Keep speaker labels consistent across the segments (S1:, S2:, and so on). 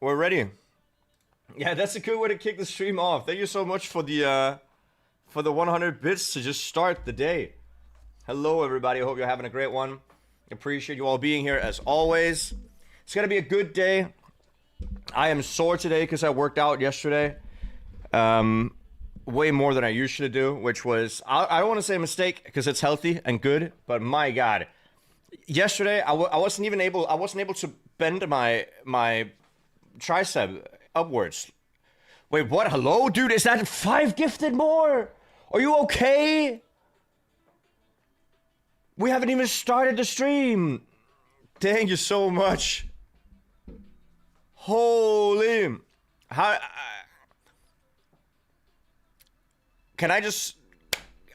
S1: We're ready. Yeah, that's a good way to kick the stream off. Thank you so much for the 100 bits to just start the day. Hello, everybody. I hope you're having a great one. Appreciate you all being here as always. It's gonna be a good day. I am sore today because I worked out yesterday. Way more than I usually do, which was I don't want to say a mistake because it's healthy and good, but my God, yesterday I wasn't able to bend my tricep upwards. Wait, what? Hello, dude? Is that 5 gifted more? Are you okay? We haven't even started the stream. Thank you so much. Holy, how? Can I just?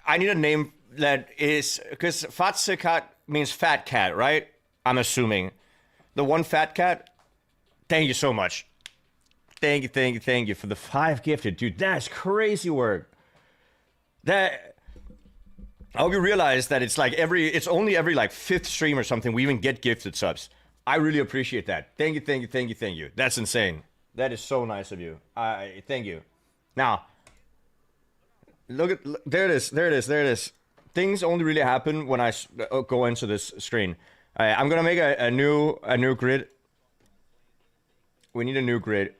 S1: I need a name that is because Fatse cat means fat cat, right? I'm assuming the one fat cat. Thank you so much. Thank you for the 5 gifted, dude. That's crazy work. That I hope you realize that it's like it's only every like 5th stream or something we even get gifted subs. I really appreciate that. Thank you. That's insane. That is so nice of you. Thank you. Now, there it is. Things only really happen when I go into this screen. I'm gonna make a new grid. We need a new grid.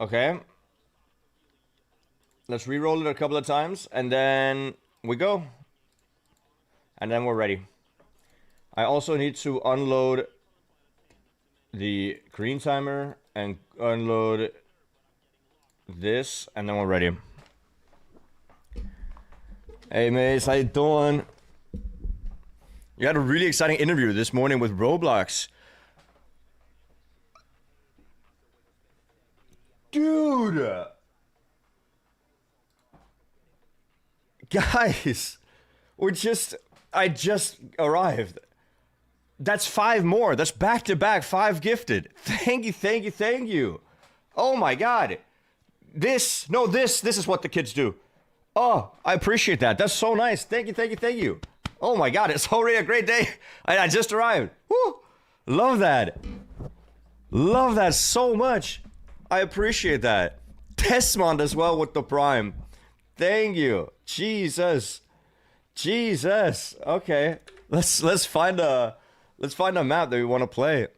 S1: Okay. Let's re-roll it a couple of times, and then we go. And then we're ready. I also need to unload the green timer and unload this, and then we're ready. Hey, Mace, how you doing? You had a really exciting interview this morning with Roblox. Dude! Guys! I just arrived. That's 5 more. That's back-to-back 5 gifted. Thank you. Oh my God. This is what the kids do. Oh, I appreciate that. That's so nice. Thank you. Oh my God, it's already a great day. I just arrived. Woo! Love that. Love that so much. I appreciate that. Tesmond as well with the Prime. Thank you. Jesus. Okay. Let's find a map that we want to play.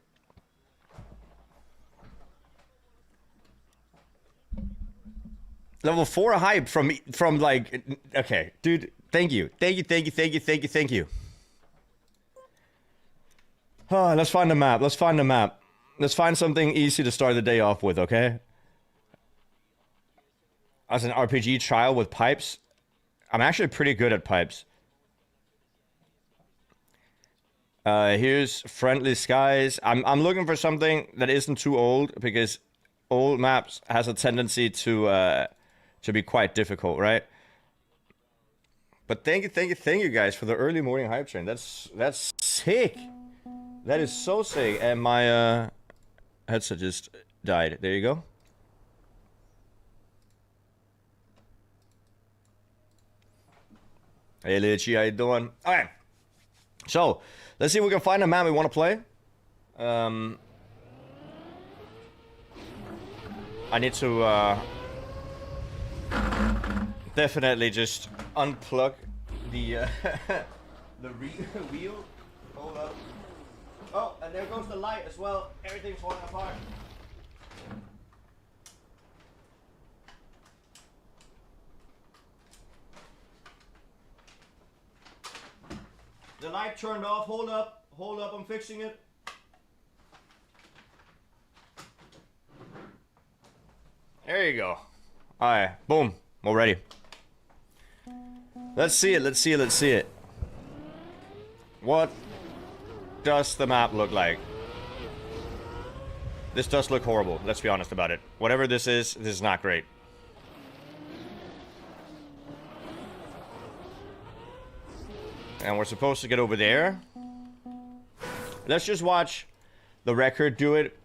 S1: Level 4 hype from like, okay, dude. Thank you. Oh, let's find a map. Let's find something easy to start the day off with, okay? As an RPG trial with pipes, I'm actually pretty good at pipes. Here's Friendly Skies. I'm looking for something that isn't too old because old maps has a tendency to be quite difficult, right? But thank you guys for the early morning hype train. That's sick. That is so sick. And my headset just died. There you go. Hey, Litchi, how you doing? All right. So, let's see if we can find a map we want to play. I need to definitely just unplug the the wheel. Hold up. Oh, and there goes the light as well. Everything's falling apart. The light turned off. Hold up, I'm fixing it. There you go. Alright, boom. We're ready. Let's see it. What does the map look like? This does look horrible, let's be honest about it. Whatever this is not great. And we're supposed to get over there. Let's just watch the record do it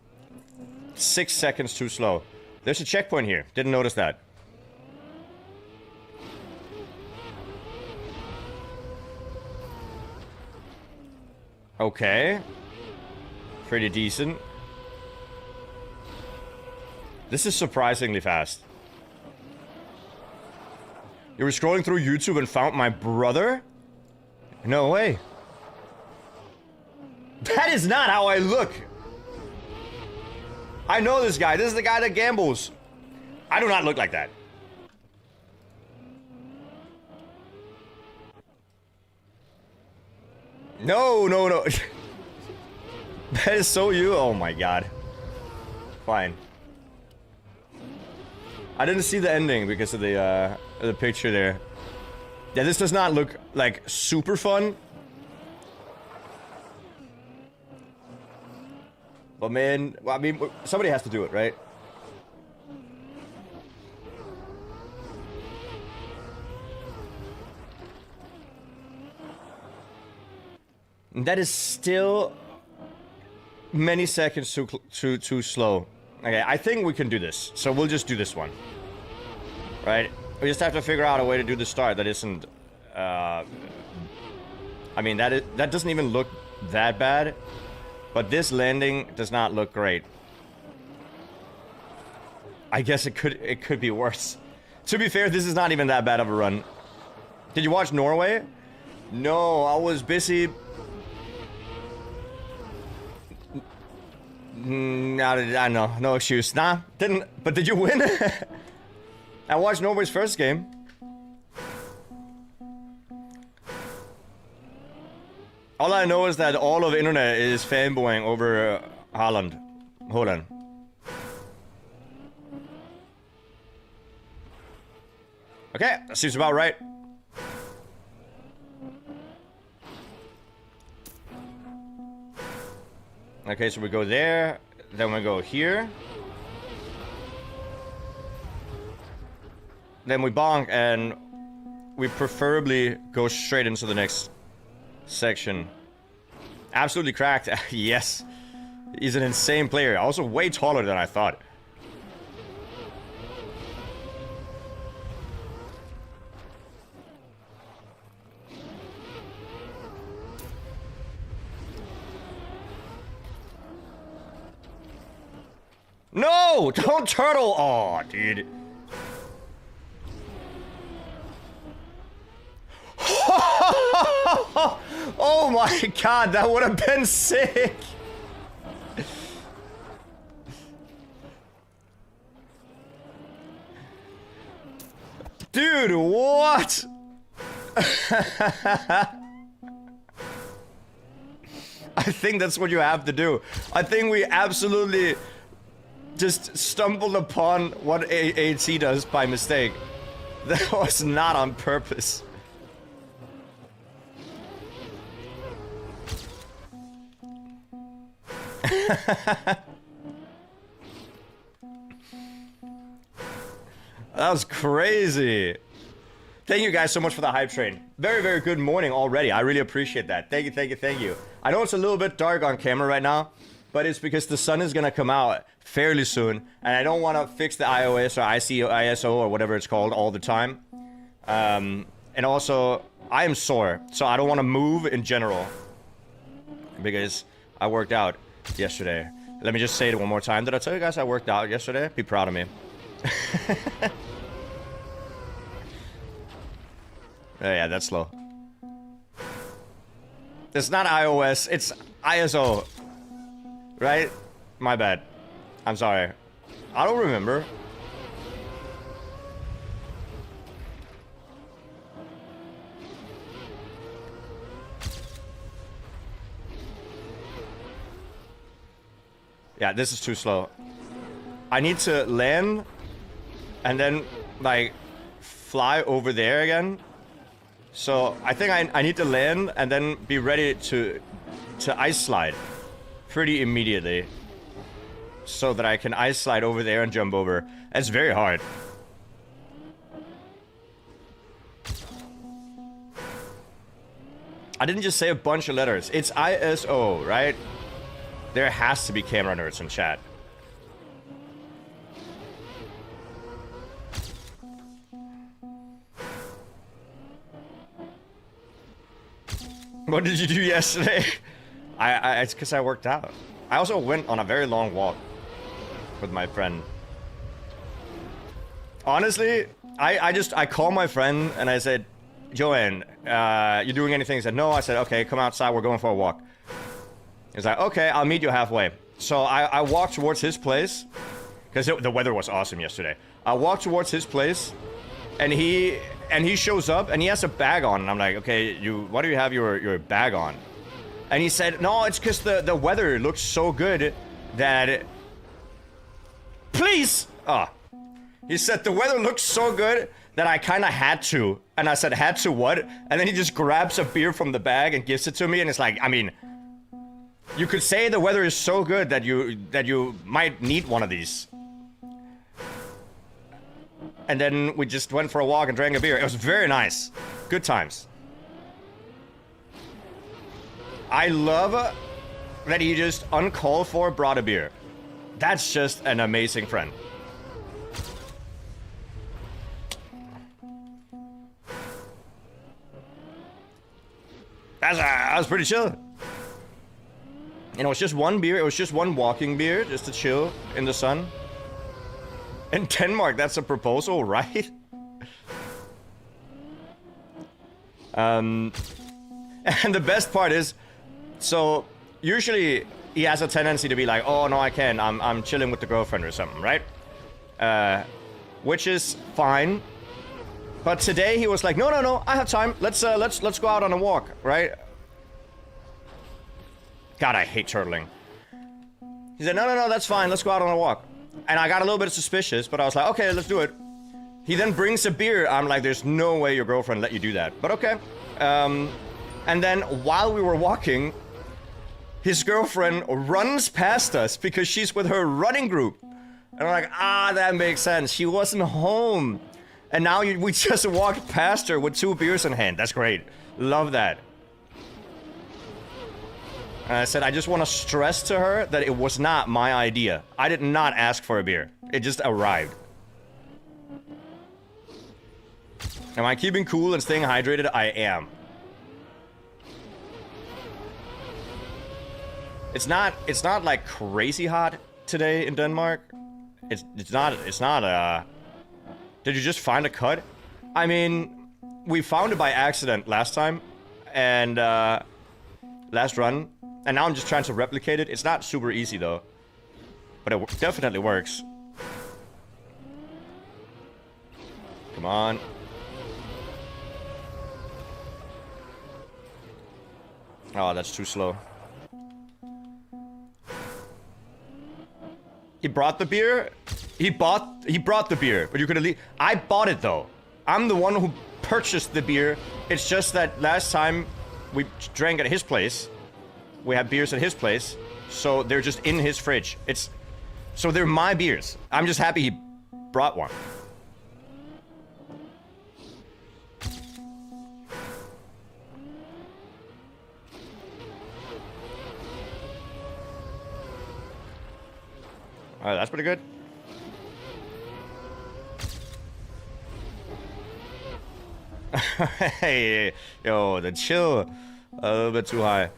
S1: 6 seconds too slow. There's a checkpoint here. Didn't notice that. Okay. Pretty decent. This is surprisingly fast. You were scrolling through YouTube and found my brother? No way. That is not how I look. I know this guy. This is the guy that gambles. I do not look like that. No, no, no. That is so you. Oh my god. Fine. I didn't see the ending because of the picture there. Yeah, this does not look like super fun. But man, well, I mean, somebody has to do it, right? And that is still many seconds too slow. Okay, I think we can do this. So we'll just do this one. Right? We just have to figure out a way to do the start that isn't... I mean, that doesn't even look that bad. But this landing does not look great. I guess it could be worse. To be fair, this is not even that bad of a run. Did you watch Norway? No, I was busy... I know, no excuse. Nah, didn't. But did you win? I watched Norway's first game. All I know is that all of internet is fanboying over Haaland. Hold on. Okay, that seems about right. Okay, so we go there, then we go here. Then we bonk, and we preferably go straight into the next section. Absolutely cracked. Yes. He's an insane player. Also way taller than I thought. No! Don't turtle! Aw, dude. Oh my god, that would have been sick! Dude, what? I think that's what you have to do. I think we absolutely just stumbled upon what AAT does by mistake. That was not on purpose. That was crazy. Thank you guys so much for the hype train. Very, very good morning already. I really appreciate that. Thank you, thank you, thank you. I know it's a little bit dark on camera right now, but it's because the sun is gonna come out fairly soon, and I don't want to fix the iOS or ISO or whatever it's called all the time. And also, I am sore, so I don't want to move in general because I worked out yesterday. Let me just say it one more time. Did I tell you guys I worked out yesterday? Be proud of me. Oh, yeah, that's slow. It's not iOS, it's ISO. Right? My bad. I'm sorry. I don't remember. Yeah, this is too slow. I need to land and then, like, fly over there again. So I think I need to land and then be ready to ice slide pretty immediately, so that I can ice slide over there and jump over. That's very hard. I didn't just say a bunch of letters. It's ISO, right? There has to be camera nerds in chat. What did you do yesterday? It's because I worked out. I also went on a very long walk with my friend. Honestly, I called my friend and I said, Joanne, you doing anything? He said, no. I said, okay, come outside. We're going for a walk. He's like, okay, I'll meet you halfway. So I walked towards his place because the weather was awesome yesterday. I walked towards his place and he shows up and he has a bag on. And I'm like, okay, why do you have your bag on? And he said, no, it's because the weather looks so good that... Please! He said, the weather looks so good that I kind of had to. And I said, had to what? And then he just grabs a beer from the bag and gives it to me. And it's like, I mean, you could say the weather is so good that you might need one of these. And then we just went for a walk and drank a beer. It was very nice. Good times. I love that he just uncalled for brought a beer. That's just an amazing friend. That was pretty chill. And it was just one beer. It was just one walking beer, just to chill in the sun. In Denmark, that's a proposal, right? And the best part is, so usually he has a tendency to be like, oh no, I can't. I'm chilling with the girlfriend or something, right? Which is fine. But today he was like, no, I have time. Let's go out on a walk, right? God, I hate turtling. He said, no, that's fine. Let's go out on a walk. And I got a little bit suspicious, but I was like, okay, let's do it. He then brings a beer. I'm like, there's no way your girlfriend let you do that. But okay. And then while we were walking, his girlfriend runs past us because she's with her running group. And we're like, that makes sense. She wasn't home. And now we just walked past her with 2 beers in hand. That's great. Love that. And I said, I just want to stress to her that it was not my idea. I did not ask for a beer. It just arrived. Am I keeping cool and staying hydrated? I am. It's not like crazy hot today in Denmark. It's not Did you just find a cut? I mean, we found it by accident last time and last run. And now I'm just trying to replicate it. It's not super easy though. But it definitely works. Come on. Oh, that's too slow. He brought the beer? He brought the beer, but you could at least... I bought it though. I'm the one who purchased the beer. It's just that last time we drank at his place. We had beers at his place, so they're just in his fridge. So they're my beers. I'm just happy he brought one. Alright, that's pretty good. Hey, yo, the chill a little bit too high.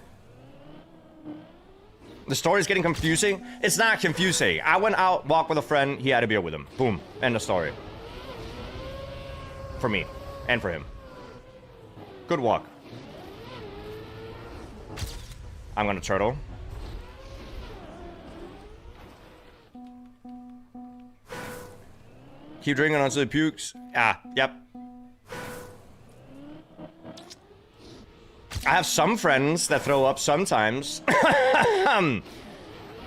S1: The story's getting confusing. It's not confusing. I went out, walked with a friend. He had a beer with him. Boom. End of story. For me. And for him. Good walk. I'm gonna turtle. Keep drinking until it pukes. Yep. I have some friends that throw up sometimes.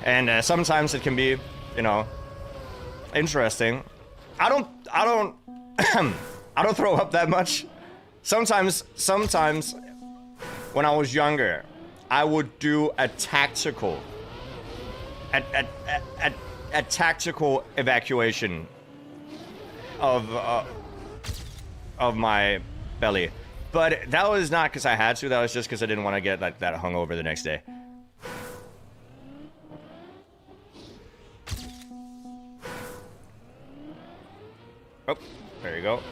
S1: And sometimes it can be, you know, interesting. I don't I don't throw up that much. Sometimes when I was younger, I would do a tactical tactical evacuation of my belly. But that was not because I had to. That was just because I didn't want to get like that hungover the next day. Oh, there you go.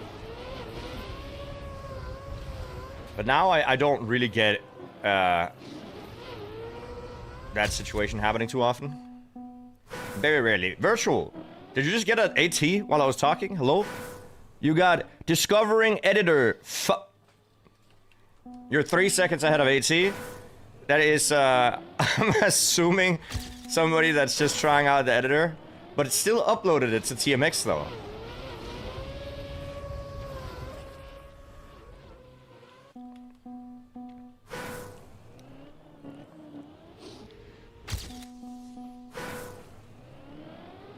S1: But now I don't really get that situation happening too often. Very rarely. Virtual. Did you just get an AT while I was talking? Hello? You got discovering editor. You're 3 seconds ahead of AT. That is, I'm assuming somebody that's just trying out the editor. But it still uploaded it to TMX though.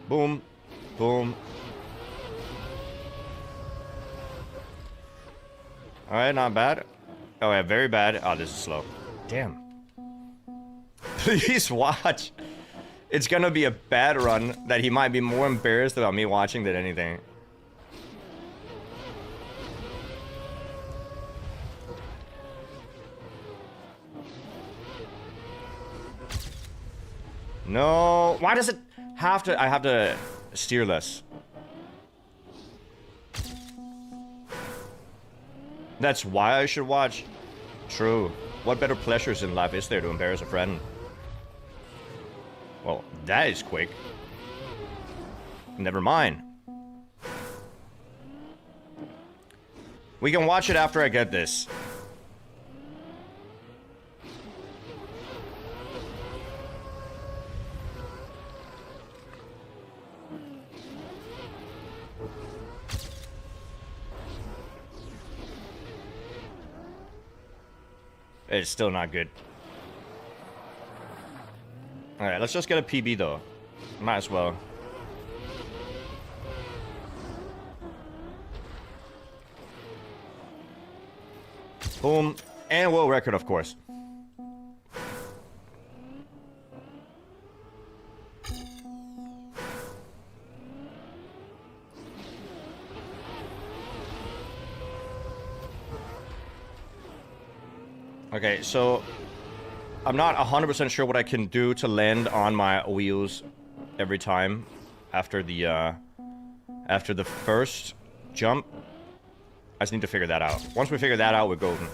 S1: Boom. Boom. Alright, not bad. Oh yeah, very bad. Oh, this is slow. Damn. Please watch. It's gonna be a bad run that he might be more embarrassed about me watching than anything. No. Why does it have to... I have to steer less. That's why I should watch. True. What better pleasures in life is there to embarrass a friend? Well, that is quick. Never mind. We can watch it after I get this. It's still not good. Alright, let's just get a PB though. Might as well. Boom. And world record, of course. Okay, so I'm not 100% sure what I can do to land on my wheels every time after the first jump. I just need to figure that out. Once we figure that out, we're golden.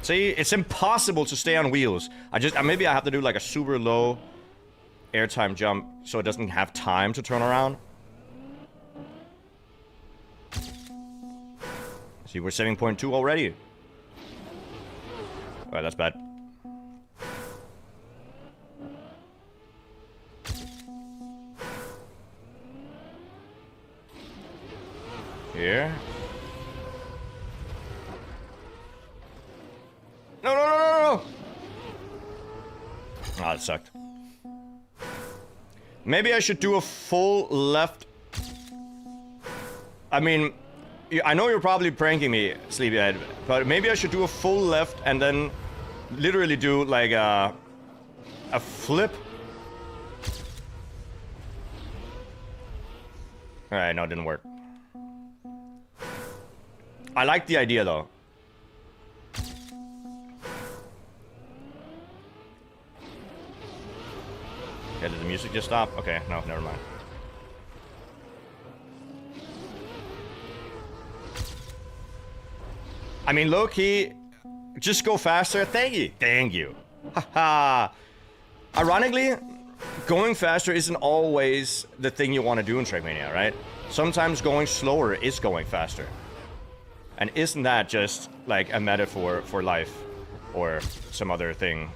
S1: See, it's impossible to stay on wheels. Maybe I have to do like a super low airtime jump so it doesn't have time to turn around. See, we're 7.2 already. Alright, that's bad. Here. No, no, no, no, no! Ah, that sucked. Maybe I should do a full left. I mean, I know you're probably pranking me, Sleepyhead, but maybe I should do a full left and then literally do like a flip. Alright, no, it didn't work. I like the idea though. Okay, did the music just stop? Okay, no, never mind. I mean, low-key, just go faster. Thank you. Thank you. Haha. Ironically, going faster isn't always the thing you want to do in Trackmania, right? Sometimes going slower is going faster. And isn't that just like a metaphor for life? Or some other thing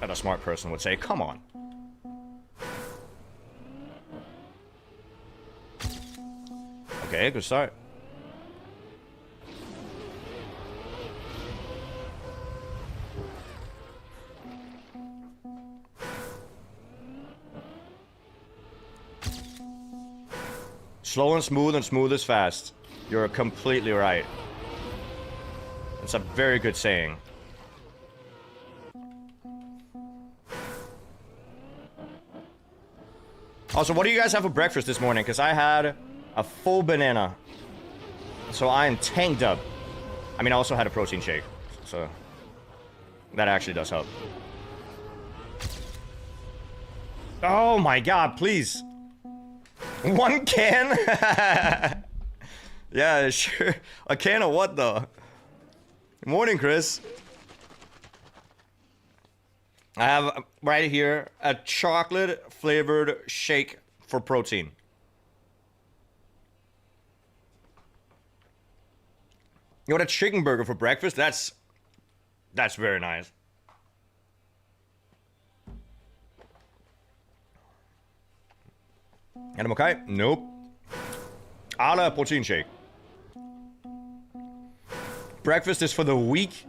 S1: that a smart person would say, come on. Okay, good start. Slow and smooth is fast. You're completely right. It's a very good saying. Also, what do you guys have for breakfast this morning? Because I had a full banana. So I am tanked up. I mean, I also had a protein shake. So that actually does help. Oh my god, please. One can? Yeah, sure. A can of what though? Good morning, Chris. I have right here a chocolate flavored shake for protein. You want a chicken burger for breakfast? That's very nice. And I'm okay? Nope. Ala protein shake. Breakfast is for the weak.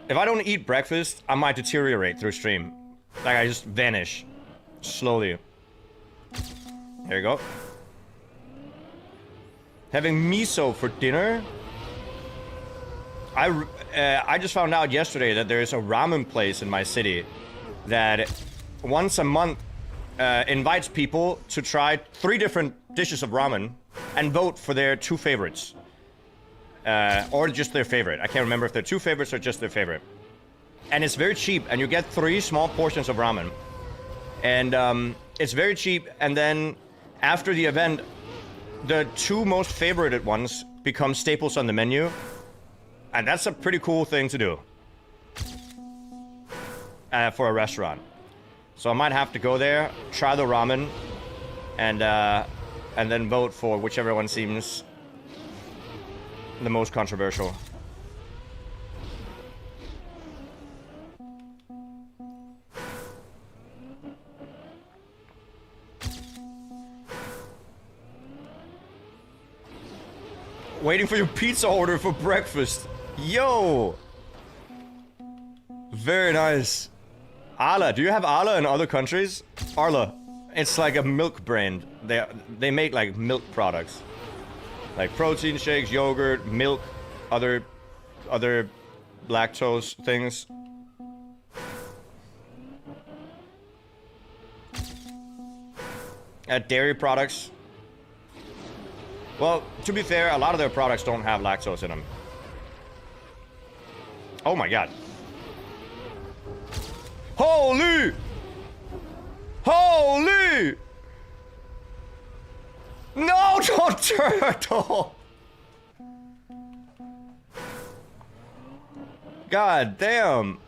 S1: If I don't eat breakfast, I might deteriorate through stream. Like I just vanish. Slowly. There you go. Having miso for dinner. I just found out yesterday that there's a ramen place in my city that once a month invites people to try 3 different dishes of ramen and vote for their 2 favorites. Or just their favorite. I can't remember if they're 2 favorites or just their favorite. And it's very cheap, and you get 3 small portions of ramen. And it's very cheap, and then after the event, the 2 most favorited ones become staples on the menu. And that's a pretty cool thing to do. For a restaurant. So I might have to go there, try the ramen, and then vote for whichever one seems the most controversial. Waiting for your pizza order for breakfast. Yo! Very nice. Arla, do you have Arla in other countries? Arla. It's like a milk brand. They make like milk products. Like protein shakes, yogurt, milk, other lactose things. Dairy products. Well, to be fair, a lot of their products don't have lactose in them. Oh my god. Holy! Holy! No, don't turtle! God damn.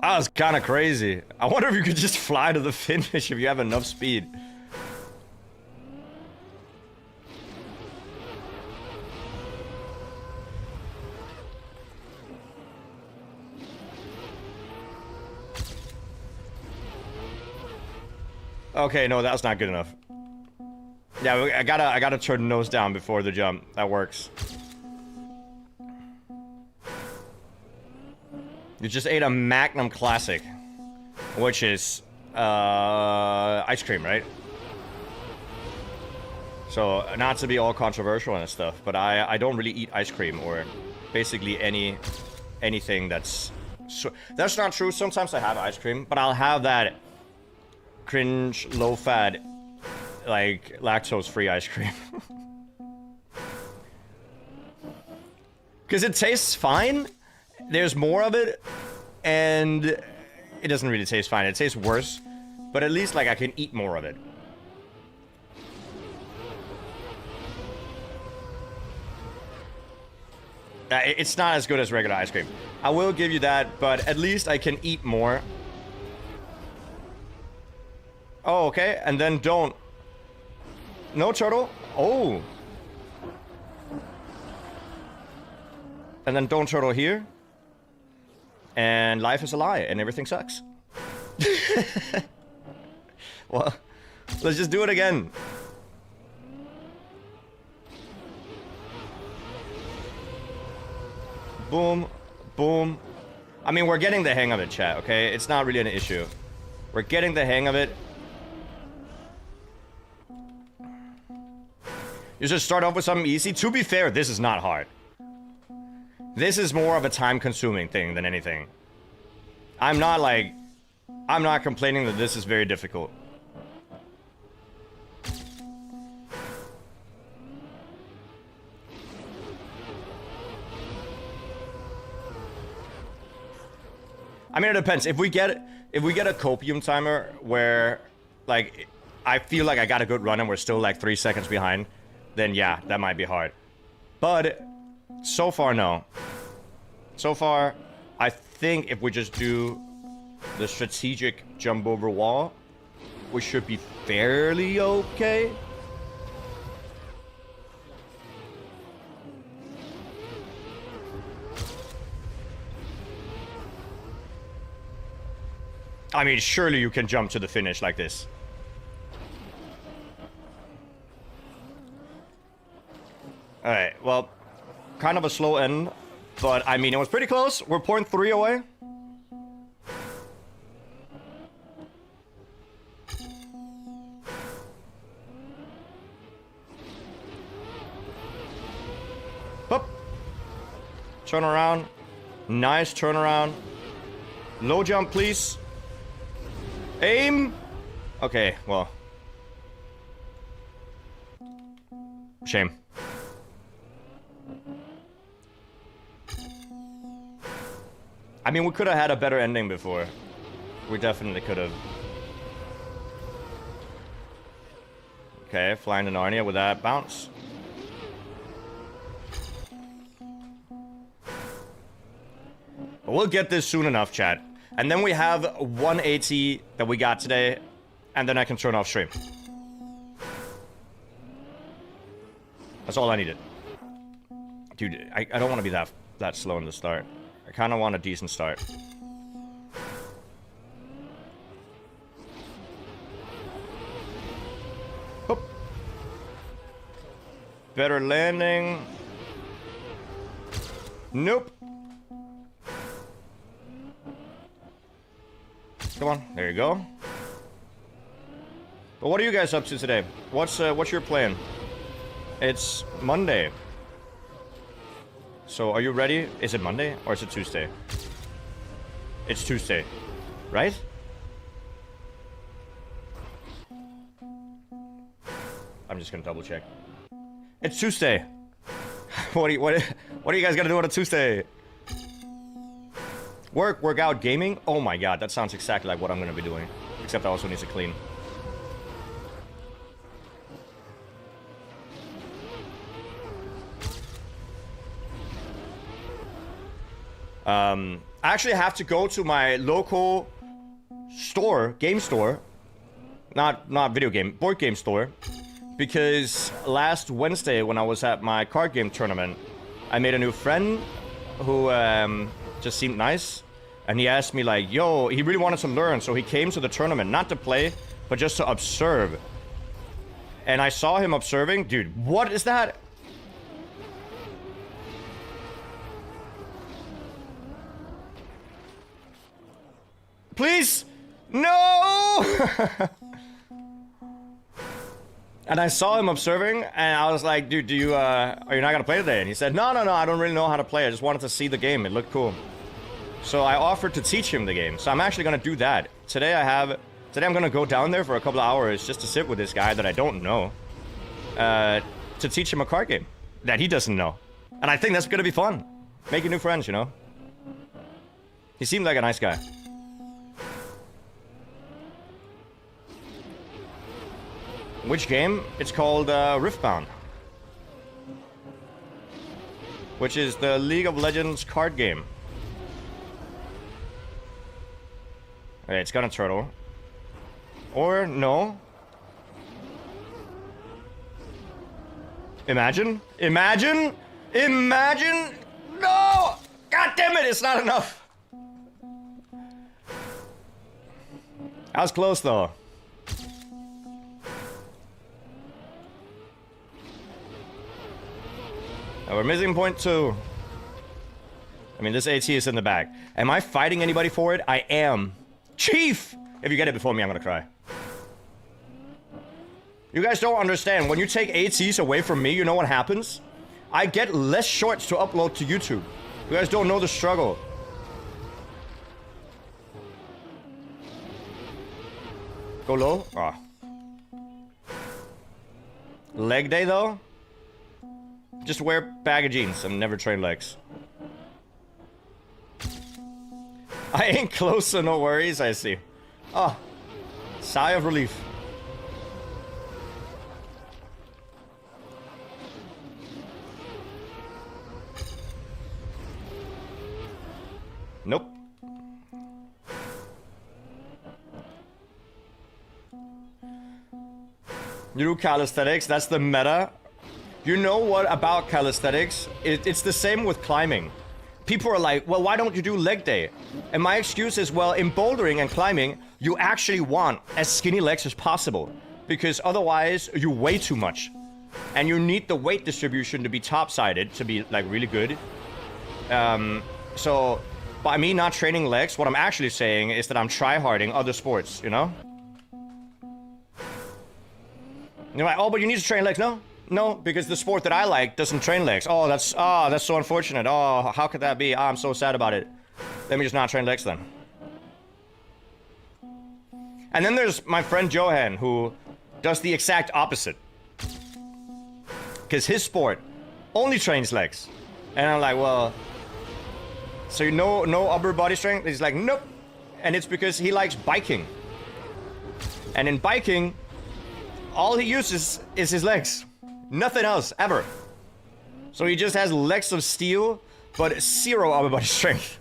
S1: That was kind of crazy. I wonder if you could just fly to the finish if you have enough speed. Okay, no, that's not good enough. Yeah, I gotta turn nose down before the jump. That works. You just ate a Magnum Classic, which is ice cream, right? So not to be all controversial and stuff, but I don't really eat ice cream or basically anything that's not true. Sometimes I have ice cream, but I'll have that cringe, low-fat, like, lactose-free ice cream. Because it tastes fine. There's more of it. And it doesn't really taste fine. It tastes worse. But at least, like, I can eat more of it. It's not as good as regular ice cream. I will give you that, but at least I can eat more. Oh, okay, and then don't. No turtle? Oh. And then don't turtle here. And life is a lie, and everything sucks. Well, let's just do it again. Boom, boom. I mean, we're getting the hang of it, chat, okay? It's not really an issue. We're getting the hang of it. You should start off with something easy. To be fair, this is not hard. This is more of a time-consuming thing than anything. I'm not complaining that this is very difficult. I mean, it depends. If we get a copium timer where, like, I feel like I got a good run and we're still like 3 seconds behind, then yeah, that might be hard. But so far, no. So far, I think if we just do the strategic jump over wall, we should be fairly okay. I mean, surely you can jump to the finish like this. Alright, well, kind of a slow end, but I mean, it was pretty close. We're 0.3 away. Up. Turn around. Nice turnaround. Low jump, please. Aim. Okay, well. Shame. I mean, we could have had a better ending before. We definitely could have. Okay, flying to Narnia with that bounce. But we'll get this soon enough, chat. And then we have 180 that we got today, and then I can turn off stream. That's all I needed. Dude, I don't want to be that slow in the start. I kind of want a decent start. Oop. Better landing. Nope. Come on, there you go. But what are you guys up to today? What's your plan? It's Monday. So are you ready? Is it Monday or is it Tuesday? It's Tuesday, right? I'm just gonna double check. It's Tuesday. What are you guys gonna do on a Tuesday? Work out, gaming? Oh my god, that sounds exactly like what I'm gonna be doing. Except I also need to clean. I actually have to go to my local store, game store. Not video game, board game store. Because last Wednesday when I was at my card game tournament, I made a new friend who just seemed nice. And he asked me like, yo, he really wanted to learn, so he came to the tournament, not to play, but just to observe. And I saw him observing. Dude, what is that? Please! No! And I saw him observing, and I was like, dude, are you not gonna play today? And he said, no, I don't really know how to play. I just wanted to see the game. It looked cool. So I offered to teach him the game. So I'm actually gonna do that. Today I'm gonna go down there for a couple of hours just to sit with this guy that I don't know. To teach him a card game that he doesn't know. And I think that's gonna be fun. Making new friends, you know? He seemed like a nice guy. Which game? It's called Riftbound. Which is the League of Legends card game. Okay, it's got a turtle. Or no. Imagine? No! God damn it, it's not enough. That was close though. Now we're missing point 2. I mean, this AT is in the back. Am I fighting anybody for it? I am. Chief! If you get it before me, I'm gonna cry. You guys don't understand. When you take ATs away from me, you know what happens? I get less shorts to upload to YouTube. You guys don't know the struggle. Go low? Ah. Leg day, though? Just wear bag of jeans and never train legs. I ain't close, so no worries, I see. Oh, sigh of relief. Nope. You do calisthenics, that's the meta. You know what about calisthenics? It's the same with climbing. People are like, well, why don't you do leg day? And my excuse is, well, in bouldering and climbing, you actually want as skinny legs as possible. Because otherwise, you weigh too much. And you need the weight distribution to be top-sided, to be, like, really good. So, by me not training legs, what I'm actually saying is that I'm try-harding other sports, you know? You're like, oh, but you need to train legs. No, no, because the sport that I like doesn't train legs. Oh, that's so unfortunate. Oh, how could that be? Oh, I'm so sad about it. Let me just not train legs then. And then there's my friend Johan, who does the exact opposite. Because his sport only trains legs. And I'm like, well, so you know, no upper body strength? He's like, nope. And it's because he likes biking. And in biking, all he uses is his legs. Nothing else, ever. So he just has legs of steel, but zero upper body strength.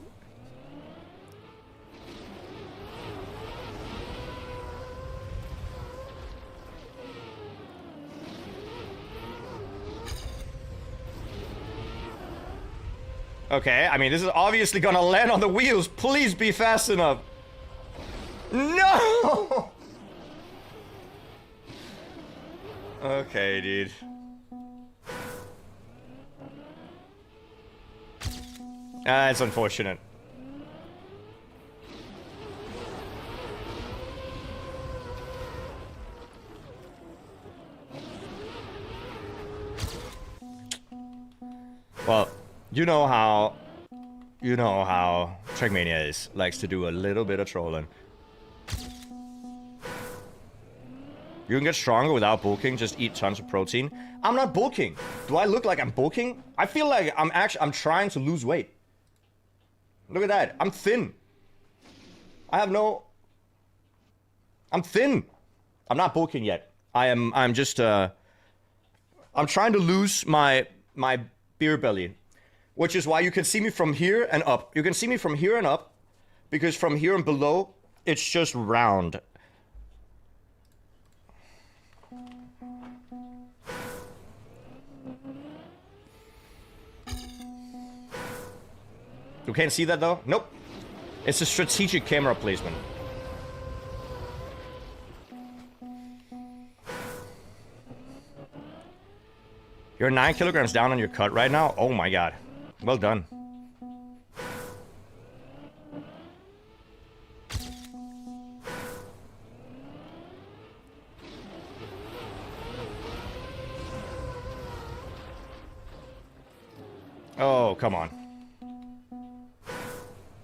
S1: Okay, I mean, this is obviously gonna land on the wheels. Please be fast enough. No! Okay, dude. It's unfortunate. Well, you know how Trackmania likes to do a little bit of trolling. You can get stronger without bulking, just eat tons of protein. I'm not bulking. Do I look like I'm bulking? I feel like I'm trying to lose weight. Look at that. I'm thin. I'm thin. I'm not bulking yet. I'm trying to lose my beer belly, which is why you can see me from here and up. You can see me from here and up, because from here and below, it's just round. You can't see that though? Nope. It's a strategic camera placement. You're 9 kilograms down on your cut right now? Oh my god. Well done. Oh, come on.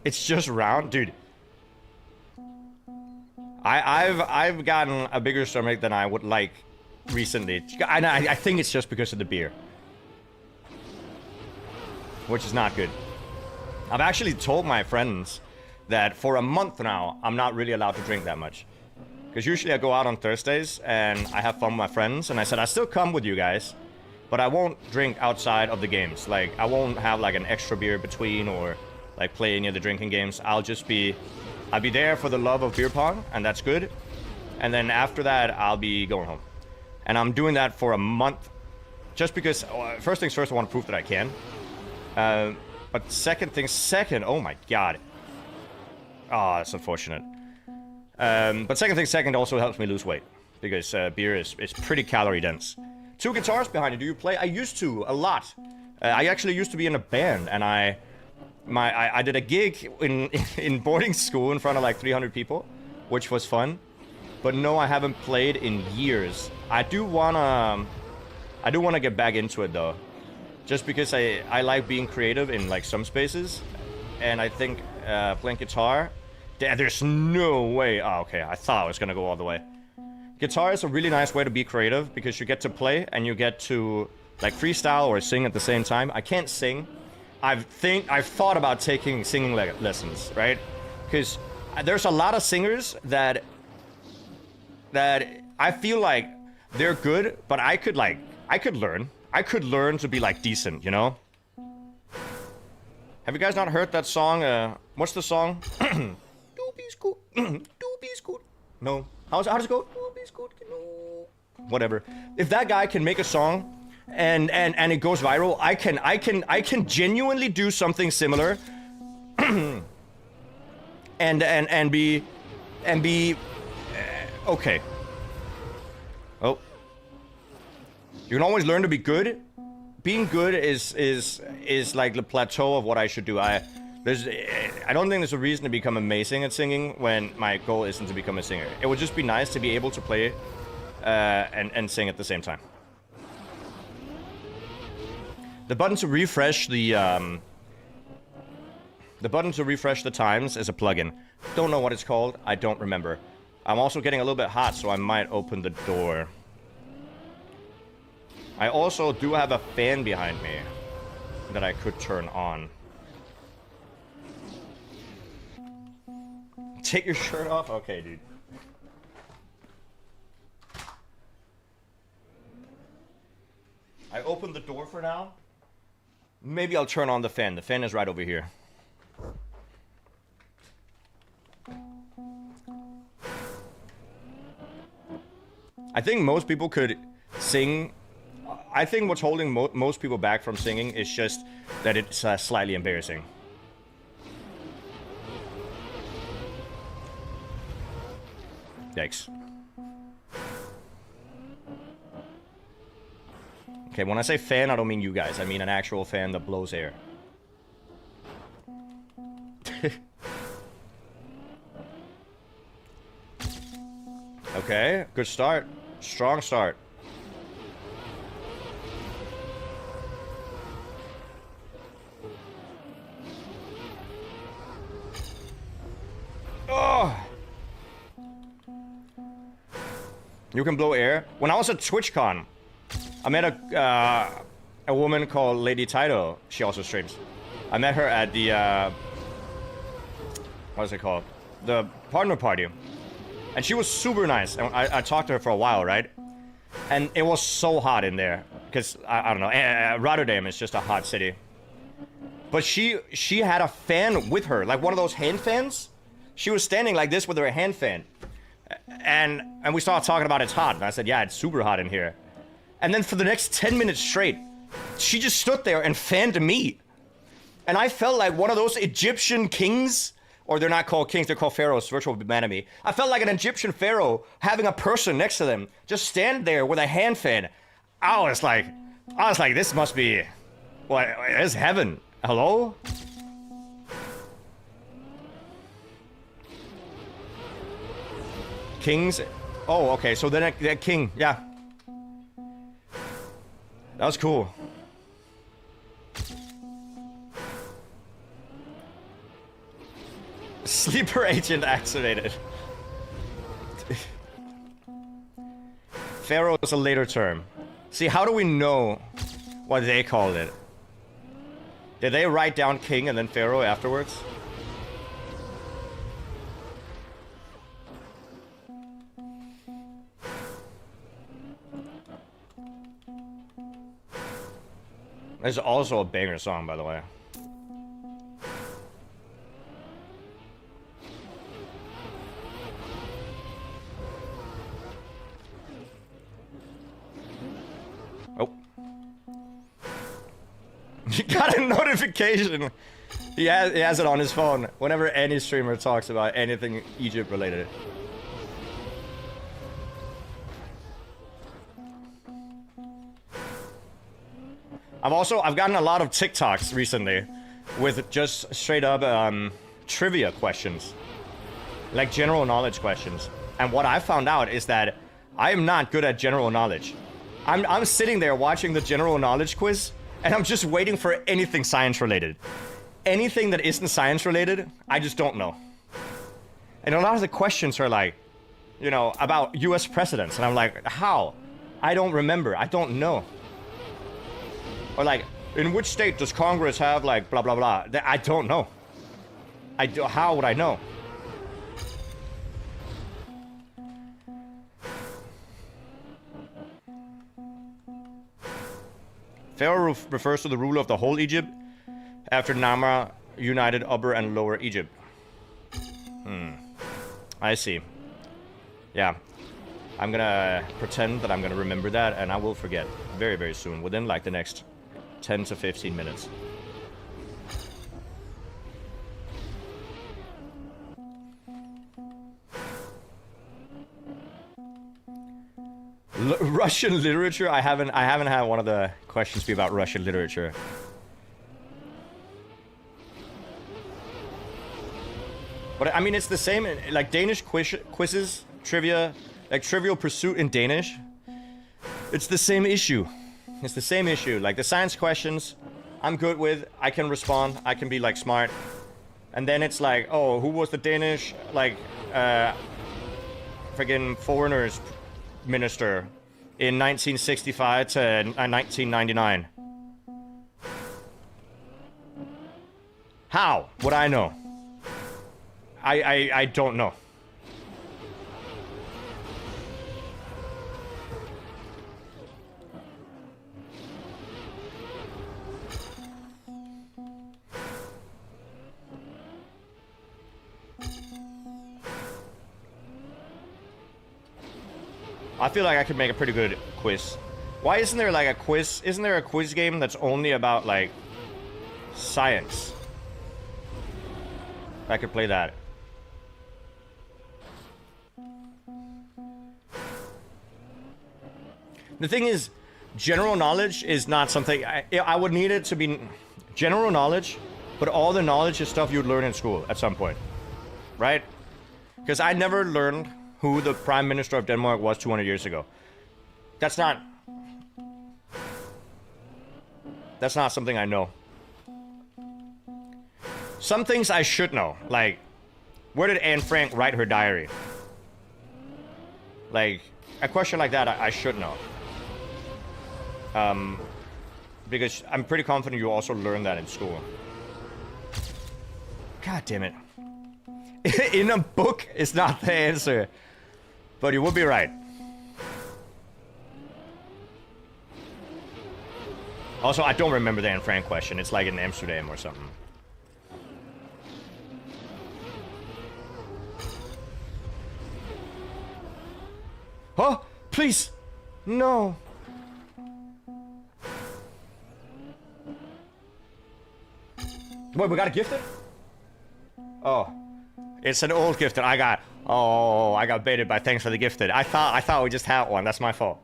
S1: It's just round, dude. I've gotten a bigger stomach than I would like recently. I think it's just because of the beer, which is not good. I've actually told my friends that for a month now, I'm not really allowed to drink that much. Because usually I go out on Thursdays and I have fun with my friends, and I said I still come with you guys, but I won't drink outside of the games. Like, I won't have like an extra beer between or like play any of the drinking games. I'll be there for the love of beer pong, and that's good. And then after that, I'll be going home. And I'm doing that for a month, just because, first things first, I want to prove that I can. But second things second, oh my god. Oh, that's unfortunate. But second things second also helps me lose weight, because beer is pretty calorie dense. 2 guitars behind you, do you play? I used to, a lot. I actually used to be in a band, and I did a gig in boarding school in front of like 300 people, which was fun. But no, I haven't played in years. I do wanna get back into it though, just because I like being creative in like some spaces, and I think playing guitar, there's no way. Oh, okay, I thought I was gonna go all the way. Guitar is a really nice way to be creative, because you get to play and you get to like freestyle or sing at the same time. I can't sing. I've thought about taking singing lessons, right? Because there's a lot of singers that I feel like they're good, but I could learn. I could learn to be like decent, you know? Have you guys not heard that song? What's the song? Do be scoot. Do be scoot. No. How does it go? Do be scoot. No. Whatever. If that guy can make a song and it goes viral, I can genuinely do something similar. and be okay. Oh. You can always learn to be good. Being good is like the plateau of what I should do. I don't think there's a reason to become amazing at singing when my goal isn't to become a singer. It would just be nice to be able to play and sing at the same time. The button to refresh the times is a plugin. Don't know what it's called. I don't remember. I'm also getting a little bit hot, so I might open the door. I also do have a fan behind me that I could turn on. Take your shirt off? Okay, dude. I opened the door for now. Maybe I'll turn on the fan. The fan is right over here. I think most people could sing. I think what's holding most people back from singing is just that it's slightly embarrassing. Yikes. Okay, when I say fan, I don't mean you guys. I mean an actual fan that blows air. Okay, good start. Strong start. Oh! You can blow air. When I was at TwitchCon, I met a woman called Lady Taito. She also streams. I met her at the what is it called? The partner party. And she was super nice. And I talked to her for a while, right? And it was so hot in there. Because, I don't know, Rotterdam is just a hot city. But she had a fan with her. Like one of those hand fans. She was standing like this with her hand fan. And we started talking about it's hot. And I said, yeah, it's super hot in here. And then for the next 10 minutes straight, she just stood there and fanned me. And I felt like one of those Egyptian kings. Or they're not called kings, they're called pharaohs, virtual anatomy. I felt like an Egyptian pharaoh having a person next to them. Just stand there with a hand fan. I was like, this must be, what, it's heaven. Hello? Kings? Oh, okay, so then that king, yeah. That was cool. Sleeper agent activated. Pharaoh is a later term. See, how do we know what they called it? Did they write down king and then pharaoh afterwards? This is also a banger song, by the way. Oh. He got a notification. He has it on his phone whenever any streamer talks about anything Egypt related. I've gotten a lot of TikToks recently with just straight up trivia questions. Like general knowledge questions. And what I found out is that I am not good at general knowledge. I'm sitting there watching the general knowledge quiz, and I'm just waiting for anything science related. Anything that isn't science related, I just don't know. And a lot of the questions are like, you know, about US presidents, and I'm like, how? I don't remember, I don't know. Or like, in which state does Congress have like blah blah blah? I don't know. How would I know? Pharaoh refers to the ruler of the whole Egypt after Namra united Upper and Lower Egypt. I see. Yeah. I'm gonna pretend that I'm gonna remember that, and I will forget very, very soon, within like the next 10 to 15 minutes. Russian literature? I haven't had one of the questions be about Russian literature. But I mean, it's the same, like Danish quizzes, trivia, like Trivial Pursuit in Danish. It's the same issue. It's the same issue. Like the science questions, I'm good with. I can respond. I can be like smart. And then it's like, oh, who was the Danish, like, friggin' foreigners minister in 1965 to 1999? How would I know? I don't know. I feel like I could make a pretty good quiz. Why isn't there like a quiz? Isn't there a quiz game that's only about like science? I could play that. The thing is, general knowledge is not something... I would need it to be general knowledge, but all the knowledge is stuff you'd learn in school at some point. Right? Because I never learned who the Prime Minister of Denmark was 200 years ago. That's not something I know. Some things I should know. Like, where did Anne Frank write her diary? Like, a question like that I should know. Because I'm pretty confident you also learn that in school. God damn it. In a book is not the answer. But you would be right. Also, I don't remember the Anne Frank question. It's like in Amsterdam or something. Oh, please. No. Wait, we got a gifted? Oh. It's an old gifted. I got baited by thanks for the gifted. I thought we just had one. That's my fault.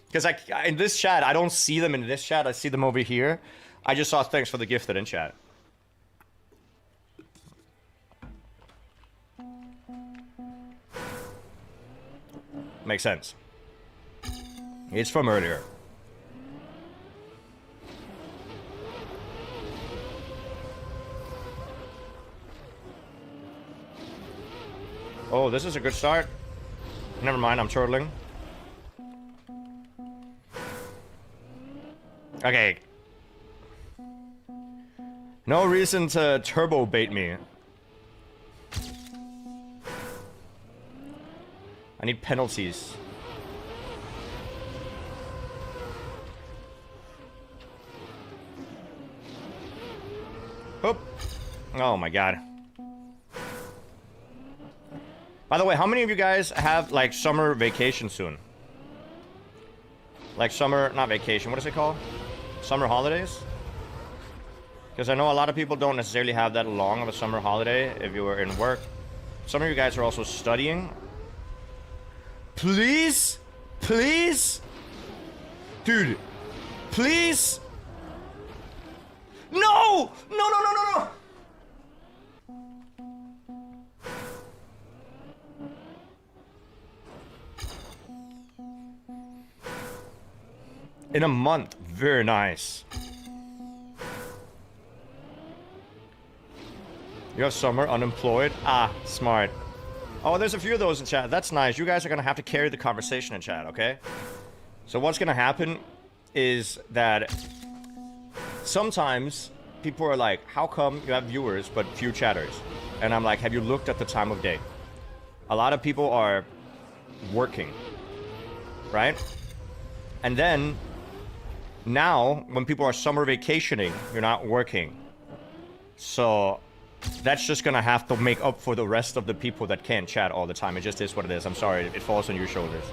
S1: Because in this chat, I don't see them in this chat. I see them over here. I just saw thanks for the gifted in chat. Makes sense. It's from earlier. Oh, this is a good start. Never mind, I'm turtling. Okay. No reason to turbo bait me. I need penalties. Oop. Oh my god. By the way, how many of you guys have like summer vacation soon? Like summer, not vacation, what is it called? Summer holidays? Because I know a lot of people don't necessarily have that long of a summer holiday if you were in work. Some of you guys are also studying. Please? Please? Dude, please? No! No, no, no, no, no! In a month. Very nice. You have summer, unemployed. Ah, smart. Oh, there's a few of those in chat. That's nice. You guys are going to have to carry the conversation in chat, okay? So what's going to happen is that sometimes people are like, how come you have viewers but few chatters? And I'm like, have you looked at the time of day? A lot of people are working, right? And then Now, when people are summer vacationing, you're not working. So that's just gonna have to make up for the rest of the people that can't chat all the time. It just is what it is. I'm sorry, it falls on your shoulders.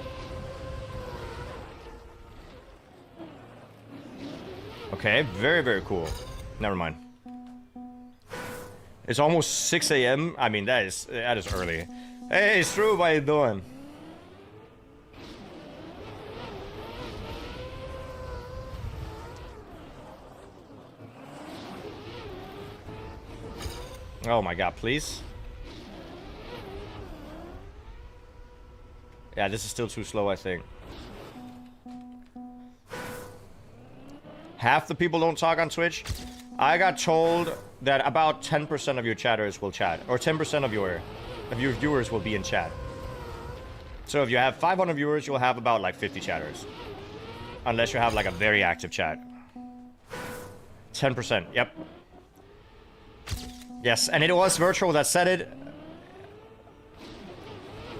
S1: Okay, very, very cool. Never mind. It's almost 6 a.m. I mean, that is early. Hey, Struve, how you doing? Oh my god, please. Yeah, this is still too slow, I think. Half the people don't talk on Twitch. I got told that about 10% of your chatters will chat, or 10% of your viewers will be in chat. So if you have 500 viewers, you'll have about like 50 chatters. Unless you have like a very active chat. 10%, yep. Yes, and it was Virtual that said it.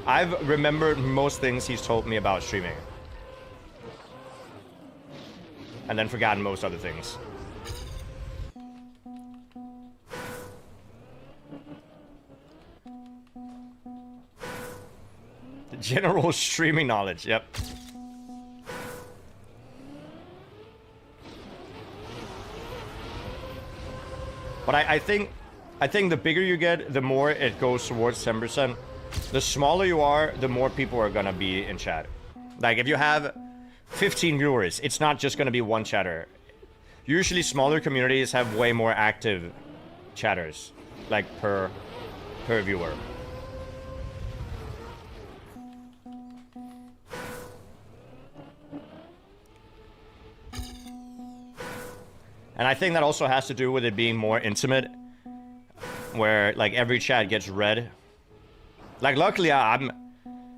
S1: I've remembered most things he's told me about streaming. And then forgotten most other things. The general streaming knowledge, yep. But I think the bigger you get, the more it goes towards 10%. The smaller you are, the more people are gonna be in chat. Like if you have 15 viewers, it's not just gonna be one chatter. Usually smaller communities have way more active chatters, like per viewer. And I think that also has to do with it being more intimate, where like every chat gets read. Like luckily I'm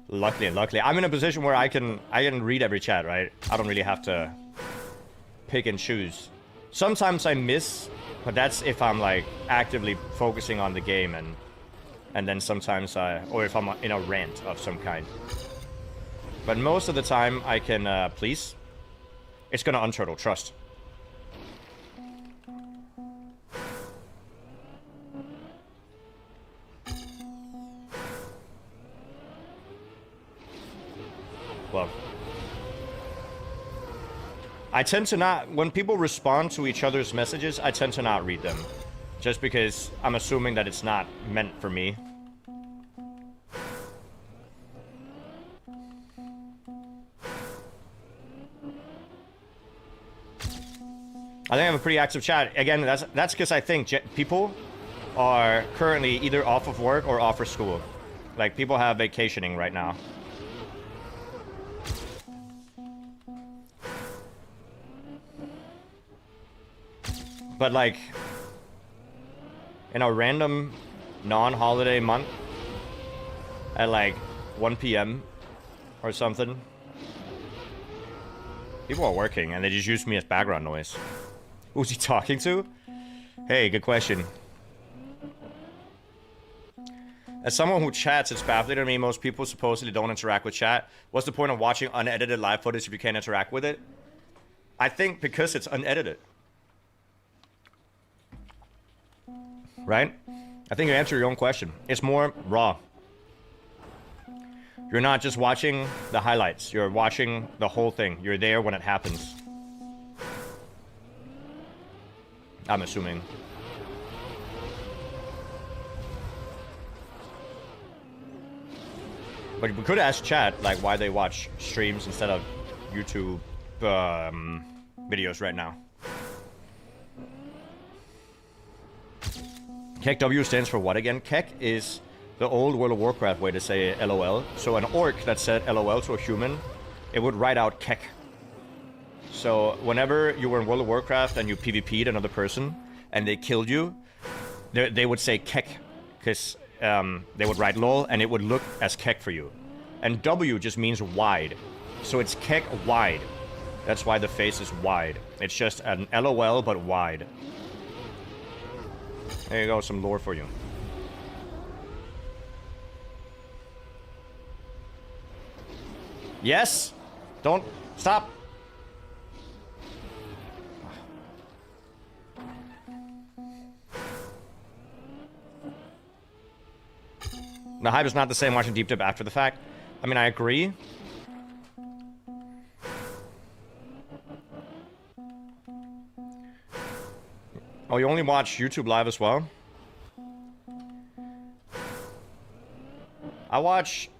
S1: in a position where I can read every chat, right? I don't really have to pick and choose. Sometimes I miss, but that's if I'm like actively focusing on the game, and then sometimes or if I'm in a rant of some kind. But most of the time I can please. It's gonna unturtle, trust. Well, I tend to not, when people respond to each other's messages, I tend to not read them. Just because I'm assuming that it's not meant for me. I think I have a pretty active chat. Again, that's because I think people are currently either off of work or off for school. Like, people have vacationing right now. But like, in a random non-holiday month, at like 1 p.m. or something, people are working and they just use me as background noise. Who's he talking to? Hey, good question. As someone who chats, it's baffling to me most people supposedly don't interact with chat. What's the point of watching unedited live footage if you can't interact with it? I think because it's unedited. Right? I think you answer your own question. It's more raw. You're not just watching the highlights. You're watching the whole thing. You're there when it happens. I'm assuming. But we could ask chat, like, why they watch streams instead of YouTube videos right now. KEKW stands for what again? Kek is the old World of Warcraft way to say LOL. So an orc that said LOL to a human, it would write out Kek. So whenever you were in World of Warcraft and you PvP'd another person and they killed you, they would say Kek, because they would write LOL and it would look as Kek for you. And W just means wide. So it's Kek wide. That's why the face is wide. It's just an LOL but wide. There you go, some lore for you. Yes? Don't stop. The hype is not the same watching Deep Dip after the fact. I mean, I agree. Oh, you only watch YouTube Live as well? I watch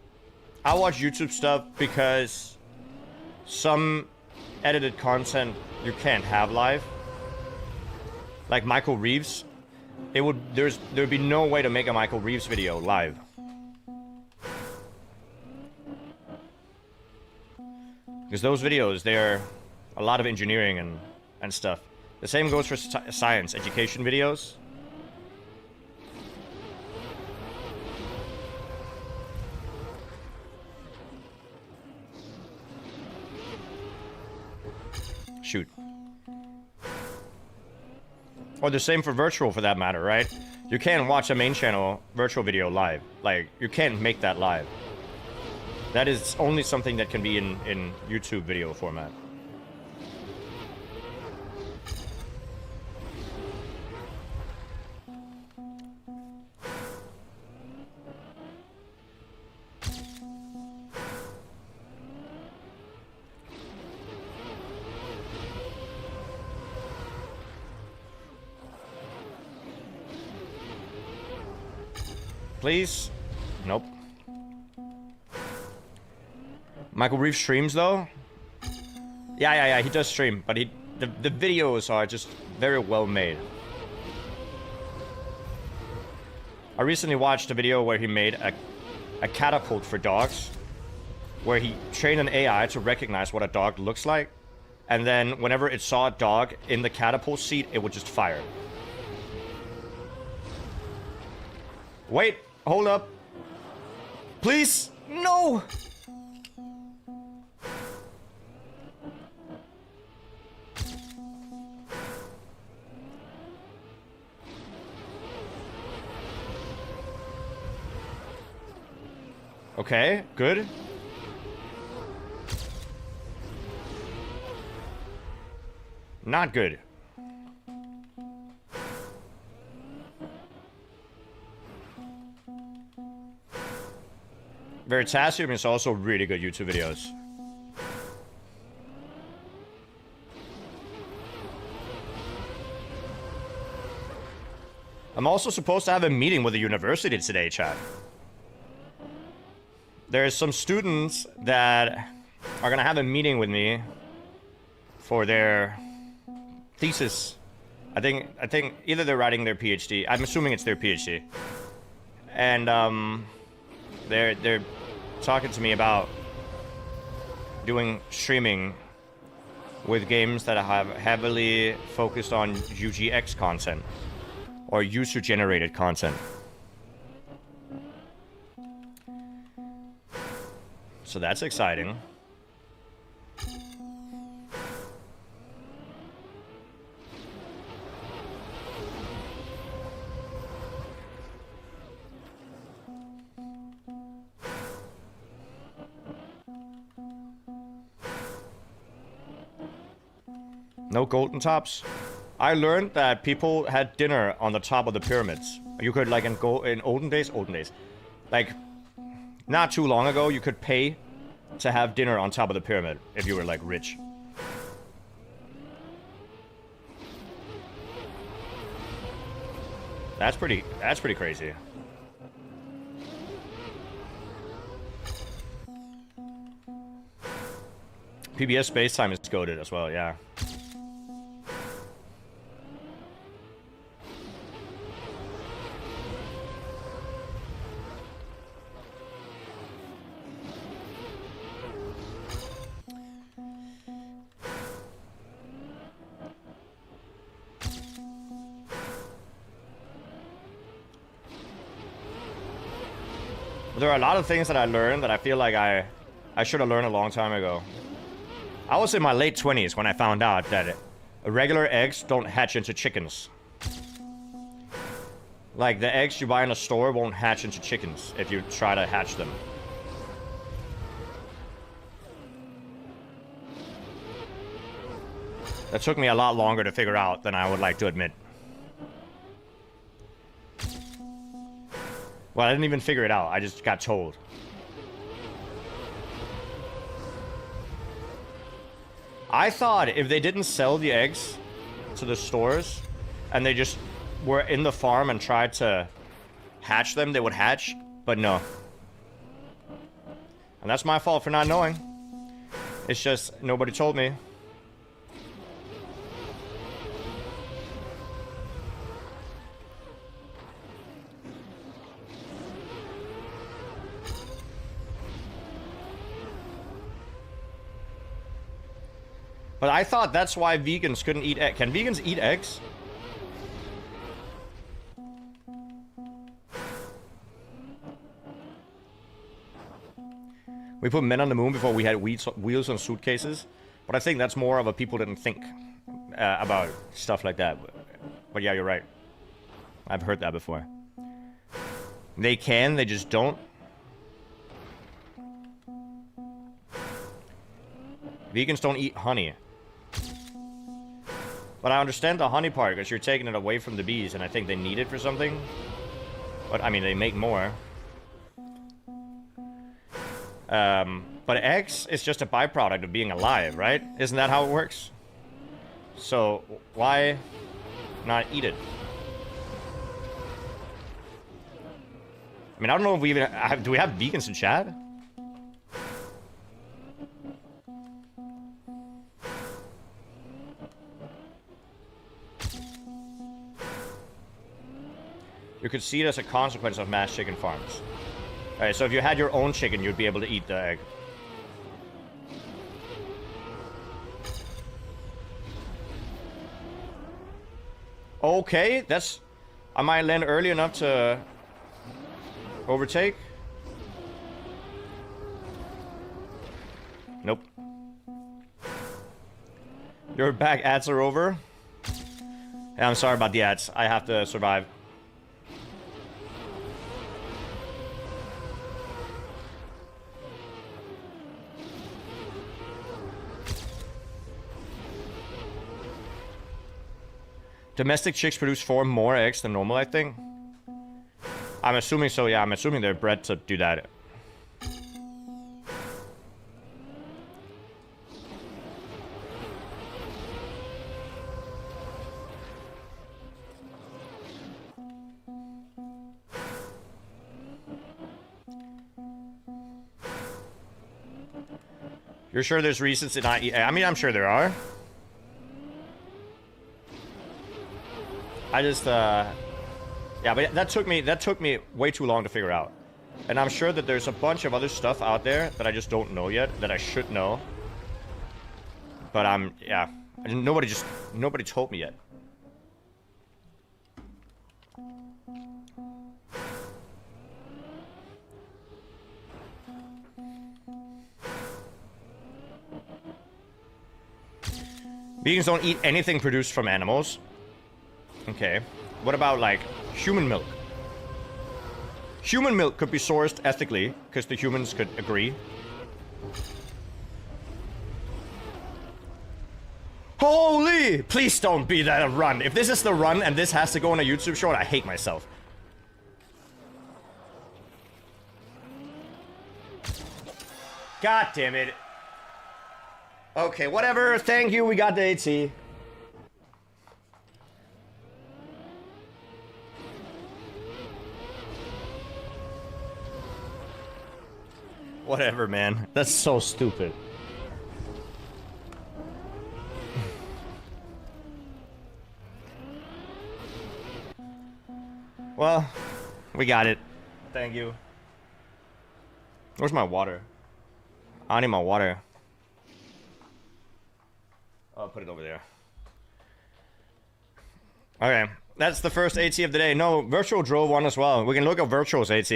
S1: YouTube stuff because some edited content you can't have live. Like Michael Reeves. There'd be no way to make a Michael Reeves video live. Because those videos, they're a lot of engineering and stuff. The same goes for science, education videos. Shoot. Or the same for virtual, for that matter, right? You can't watch a main channel virtual video live. Like, you can't make that live. That is only something that can be in YouTube video format. Please? Nope. Michael Reeves streams though? Yeah, he does stream, but the videos are just very well made. I recently watched a video where he made a catapult for dogs, where he trained an AI to recognize what a dog looks like, and then whenever it saw a dog in the catapult seat, it would just fire. Wait, hold up. Please, no! Okay, good. Not good. Veritasium is also really good YouTube videos. I'm also supposed to have a meeting with the university today, chat. There's some students that are gonna have a meeting with me for their thesis. I think either they're writing their PhD. I'm assuming it's their PhD. And they're talking to me about doing streaming with games that have heavily focused on UGX content or user-generated content. So that's exciting. No golden tops. I learned that people had dinner on the top of the pyramids. You could, like, in olden days, like, not too long ago, you could pay to have dinner on top of the pyramid if you were, like, rich. That's pretty crazy. PBS space time is goated as well, yeah. There are a lot of things that I learned that I feel like I should have learned a long time ago. I was in my late 20s when I found out that regular eggs don't hatch into chickens. Like, the eggs you buy in a store won't hatch into chickens if you try to hatch them. That took me a lot longer to figure out than I would like to admit. Well, I didn't even figure it out. I just got told. I thought if they didn't sell the eggs to the stores and they just were in the farm and tried to hatch them, they would hatch, but no. And that's my fault for not knowing. It's just nobody told me. But I thought that's why vegans couldn't eat eggs. Can vegans eat eggs? We put men on the moon before we had wheels on suitcases. But I think that's more of a people didn't think about stuff like that. But yeah, you're right. I've heard that before. They can, they just don't. Vegans don't eat honey. But I understand the honey part, because you're taking it away from the bees, and I think they need it for something. But, I mean, they make more. But eggs is just a byproduct of being alive, right? Isn't that how it works? So, why not eat it? I mean, I don't know if we even have... Do we have vegans in chat? You could see it as a consequence of mass chicken farms. Alright, so if you had your own chicken, you'd be able to eat the egg. Okay, that's... I might land early enough to... overtake. Nope. You're back, ads are over. Yeah, I'm sorry about the ads. I have to survive. Domestic chicks produce 4 more eggs than normal, I think. I'm assuming so, yeah. I'm assuming they're bred to do that. You're sure there's reasons to not eat? I mean, I'm sure there are. I just, yeah, but that took me way too long to figure out. And I'm sure that there's a bunch of other stuff out there that I just don't know yet, that I should know. But yeah, nobody told me yet. Vegans don't eat anything produced from animals. Okay. What about, like, human milk? Human milk could be sourced ethically, because the humans could agree. Holy! Please don't be that a run. If this is the run and this has to go on a YouTube short, I hate myself. God damn it. Okay, whatever. Thank you. We got the AT. Whatever, man. That's so stupid. Well, we got it. Thank you. Where's my water? I need my water. I'll put it over there. Okay, that's the first AT of the day. No, Virtual drove one as well. We can look at Virtual's AT.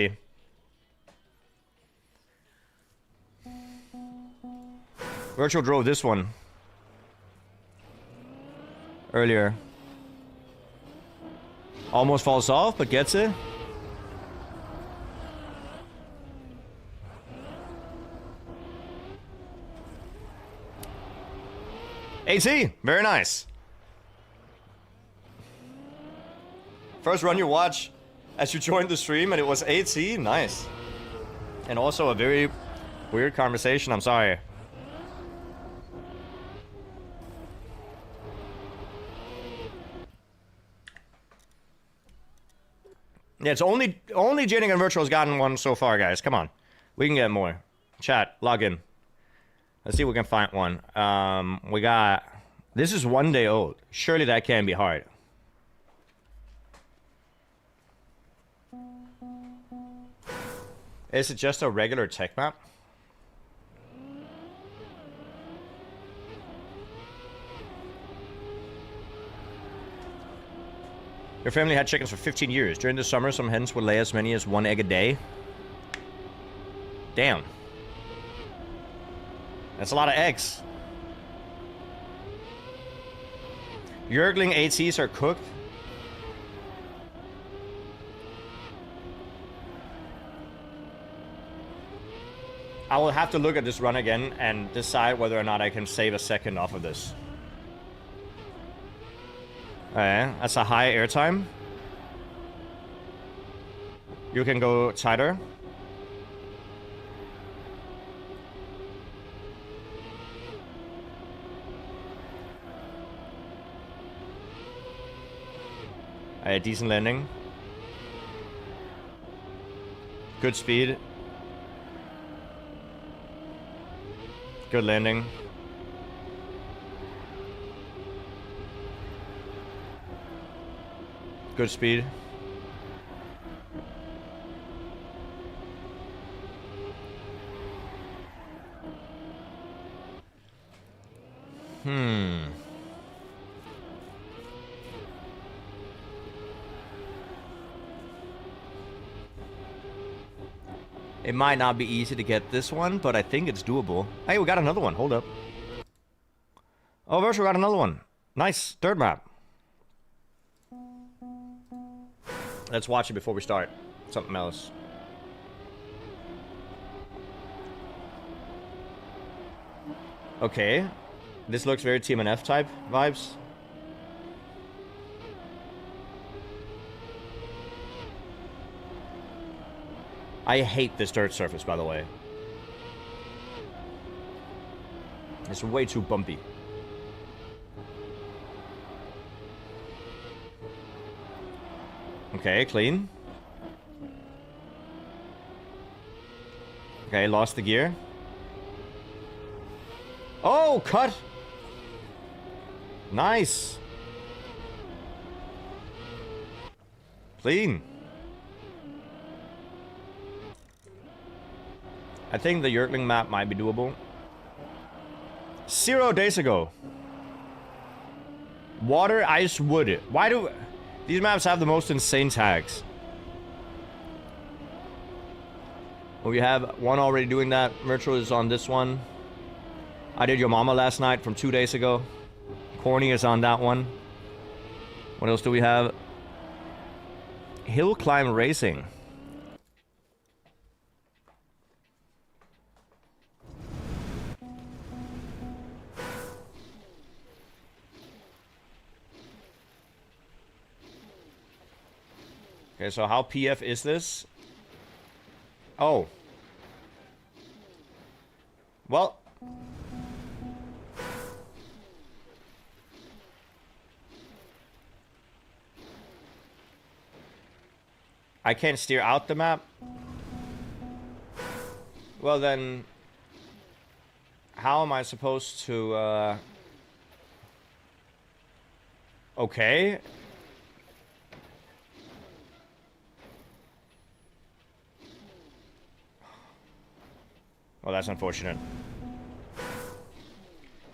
S1: Virtual drove this one earlier. Almost falls off, but gets it. AT, very nice. First run you watch. as you joined the stream and it was 18. Nice. And also a very weird conversation. I'm sorry. Yeah, it's only Jnic and Virtual has gotten one so far, guys. Come on. We can get more. Chat, log in. Let's see if we can find one. We got... This is 1 day old. Surely that can't be hard. Is it just a regular tech map? Your family had chickens for 15 years. During the summer, some hens would lay as many as 1 egg a day. Damn. That's a lot of eggs. Yergling ATs are cooked. I will have to look at this run again and decide whether or not I can save a second off of this. Okay, that's a high airtime. You can go tighter. A decent landing. Good speed. Good landing. Good speed. It might not be easy to get this one, but I think it's doable. Hey, we got another one. Hold up. Oh, Virtual got another one. Nice. Third map. Let's watch it before we start. Something else. Okay. This looks very TMNF type vibes. I hate this dirt surface, by the way. It's way too bumpy. Okay, clean. Okay, lost the gear. Oh, cut! Nice! Clean. I think the Yergling map might be doable. 0 days ago. Water, ice, wood. Why do... These maps have the most insane tags. We have one already doing that. Virtual is on this one. I did Your Mama last night from 2 days ago. Corny is on that one. What else do we have? Hill Climb Racing. Okay, so how PF is this? Oh. Well. I can't steer out the map? Well then, how am I supposed to, okay. Well, that's unfortunate.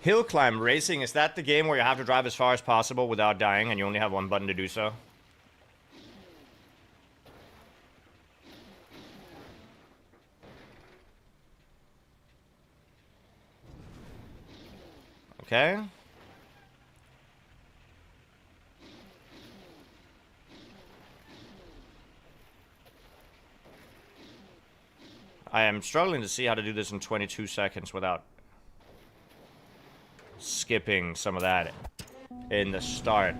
S1: Hill Climb Racing, is that the game where you have to drive as far as possible without dying and you only have one button to do so? Okay. I am struggling to see how to do this in 22 seconds without skipping some of that in the start.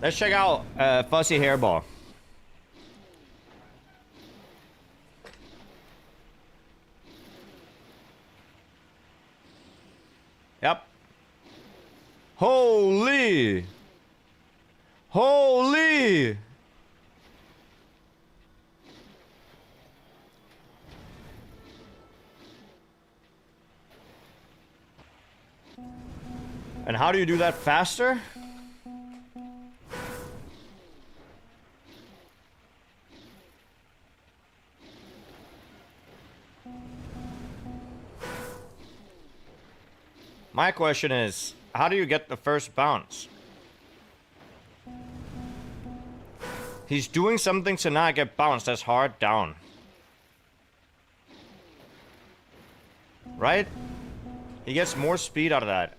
S1: Let's check out Fuzzy Hairball. Yep. Holy! Holy! And how do you do that faster? My question is, how do you get the first bounce? He's doing something to not get bounced. That's hard down. Right? He gets more speed out of that.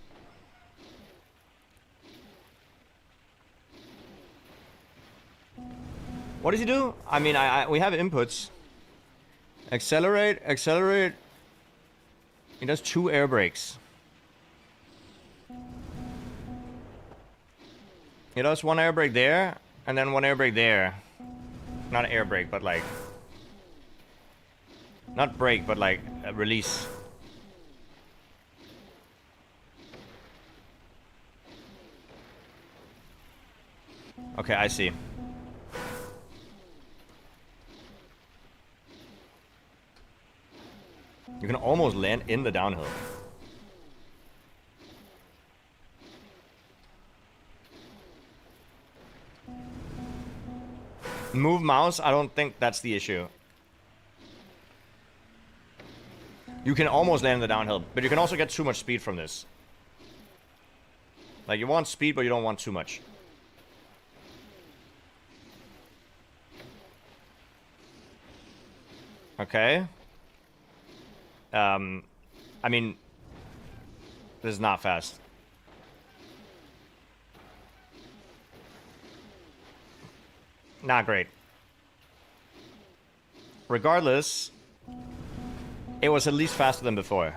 S1: What does he do? I mean, we have inputs. Accelerate, accelerate. He does 2 air brakes. He does 1 air brake there, and then 1 air brake there. Not air brake, but like... Not brake, but like a release. Okay, I see. You can almost land in the downhill. Move mouse, I don't think that's the issue. You can almost land in the downhill, but you can also get too much speed from this. Like, you want speed, but you don't want too much. Okay. I mean, this is not fast. Not great. Regardless, it was at least faster than before.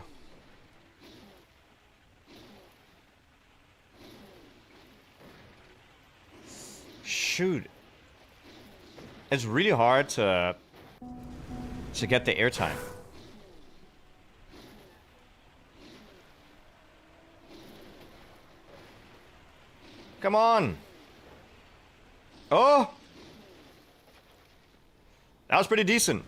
S1: Shoot. It's really hard to get the airtime. Come on. Oh! That was pretty decent.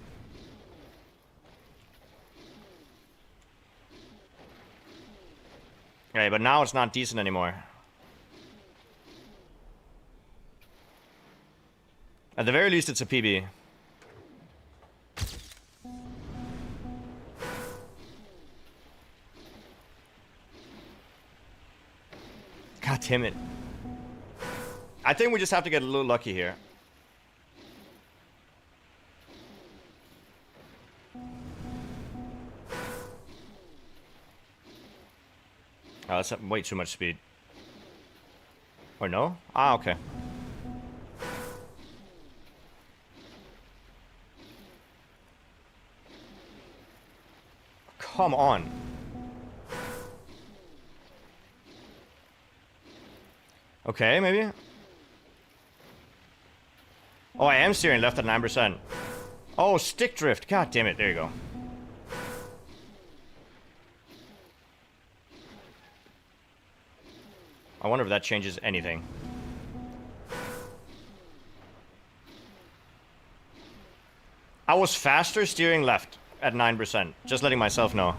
S1: Okay, but now it's not decent anymore. At the very least, it's a PB. God damn it. I think we just have to get a little lucky here. Oh, that's way too much speed. Or no? Ah, okay. Come on. Okay, maybe. Oh, I am steering left at 9%. Oh, stick drift. God damn it. There you go. I wonder if that changes anything. I was faster steering left at 9%. Just letting myself know.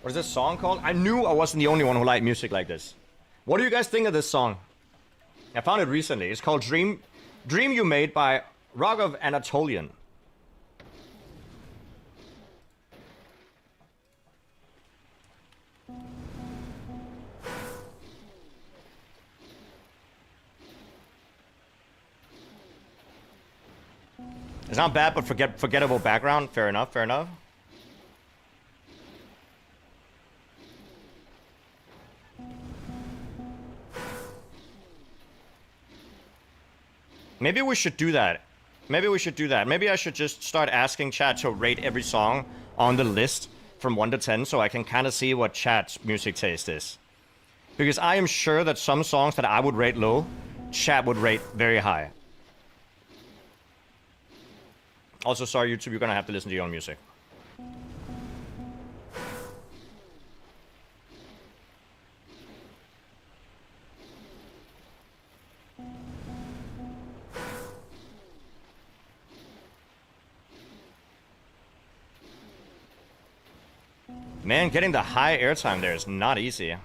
S1: What is this song called? I knew I wasn't the only one who liked music like this. What do you guys think of this song? I found it recently. It's called Dream You Made by Rogov Anatolian. It's not bad, but forgettable background. Fair enough, fair enough. Maybe we should do that. Maybe we should do that. Maybe I should just start asking chat to rate every song on the list from 1 to 10 so I can kind of see what chat's music taste is. Because I am sure that some songs that I would rate low, chat would rate very high. Also, sorry, YouTube, you're gonna have to listen to your own music. Man, getting the high airtime there is not easy.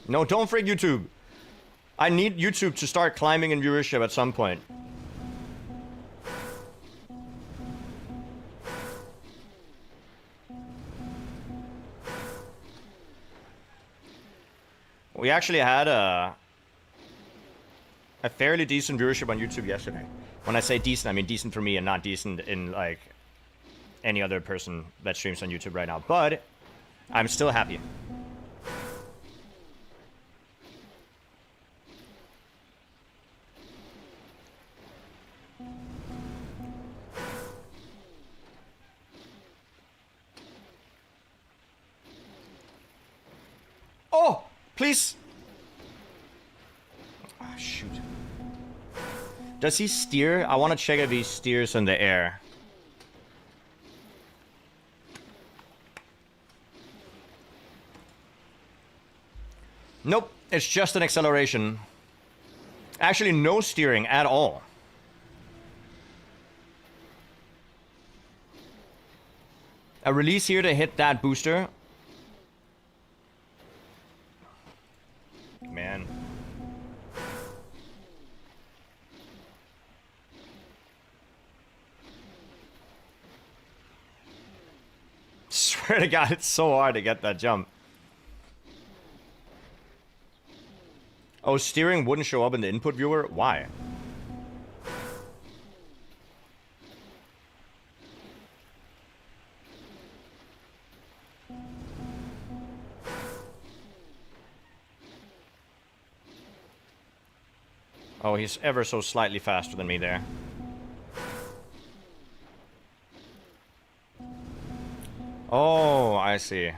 S1: No, don't freak YouTube. I need YouTube to start climbing in viewership at some point. We actually had a fairly decent viewership on YouTube yesterday. When I say decent, I mean decent for me and not decent in like any other person that streams on YouTube right now. But I'm still happy. Oh, please. Oh, shoot. Does he steer? I want to check if he steers in the air. Nope, it's just an acceleration. Actually, no steering at all. A release here to hit that booster. Man. Swear to God, it's so hard to get that jump. Oh, steering wouldn't show up in the input viewer? Why? Oh, he's ever so slightly faster than me there. Oh, I see.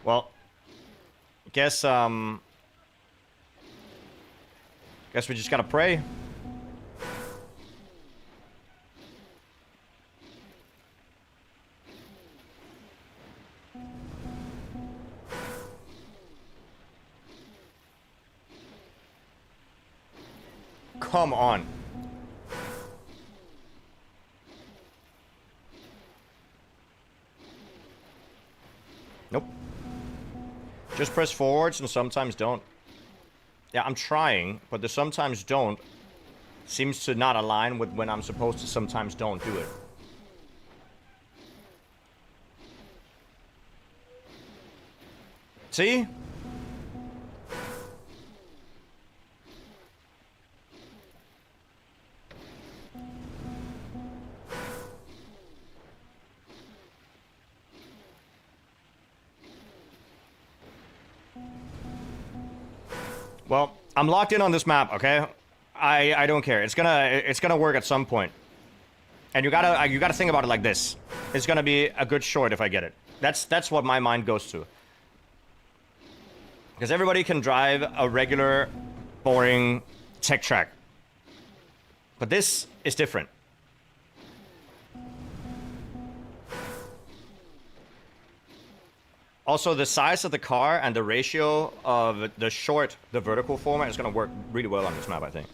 S1: Well, guess we just gotta pray. Come on. Nope. Just press forwards and sometimes don't. Yeah, I'm trying, but the sometimes don't seems to not align with when I'm supposed to sometimes don't do it. See? Well, I'm locked in on this map, okay? I don't care. It's gonna work at some point. And you gotta think about it like this. It's gonna be a good short if I get it. That's what my mind goes to. Because everybody can drive a regular, boring tech track. But this is different. Also, the size of the car and the ratio of the short, the vertical format is going to work really well on this map, I think.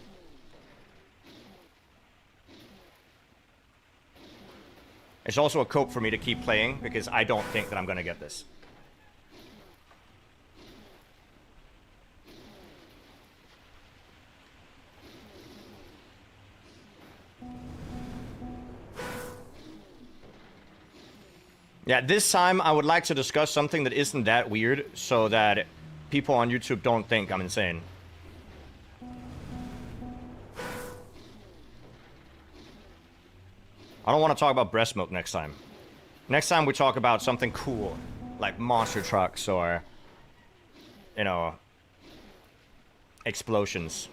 S1: It's also a cope for me to keep playing because I don't think that I'm going to get this. Yeah, this time I would like to discuss something that isn't that weird so that people on YouTube don't think I'm insane. I don't want to talk about breast milk next time. Next time we talk about something cool, like monster trucks or, you know, explosions.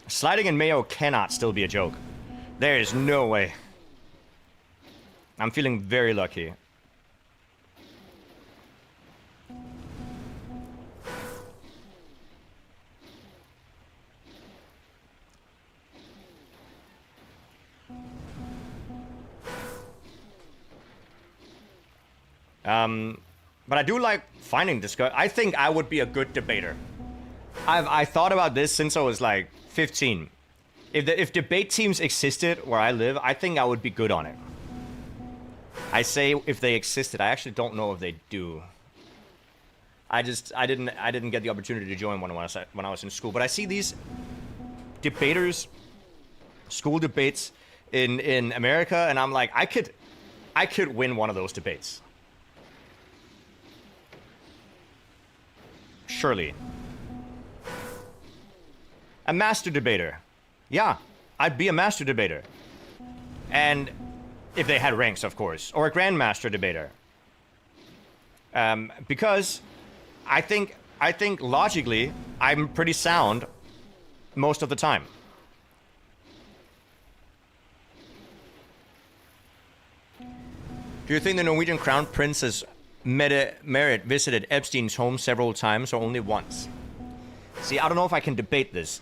S1: Sliding in mayo cannot still be a joke. There is no way. I'm feeling very lucky. But I do like finding discuss. I think I would be a good debater. I thought about this since I was like 15. If debate teams existed where I live, I think I would be good on it. I say if they existed. I actually don't know if they do. I didn't get the opportunity to join one when I was in school. But I see these debaters, school debates in America, and I'm like, I could win one of those debates. Surely. A master debater. Yeah, I'd be a master debater. And if they had ranks, of course. Or a grandmaster debater. Because I think logically, I'm pretty sound most of the time. Do you think the Norwegian Crown Princess Merit visited Epstein's home several times or only once? See, I don't know if I can debate this,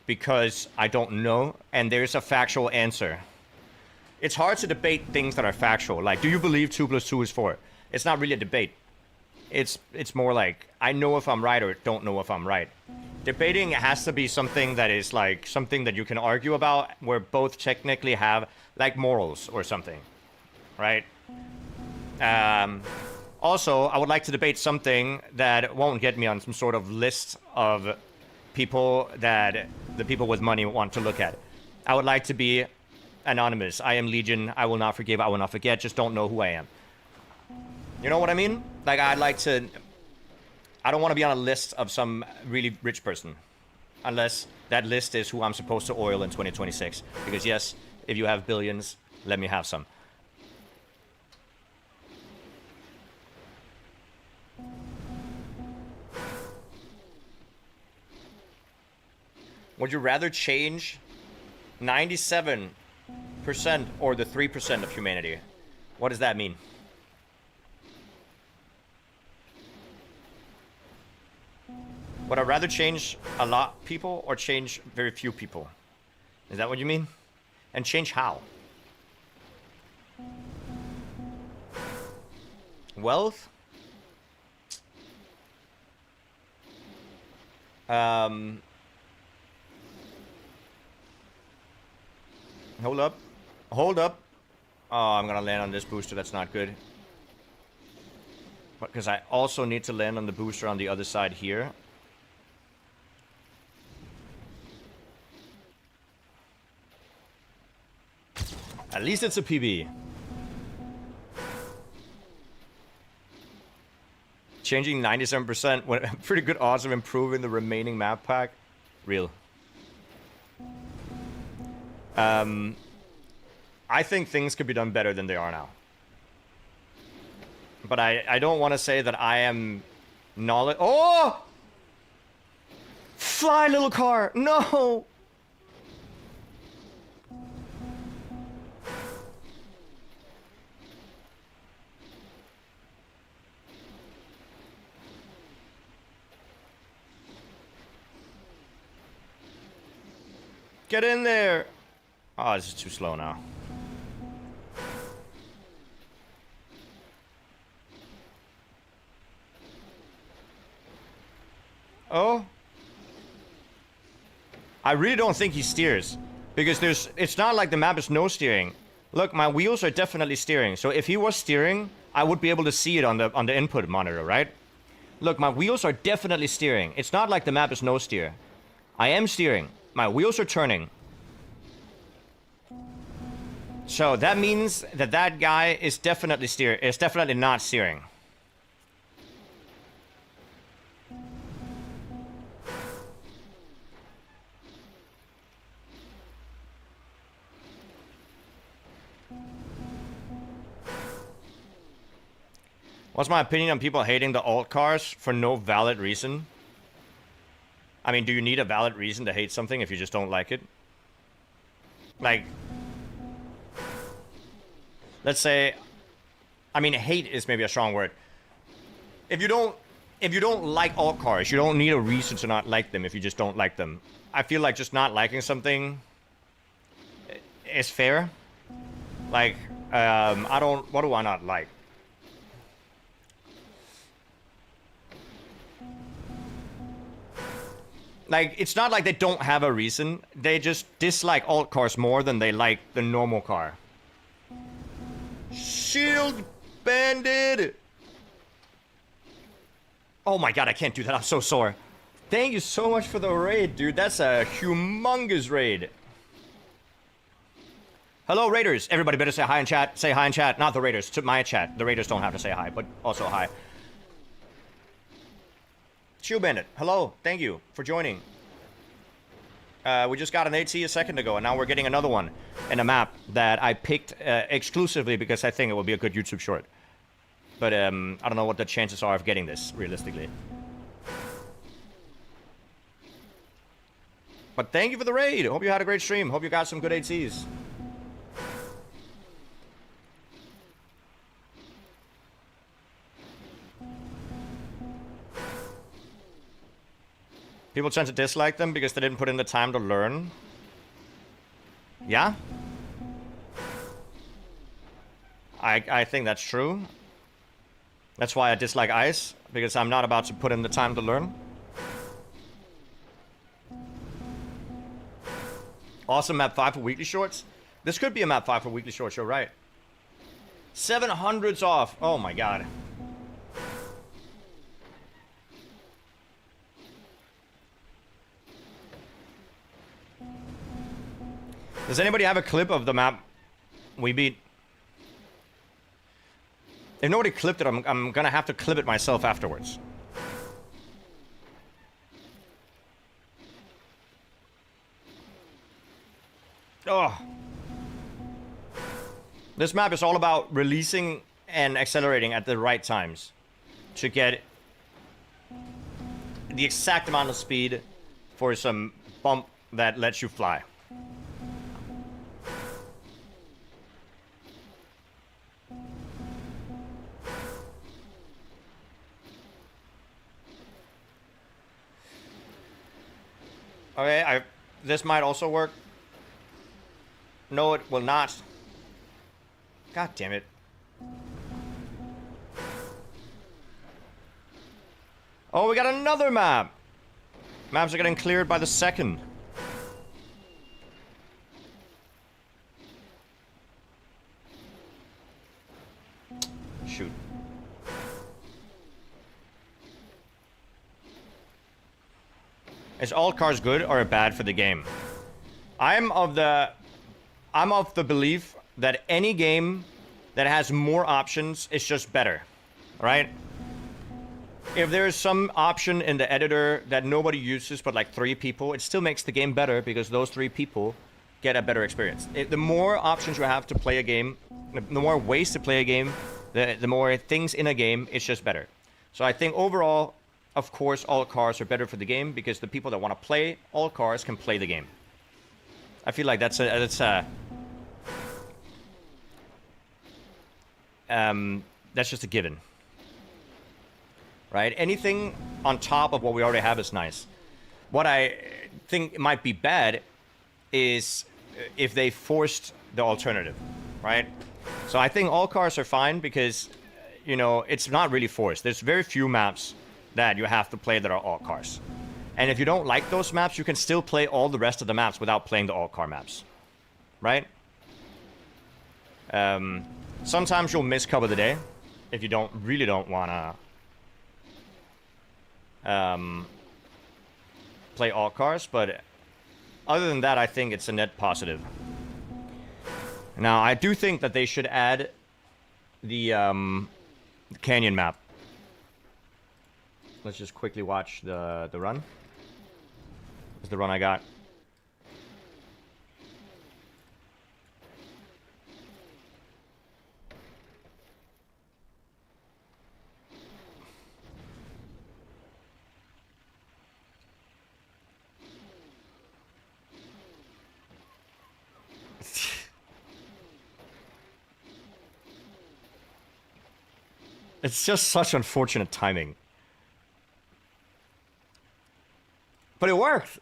S1: because I don't know, and there's a factual answer. It's hard to debate things that are factual. Like, do you believe 2 + 2 is 4? It's not really a debate. It's more like, I know if I'm right or don't know if I'm right. Debating has to be something that is like, something that you can argue about, where both technically have, like, morals or something. Right? Also, I would like to debate something that won't get me on some sort of list of people that the people with money want to look at. I would like to be anonymous. I am Legion. I will not forgive. I will not forget. Just don't know who I am. You know what I mean? Like, I'd like to... I don't want to be on a list of some really rich person. Unless that list is who I'm supposed to oil in 2026. Because yes, if you have billions, let me have some. Would you rather change 97% or the 3% of humanity? What does that mean? Would I rather change a lot of people or change very few people? Is that what you mean? And change how? Wealth? Hold up. Hold up. Oh, I'm gonna land on this booster. That's not good. Because I also need to land on the booster on the other side here. At least it's a PB. Changing 97% with pretty good odds of improving the remaining map pack. Real. I think things could be done better than they are now. But I don't want to say that I am knowledge. Oh! Fly, little car! No! Get in there! Oh, this is too slow now. Oh. I really don't think he steers. Because it's not like the map is no steering. Look, my wheels are definitely steering. So if he was steering, I would be able to see it on the input monitor, right? Look, my wheels are definitely steering. It's not like the map is no steer. I am steering. My wheels are turning. So that means that that guy is definitely not steering. What's my opinion on people hating the alt cars for no valid reason? I mean, do you need a valid reason to hate something if you just don't like it? Like, let's say, I mean, hate is maybe a strong word. If you don't like alt cars, you don't need a reason to not like them if you just don't like them. I feel like just not liking something is fair. Like, what do I not like? Like, it's not like they don't have a reason. They just dislike alt cars more than they like the normal car. Shield Bandit! Oh my god, I can't do that. I'm so sore. Thank you so much for the raid, dude. That's a humongous raid. Hello, Raiders. Everybody better say hi in chat. Say hi in chat. Not the Raiders, to my chat. The Raiders don't have to say hi, but also hi. Shield Bandit, hello. Thank you for joining. We just got an AT a second ago, and now we're getting another one in a map that I picked exclusively because I think it will be a good YouTube short. But I don't know what the chances are of getting this, realistically. But thank you for the raid. Hope you had a great stream. Hope you got some good ATs. People tend to dislike them because they didn't put in the time to learn. Yeah? I think that's true. That's why I dislike ice, because I'm not about to put in the time to learn. Awesome map 5 for weekly shorts. This could be a map 5 for weekly shorts, you're right. 700's off. Oh my god. Does anybody have a clip of the map we beat? If nobody clipped it, I'm gonna have to clip it myself afterwards. Oh. This map is all about releasing and accelerating at the right times to get the exact amount of speed for some bump that lets you fly. Okay, this might also work. No, it will not. God damn it. Oh, we got another map. Maps are getting cleared by the second. Shoot. Is all cars good or bad for the game? I'm of the belief that any game that has more options is just better, right? If there's some option in the editor that nobody uses but like 3 people, it still makes the game better because those 3 people get a better experience. The more options you have to play a game, the more ways to play a game, the more things in a game, it's just better. So I think overall, of course, all cars are better for the game because the people that want to play all cars can play the game. I feel like that's just a given, right? Anything on top of what we already have is nice. What I think might be bad is if they forced the alternative, right? So I think all cars are fine because, you know, it's not really forced. There's very few maps that you have to play that are all cars. And if you don't like those maps, you can still play all the rest of the maps without playing the all car maps, right? Sometimes you'll miss cover the day if you really don't wanna play all cars, but other than that, I think it's a net positive. Now, I do think that they should add the canyon map. Let's just quickly watch the run. This is the run I got. It's just such unfortunate timing. But it worked.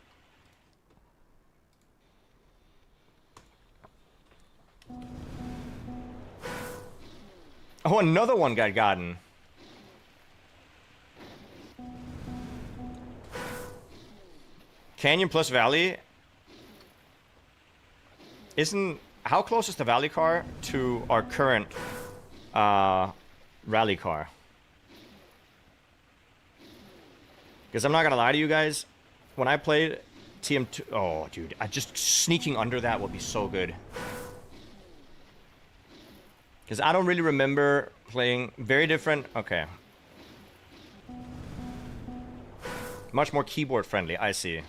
S1: Oh, another one got gotten. Canyon plus Valley. How close is the Valley car to our current rally car? Because I'm not gonna lie to you guys, when I played TM2, oh dude, just sneaking under that would be so good. Because I don't really remember playing very different. Okay, much more keyboard friendly. I see.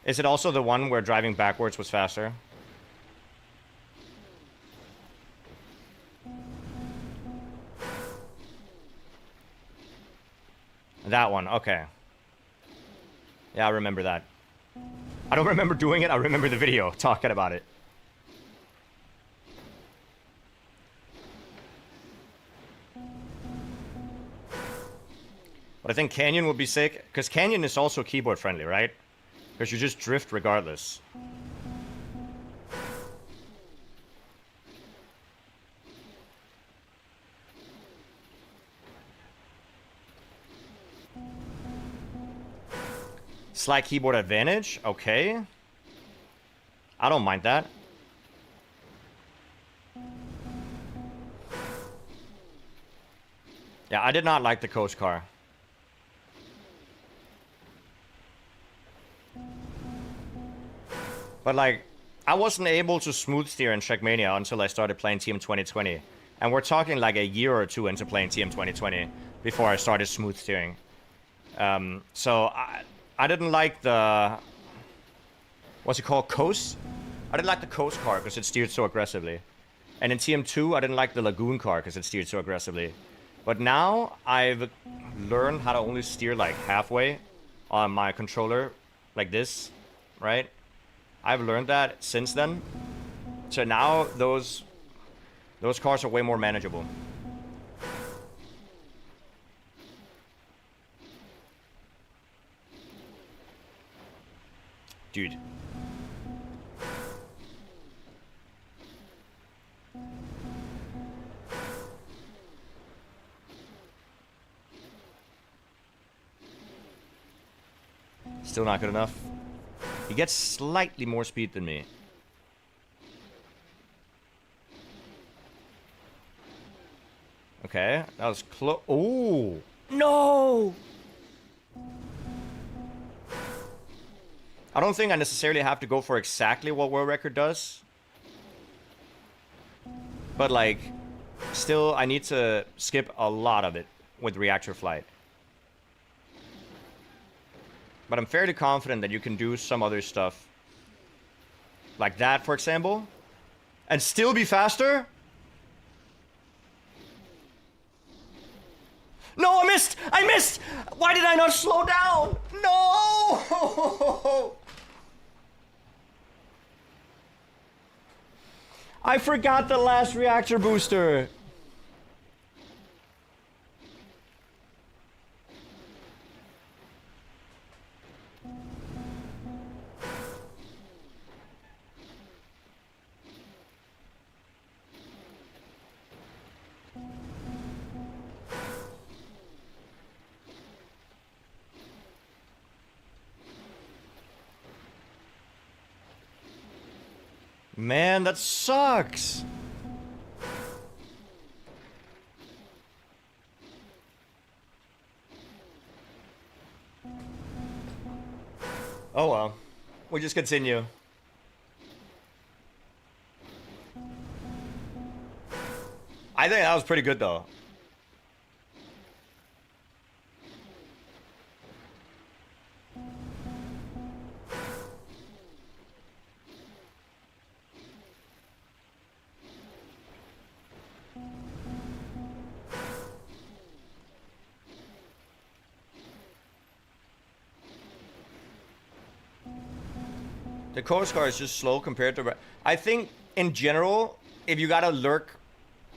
S1: Is it also the one where driving backwards was faster? That one, okay. Yeah, I remember that. I don't remember doing it, I remember the video talking about it. But I think Canyon would be sick, because Canyon is also keyboard friendly, right? Because you just drift regardless. Slight keyboard advantage, okay. I don't mind that. Yeah, I did not like the coast car. But like, I wasn't able to smooth steer in Trackmania until I started playing Team 2020. And we're talking like a year or two into playing Team 2020 before I started smooth steering. So I didn't like the... What's it called? Coast? I didn't like the coast car because it steered so aggressively. And in TM2, I didn't like the lagoon car because it steered so aggressively. But now, I've learned how to only steer like halfway on my controller, like this, right? I've learned that since then. So now, those cars are way more manageable. Dude. Still not good enough. He gets slightly more speed than me. Okay, that was close. Oh! No! I don't think I necessarily have to go for exactly what world record does. But like, still I need to skip a lot of it with reactor flight. But I'm fairly confident that you can do some other stuff. Like that, for example. And still be faster? No, I missed! I missed! Why did I not slow down? No! I forgot the last reactor booster. Man, that sucks. Oh well. We just continue. I think that was pretty good though. The Coast Guard is just slow compared to... I think, in general, if you gotta lurk...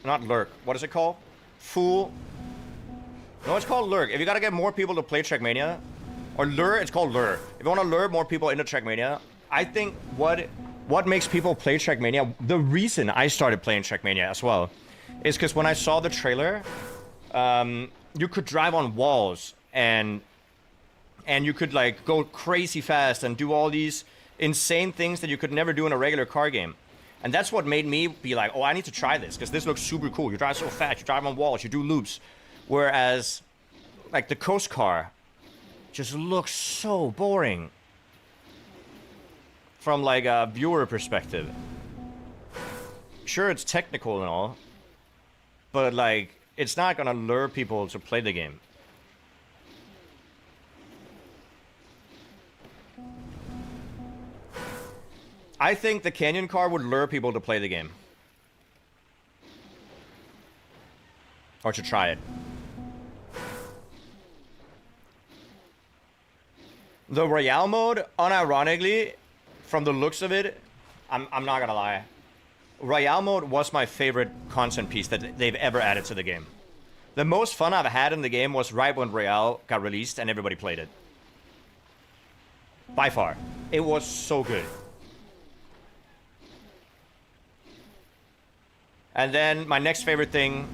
S1: Not lurk. What is it called? Fool. No, it's called lurk. If you gotta get more people to play Trackmania... Or lure, it's called lure. If you want to lure more people into Trackmania... I think what makes people play Trackmania... The reason I started playing Trackmania as well... Is because when I saw the trailer... you could drive on walls and you could like go crazy fast and do all these insane things that you could never do in a regular car game. And that's what made me be like, oh, I need to try this because this looks super cool. You drive so fast, you drive on walls, you do loops. Whereas like the Coast Car just looks so boring from like a viewer perspective. Sure, it's technical and all, but like it's not gonna lure people to play the game. I think the Canyon car would lure people to play the game. Or to try it. The Royale mode, unironically, from the looks of it, I'm not gonna lie. Royale mode was my favorite content piece that they've ever added to the game. The most fun I've had in the game was right when Royale got released and everybody played it. By far. It was so good. And then my next favorite thing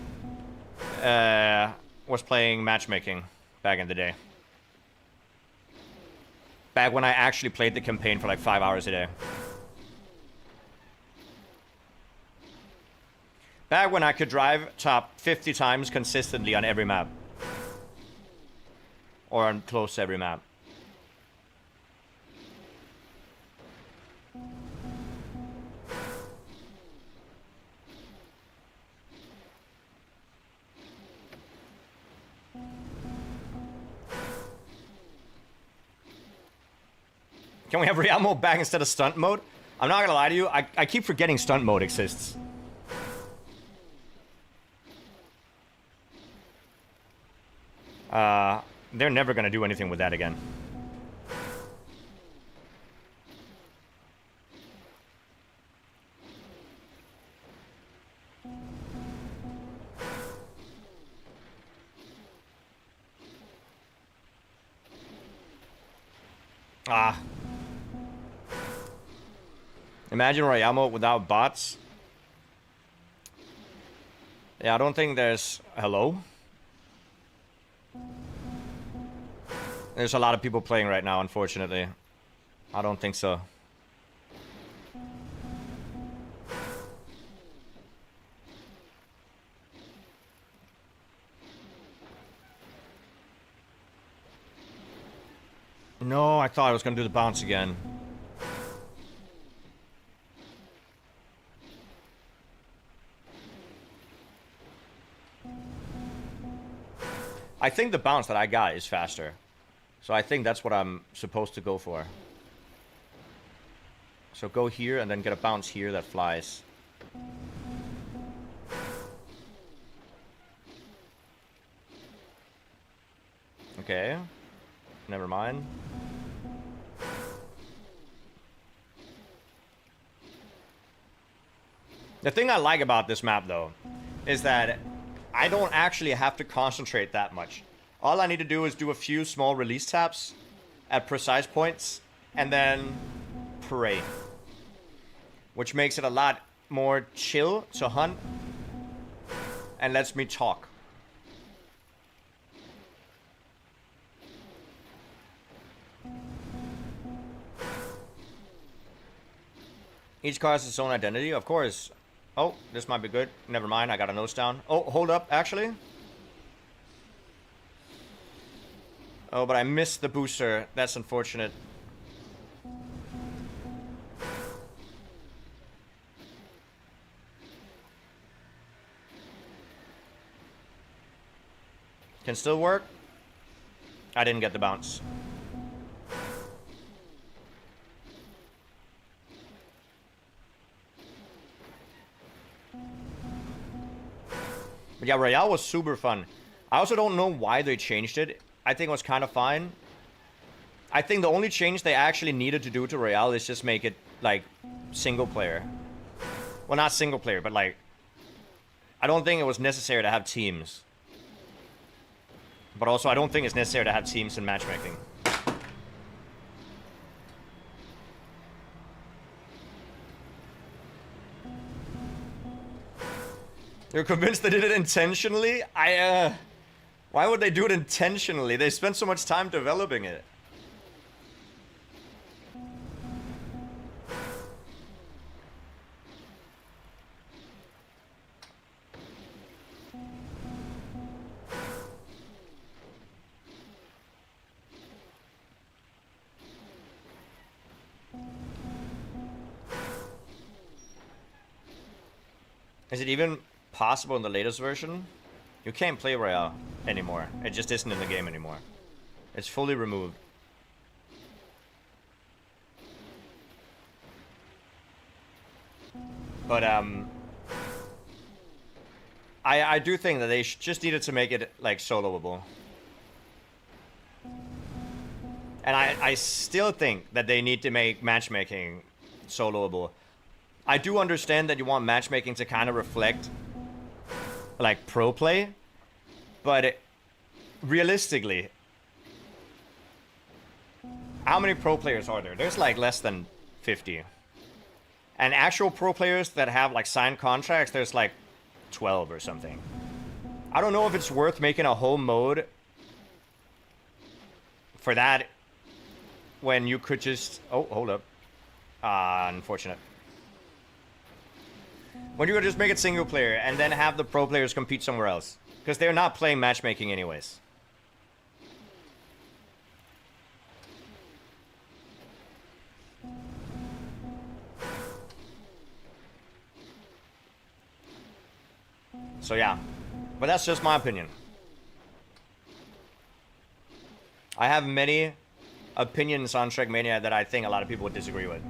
S1: was playing matchmaking back in the day. Back when I actually played the campaign for like 5 hours a day. Back when I could drive top 50 times consistently on every map. Or on close to every map. Can we have Royale mode back instead of stunt mode? I'm not gonna lie to you, I keep forgetting stunt mode exists. They're never gonna do anything with that again. Imagine Royale mode without bots. Yeah, I don't think there's... Hello? There's a lot of people playing right now, unfortunately. I don't think so. No, I thought I was gonna do the bounce again. I think the bounce that I got is faster. So I think that's what I'm supposed to go for. So go here and then get a bounce here that flies. Okay. Never mind. The thing I like about this map, though, is that I don't actually have to concentrate that much. All I need to do is do a few small release taps at precise points, and then pray. Which makes it a lot more chill to hunt, and lets me talk. Each car has its own identity, of course. Oh, this might be good. Never mind, I got a nose down. Oh, hold up, actually. Oh, but I missed the booster. That's unfortunate. Can still work. I didn't get the bounce. But yeah, Royale was super fun. I also don't know why they changed it. I think it was kind of fine. I think the only change they actually needed to do to Royale is just make it, like, single player. Well, not single player, but, like, I don't think it was necessary to have teams. But also, I don't think it's necessary to have teams in matchmaking. You're convinced they did it intentionally? Why would they do it intentionally? They spent so much time developing it. Is it even possible in the latest version? You can't play Royale anymore. It just isn't in the game anymore. It's fully removed. But I do think that they just needed to make it like soloable. And I still think that they need to make matchmaking soloable. I do understand that you want matchmaking to kind of reflect like pro play, but realistically, how many pro players are there? There's like less than 50. And actual pro players that have like signed contracts, there's like 12 or something. I don't know if it's worth making a whole mode for that when you could just... Oh, hold up. Unfortunate. When you could just make it single player and then have the pro players compete somewhere else. Because they're not playing matchmaking anyways. So yeah. But that's just my opinion. I have many opinions on Trackmania that I think a lot of people would disagree with.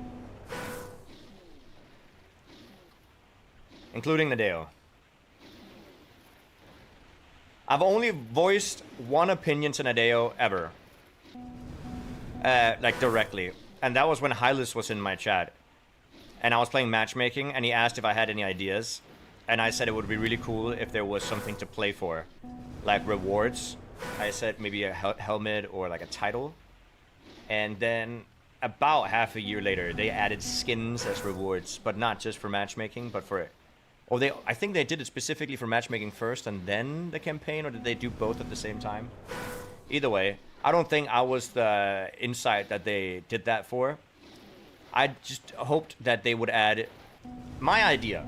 S1: Including Nadeo. I've only voiced one opinion to Nadeo ever. Like directly. And that was when Hylas was in my chat. And I was playing matchmaking and he asked if I had any ideas. And I said it would be really cool if there was something to play for. Like rewards. I said maybe a helmet or like a title. And then about half a year later, they added skins as rewards. But not just for matchmaking, but for... Or I think they did it specifically for matchmaking first and then the campaign, or did they do both at the same time? Either way, I don't think I was the insight that they did that for. I just hoped that they would add... My idea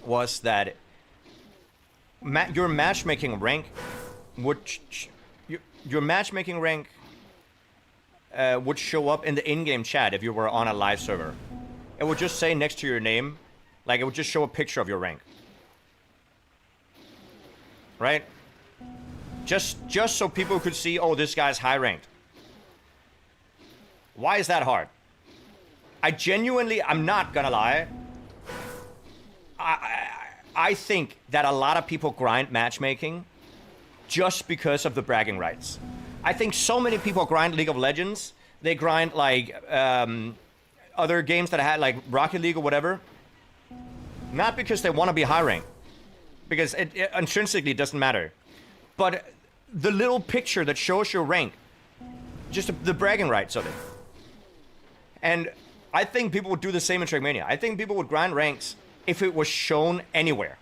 S1: was that your matchmaking rank would... Your matchmaking rank would show up in the in-game chat if you were on a live server. It would just say next to your name... Like, it would just show a picture of your rank. Right? Just so people could see, oh, this guy's high ranked. Why is that hard? I genuinely, I'm not gonna lie. I think that a lot of people grind matchmaking just because of the bragging rights. I think so many people grind League of Legends. They grind, like, other games that had, like, Rocket League or whatever. Not because they want to be high ranked, because it intrinsically doesn't matter. But the little picture that shows your rank, just the bragging rights of it. And I think people would do the same in Trackmania. I think people would grind ranks if it was shown anywhere.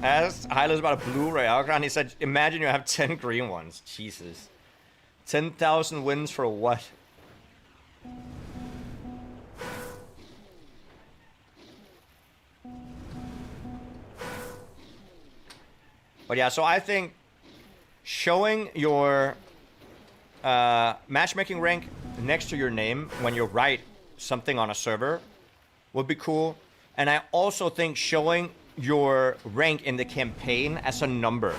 S1: Asked Hylas about a blue Royale crown. He said, imagine you have 10 green ones. Jesus. 10,000 wins for what? But yeah, so I think showing your matchmaking rank next to your name when you write something on a server would be cool. And I also think showing your rank in the campaign as a number,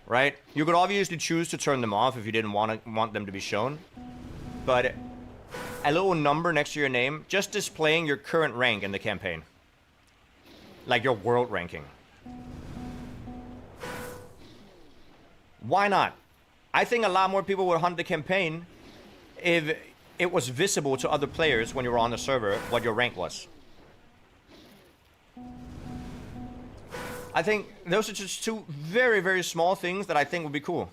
S1: right? You could obviously choose to turn them off if you didn't want them to be shown, but a little number next to your name, just displaying your current rank in the campaign, like your world ranking. Why not? I think a lot more people would hunt the campaign if it was visible to other players when you were on the server what your rank was. I think those are just two very, very small things that I think would be cool.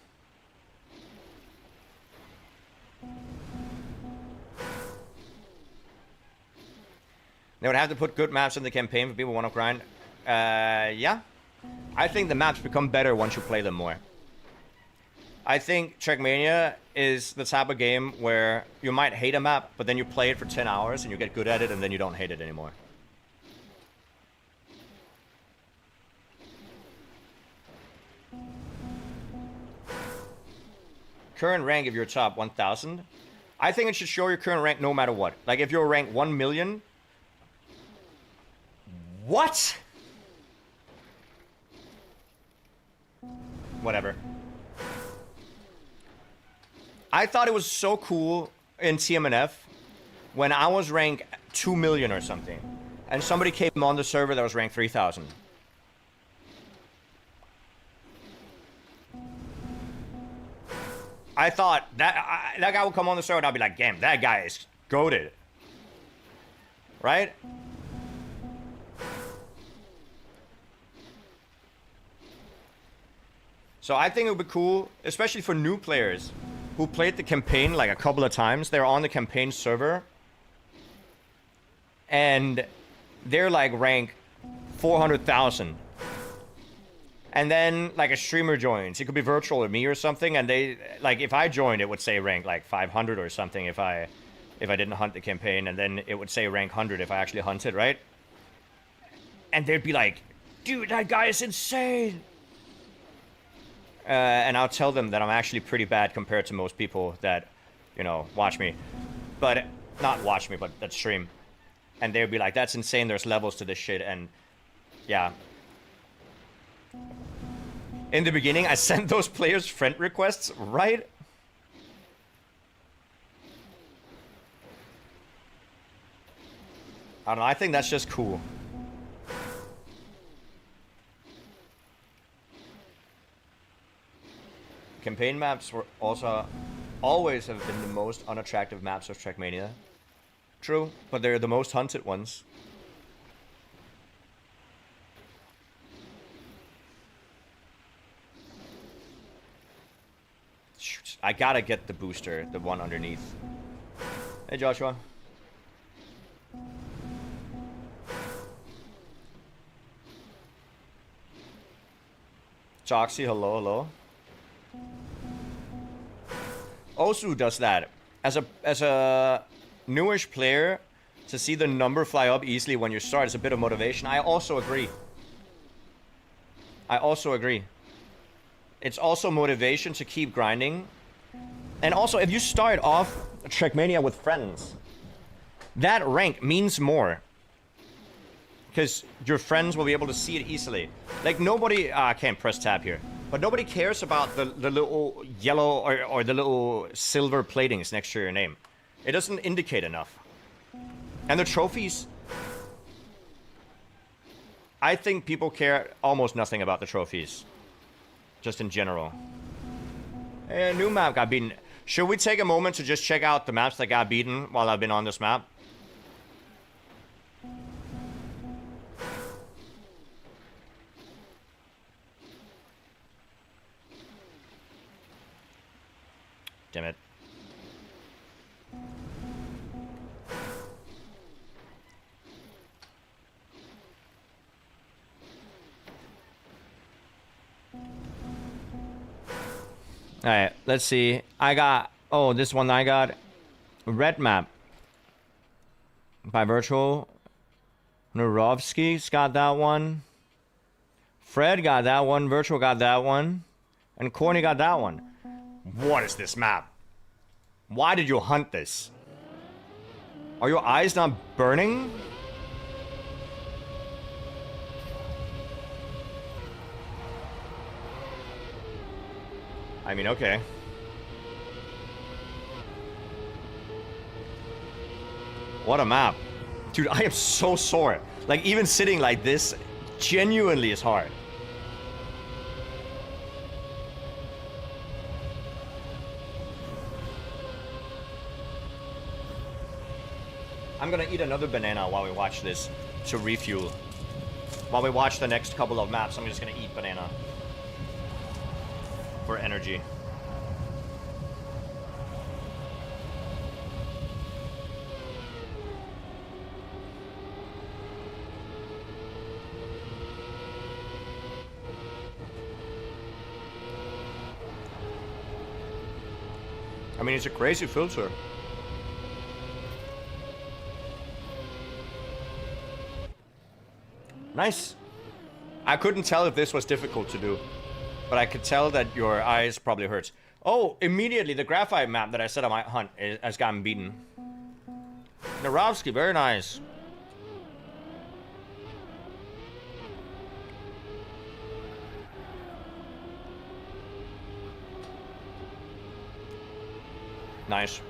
S1: They would have to put good maps in the campaign for people who want to grind. Yeah. I think the maps become better once you play them more. I think Trackmania is the type of game where you might hate a map, but then you play it for 10 hours and you get good at it and then you don't hate it anymore. Current rank if you're top 1,000. I think it should show your current rank no matter what. Like if you're rank 1 million. What? Whatever. I thought it was so cool in TMNF when I was rank 2 million or something, and somebody came on the server that was ranked 3,000. I thought that that guy would come on the server and I'd be like, damn, that guy is goated. Right? So I think it would be cool, especially for new players who played the campaign like a couple of times. They're on the campaign server and they're like rank 400,000. And then like a streamer joins. It could be virtual or me or something, and they like if I joined it would say rank like 500 or something if I didn't hunt the campaign, and then it would say rank 100 if I actually hunted, right? And they'd be like, dude, that guy is insane. And I'll tell them that I'm actually pretty bad compared to most people that, you know, watch me. But, not watch me, but that stream. And they'd be like, that's insane, there's levels to this shit, and yeah. In the beginning, I sent those players friend requests, right? I don't know, I think that's just cool. Campaign maps were also always have been the most unattractive maps of Trackmania. True, but they're the most hunted ones. Shoot, I gotta get the booster, the one underneath. Hey Joshua. Joxy, hello, hello. Osu does that. As a newish player, to see the number fly up easily when you start is a bit of motivation. I also agree. It's also motivation to keep grinding. And also, if you start off Trackmania with friends, that rank means more. Because your friends will be able to see it easily. Like nobody, I can't press tab here. But nobody cares about the little yellow or the little silver platings next to your name. It doesn't indicate enough. And the trophies, I think people care almost nothing about the trophies. Just in general. A new map got beaten. Should we take a moment to just check out the maps that got beaten while I've been on this map? Damn it. Alright, let's see. I got... Oh, this one I got. Red map. By Virtual. Nurovsky's got that one. Fred got that one. Virtual got that one. And Corny got that one. What is this map? Why did you hunt this? Are your eyes not burning? I mean, okay. What a map. Dude, I am so sore. Like, even sitting like this genuinely is hard. I'm gonna eat another banana while we watch this to refuel. While we watch the next couple of maps, I'm just gonna eat banana for energy. I mean, it's a crazy filter. Nice. I couldn't tell if this was difficult to do, but I could tell that your eyes probably hurts. Oh, immediately the graphite map that I said I might hunt has gotten beaten. Narovsky, very nice. Nice.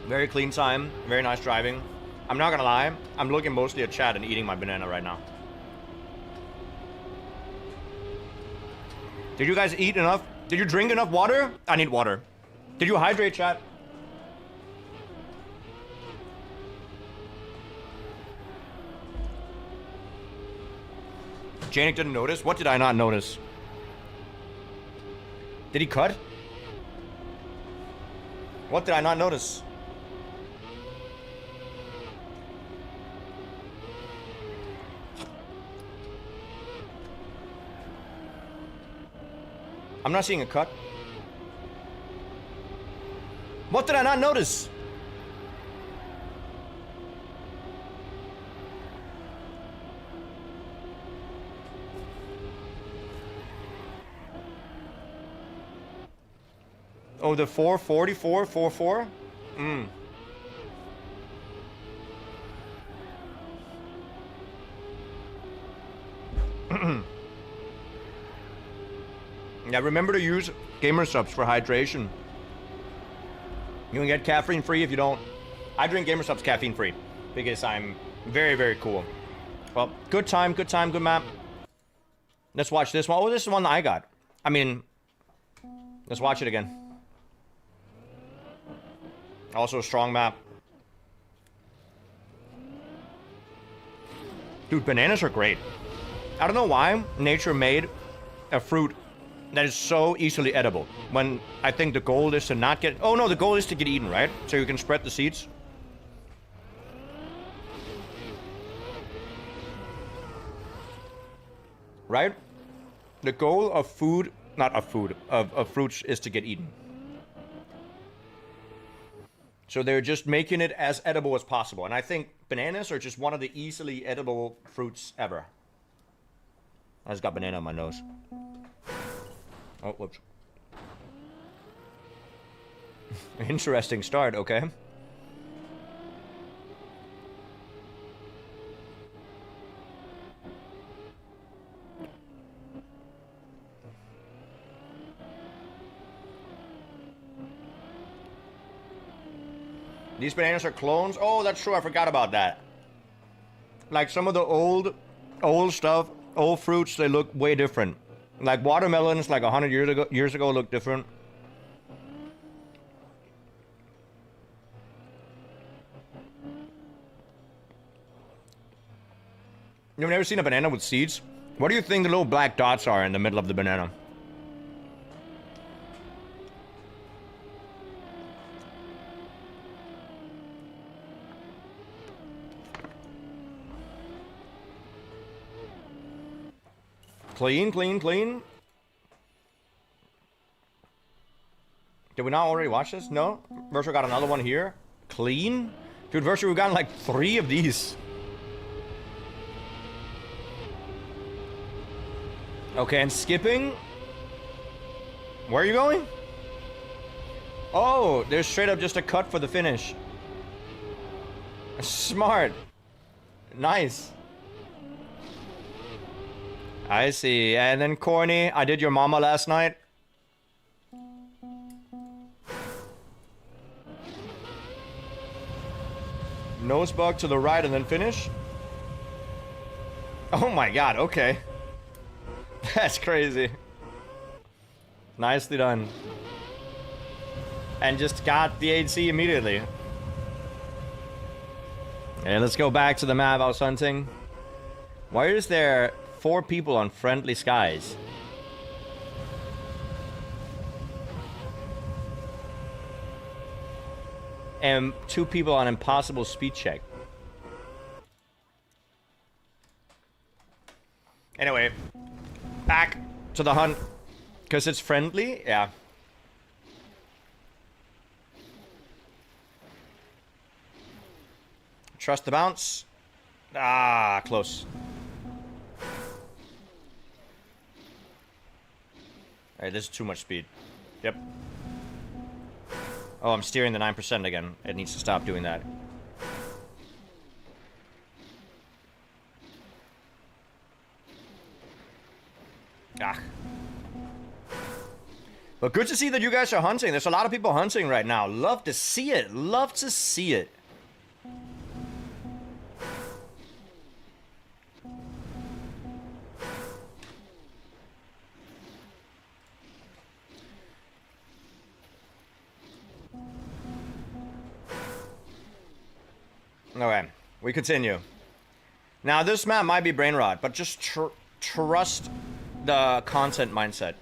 S1: Very clean time, very nice driving. I'm not gonna lie, I'm looking mostly at chat and eating my banana right now. Did you guys eat enough? Did you drink enough water? I need water. Did you hydrate, chat? Jnic didn't notice? What did I not notice? Did he cut? What did I not notice? I'm not seeing a cut. What did I not notice? Oh, the 444, 44? Yeah, remember to use gamer subs for hydration. You can get caffeine free if you don't. I drink gamer subs caffeine free because I'm very, very cool. Well, good time, good map. Let's watch this one. Oh, this is the one that I got. I mean, let's watch it again. Also a strong map. Dude, bananas are great. I don't know why nature made a fruit that is so easily edible. When I think the goal is to not get... Oh no, the goal is to get eaten, right? So you can spread the seeds. Right? The goal of food... Not of food. Of fruits is to get eaten. So they're just making it as edible as possible. And I think bananas are just one of the easily edible fruits ever. I just got banana on my nose. Oh, whoops. Interesting start, okay. These bananas are clones? Oh, that's true, I forgot about that. Like some of the old stuff, old fruits, they look way different. Like watermelons, like 100 years ago, look different. You've never seen a banana with seeds? What do you think the little black dots are in the middle of the banana? Clean, clean, clean. Did we not already watch this? No? Virtual got another one here. Clean? Dude, Virtual, we've gotten like 3 of these. Okay, and skipping. Where are you going? Oh, there's straight up just a cut for the finish. Smart. Nice. I see. And then Corny, I did your mama last night. Nose bug to the right and then finish. Oh my god, okay. That's crazy. Nicely done. And just got the 8C immediately. And let's go back to the map I was hunting. Why is there 4 people on friendly skies? And 2 people on impossible speed check. Anyway, back to the hunt. Because it's friendly? Yeah. Trust the bounce. Ah, close. Alright, this is too much speed. Yep. Oh, I'm steering the 9% again. It needs to stop doing that. Ah. But good to see that you guys are hunting. There's a lot of people hunting right now. Love to see it. Love to see it. Okay, we continue. Now, this map might be brain rot, but just trust the content mindset.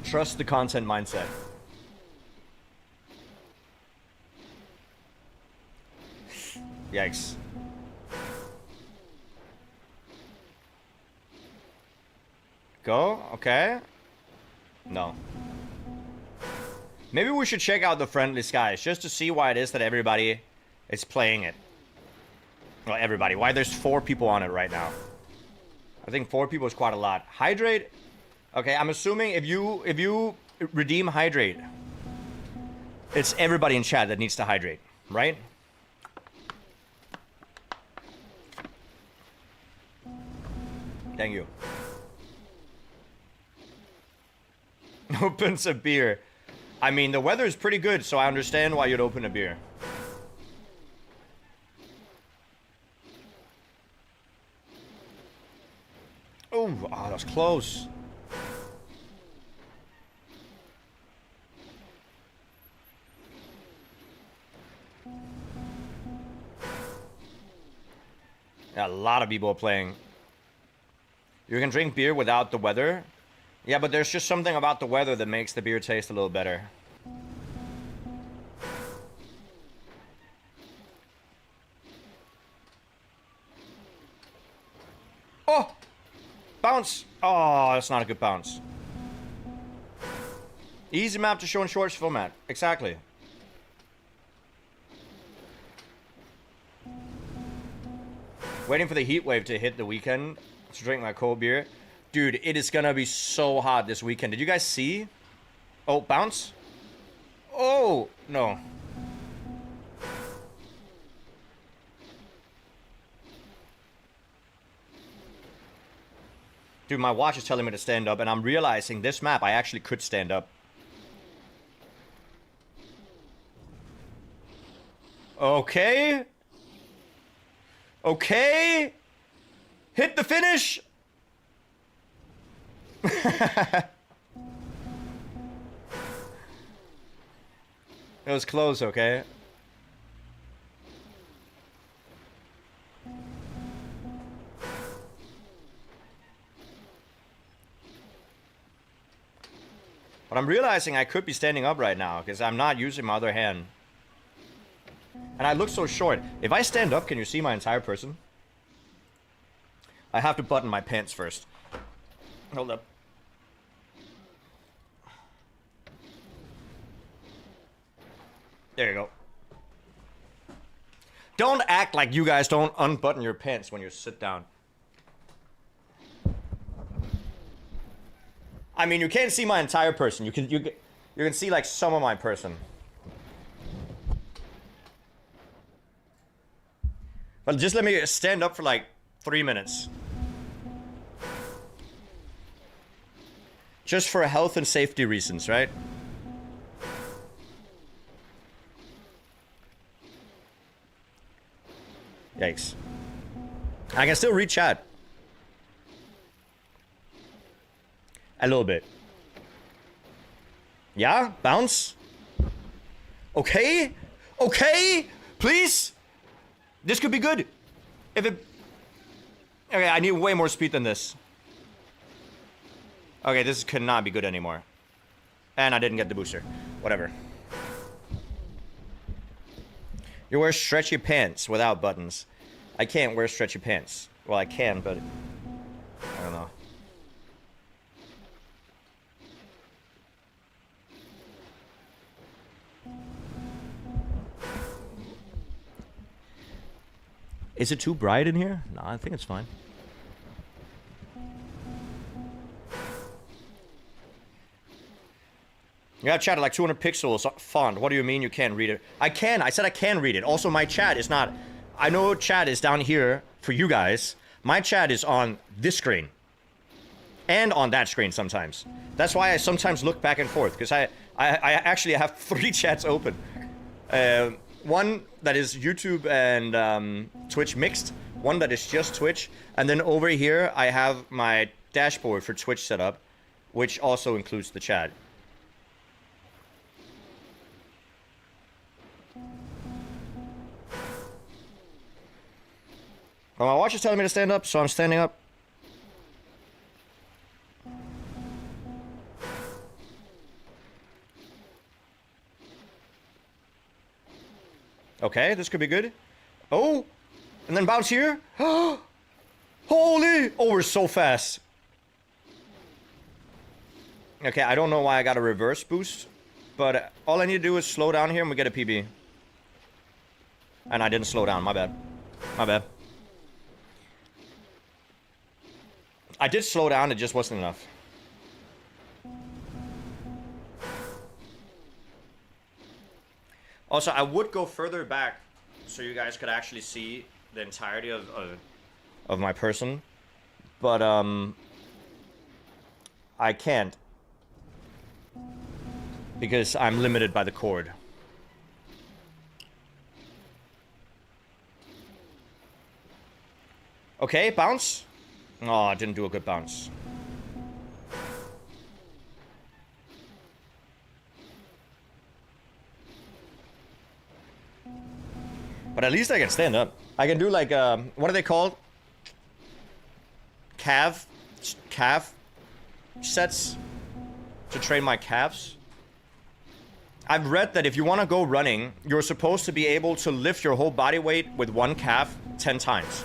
S1: Trust the content mindset. Yikes. Go? Okay. No. Maybe we should check out the friendly skies just to see why it is that everybody is playing it. Well, everybody. Why there's 4 people on it right now. I think 4 people is quite a lot. Hydrate. Okay, I'm assuming if you redeem hydrate, it's everybody in chat that needs to hydrate, right? Thank you. Opens a beer. I mean, the weather is pretty good, so I understand why you'd open a beer. Oh, that was close. Yeah, a lot of people are playing. You can drink beer without the weather. Yeah, but there's just something about the weather that makes the beer taste a little better. Oh! Bounce! Oh, that's not a good bounce. Easy map to show in shorts format. Exactly. Waiting for the heat wave to hit the weekend to drink my cold beer. Dude, it is gonna be so hot this weekend. Did you guys see? Oh, bounce? Oh, no. Dude, my watch is telling me to stand up, and I'm realizing this map, I actually could stand up. Okay. Okay. Hit the finish. It was close, okay? But I'm realizing I could be standing up right now because I'm not using my other hand. And I look so short. If I stand up, can you see my entire person? I have to button my pants first. Hold up. There you go. Don't act like you guys don't unbutton your pants when you sit down. I mean, you can't see my entire person. You can see like some of my person. But just let me stand up for like 3 minutes. Just for health and safety reasons, right? Yikes. I can still read chat. A little bit. Yeah? Bounce? Okay? Okay? Please? This could be good. If it... Okay, I need way more speed than this. Okay, this cannot be good anymore. And I didn't get the booster. Whatever. You wear stretchy pants without buttons. I can't wear stretchy pants. Well, I can, but... I don't know. Is it too bright in here? No, I think it's fine. You got chat at like 200 pixels font. What do you mean you can't read it? I can. I said I can read it. Also, my chat is not... I know chat is down here for you guys. My chat is on this screen. And on that screen sometimes. That's why I sometimes look back and forth. Because I actually have 3 chats open. One that is YouTube and Twitch mixed. One that is just Twitch. And then over here, I have my dashboard for Twitch set up. Which also includes the chat. Well, my watch is telling me to stand up, so I'm standing up. Okay, this could be good. Oh! And then bounce here. Holy! Oh, we're so fast. Okay, I don't know why I got a reverse boost. But all I need to do is slow down here and we get a PB. And I didn't slow down, my bad. My bad. I did slow down, it just wasn't enough. Also, I would go further back so you guys could actually see the entirety of my person. But, I can't. Because I'm limited by the cord. Okay, bounce. Oh, I didn't do a good bounce. But at least I can stand up. I can do like, what are they called? Calf sets to train my calves. I've read that if you want to go running, you're supposed to be able to lift your whole body weight with one calf 10 times.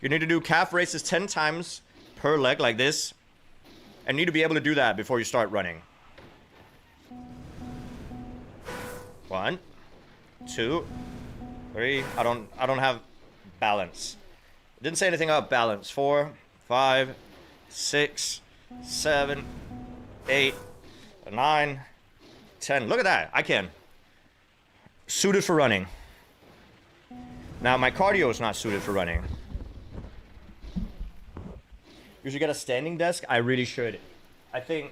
S1: You need to do calf raises 10 times per leg like this. And you need to be able to do that before you start running. 1, 2, 3. I don't have balance. It didn't say anything about balance. 4, 5, 6, 7, 8, 9, 10. Look at that. I can. Suited for running. Now my cardio is not suited for running. You should get a standing desk. I really should. I think...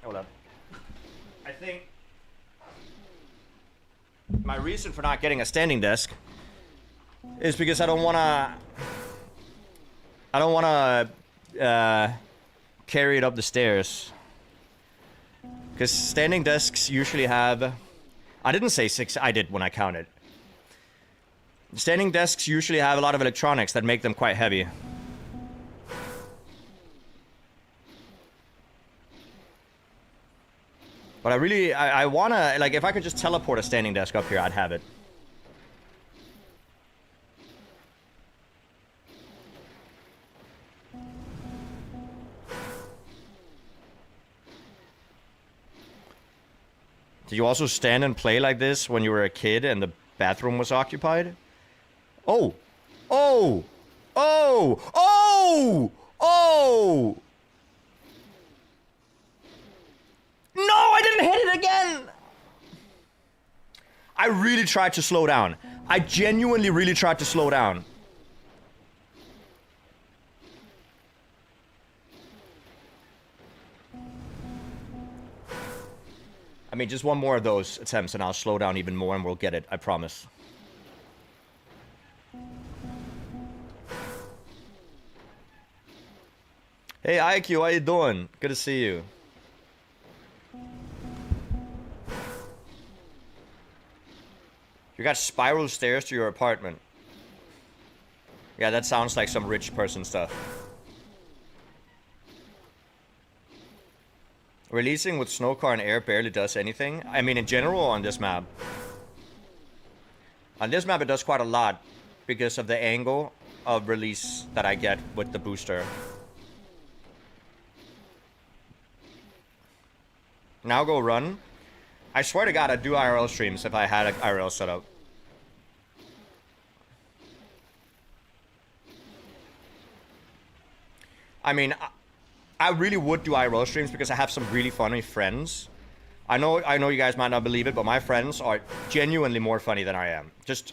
S1: Hold up. I think... My reason for not getting a standing desk is because I don't want to carry it up the stairs. Because standing desks usually have... I didn't say 6. I did when I counted. Standing desks usually have a lot of electronics that make them quite heavy. But I wanna, like, if I could just teleport a standing desk up here, I'd have it. Did you also stand and play like this when you were a kid and the bathroom was occupied? Oh! Oh! Oh! Oh! Oh! No, I didn't hit it again! I really tried to slow down. I genuinely really tried to slow down. I mean, just one more of those attempts and I'll slow down even more and we'll get it, I promise. Hey, IQ, how you doing? Good to see you. You got spiral stairs to your apartment. Yeah, that sounds like some rich person stuff. Releasing with snowcar and air barely does anything. I mean, in general, on this map. On this map, it does quite a lot because of the angle of release that I get with the booster. Now go run. I swear to God, I'd do IRL streams if I had an IRL setup. I mean, I really would do IRL streams because I have some really funny friends. I know you guys might not believe it, but my friends are genuinely more funny than I am. Just,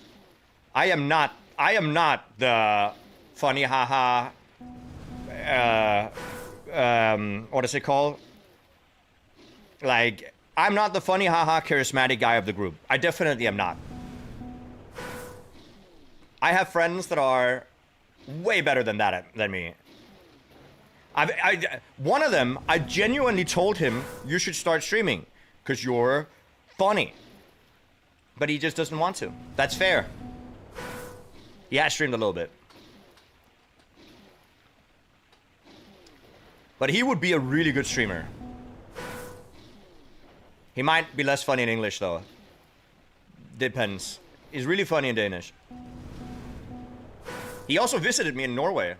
S1: I am not the funny haha, what is it called? Like, I'm not the funny haha charismatic guy of the group. I definitely am not. I have friends that are way better than me. One of them, I genuinely told him, you should start streaming, because you're funny. But he just doesn't want to. That's fair. He has streamed a little bit. But he would be a really good streamer. He might be less funny in English, though. Depends. He's really funny in Danish. He also visited me in Norway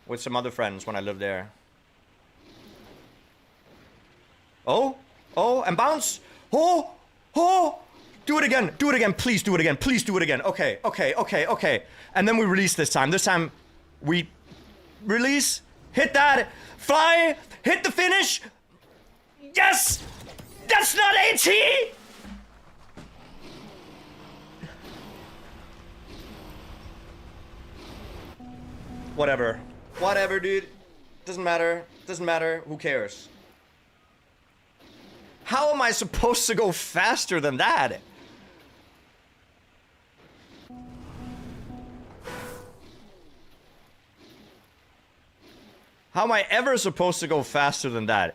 S1: with some other friends when I lived there. Oh, and bounce. Oh, do it again, please do it again, please do it again. Okay. And then we release this time. This time we release, hit that, fly, hit the finish. Yes! That's not AT! Whatever. Whatever, dude. Doesn't matter. Doesn't matter. Who cares? How am I supposed to go faster than that? How am I ever supposed to go faster than that?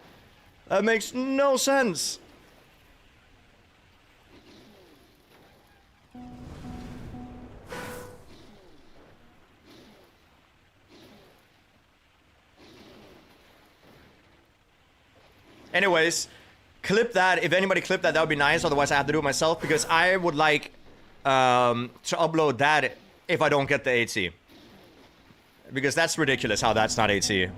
S1: That makes no sense. Anyways, clip that. If anybody clipped that, that would be nice. Otherwise, I have to do it myself because I would like to upload that if I don't get the AT. Because that's ridiculous how that's not AT.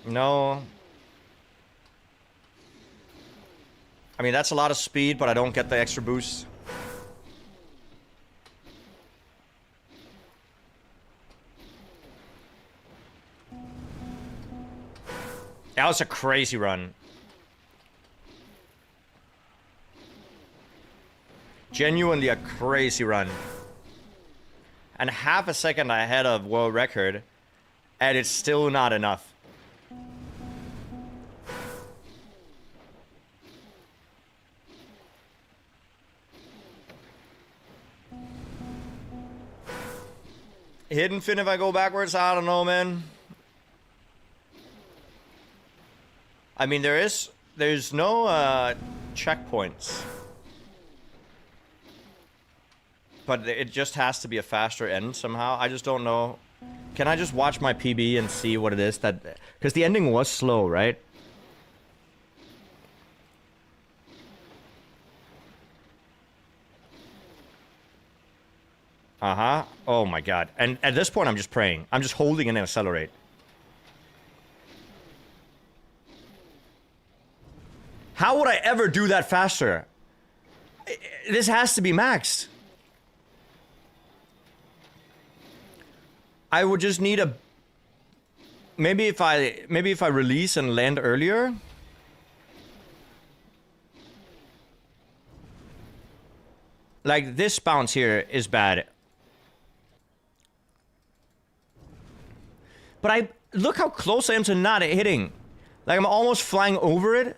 S1: No. I mean, that's a lot of speed, but I don't get the extra boost. That was a crazy run. Genuinely a crazy run. And half a second ahead of world record, and it's still not enough. Hidden fin if I go backwards? I don't know, man. I mean, there's no checkpoints. But it just has to be a faster end somehow. I just don't know. Can I just watch my PB and see what it is that... Because the ending was slow, right? Uh-huh. Oh my god. And at this point, I'm just praying. I'm just holding and accelerate. How would I ever do that faster? This has to be maxed. I would just need a... Maybe if I release and land earlier. Like, this bounce here is bad. But look how close I am to not hitting. Like, I'm almost flying over it.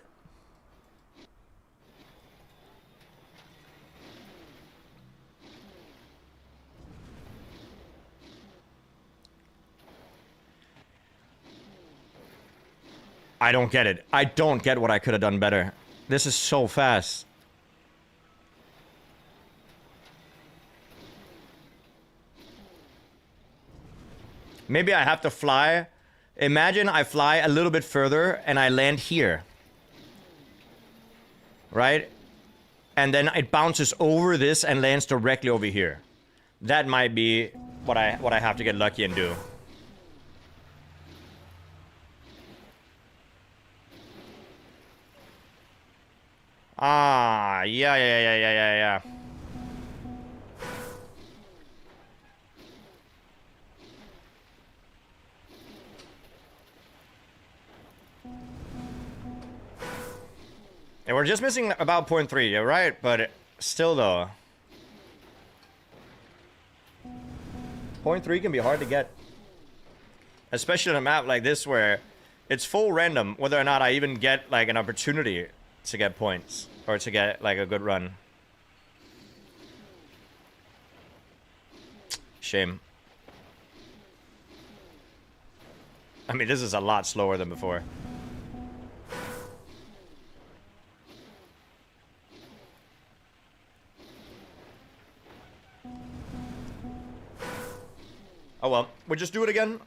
S1: I don't get it. I don't get what I could have done better. This is so fast. Maybe I have to fly. Imagine I fly a little bit further and I land here. Right? And then it bounces over this and lands directly over here. That might be what I have to get lucky and do. Ah, yeah. And we're just missing about 0.3, you're right, but still though. 0.3 can be hard to get. Especially on a map like this where it's full random whether or not I even get like an opportunity to get points. Or to get like a good run. Shame. I mean, this is a lot slower than before. Oh well, we just do it again.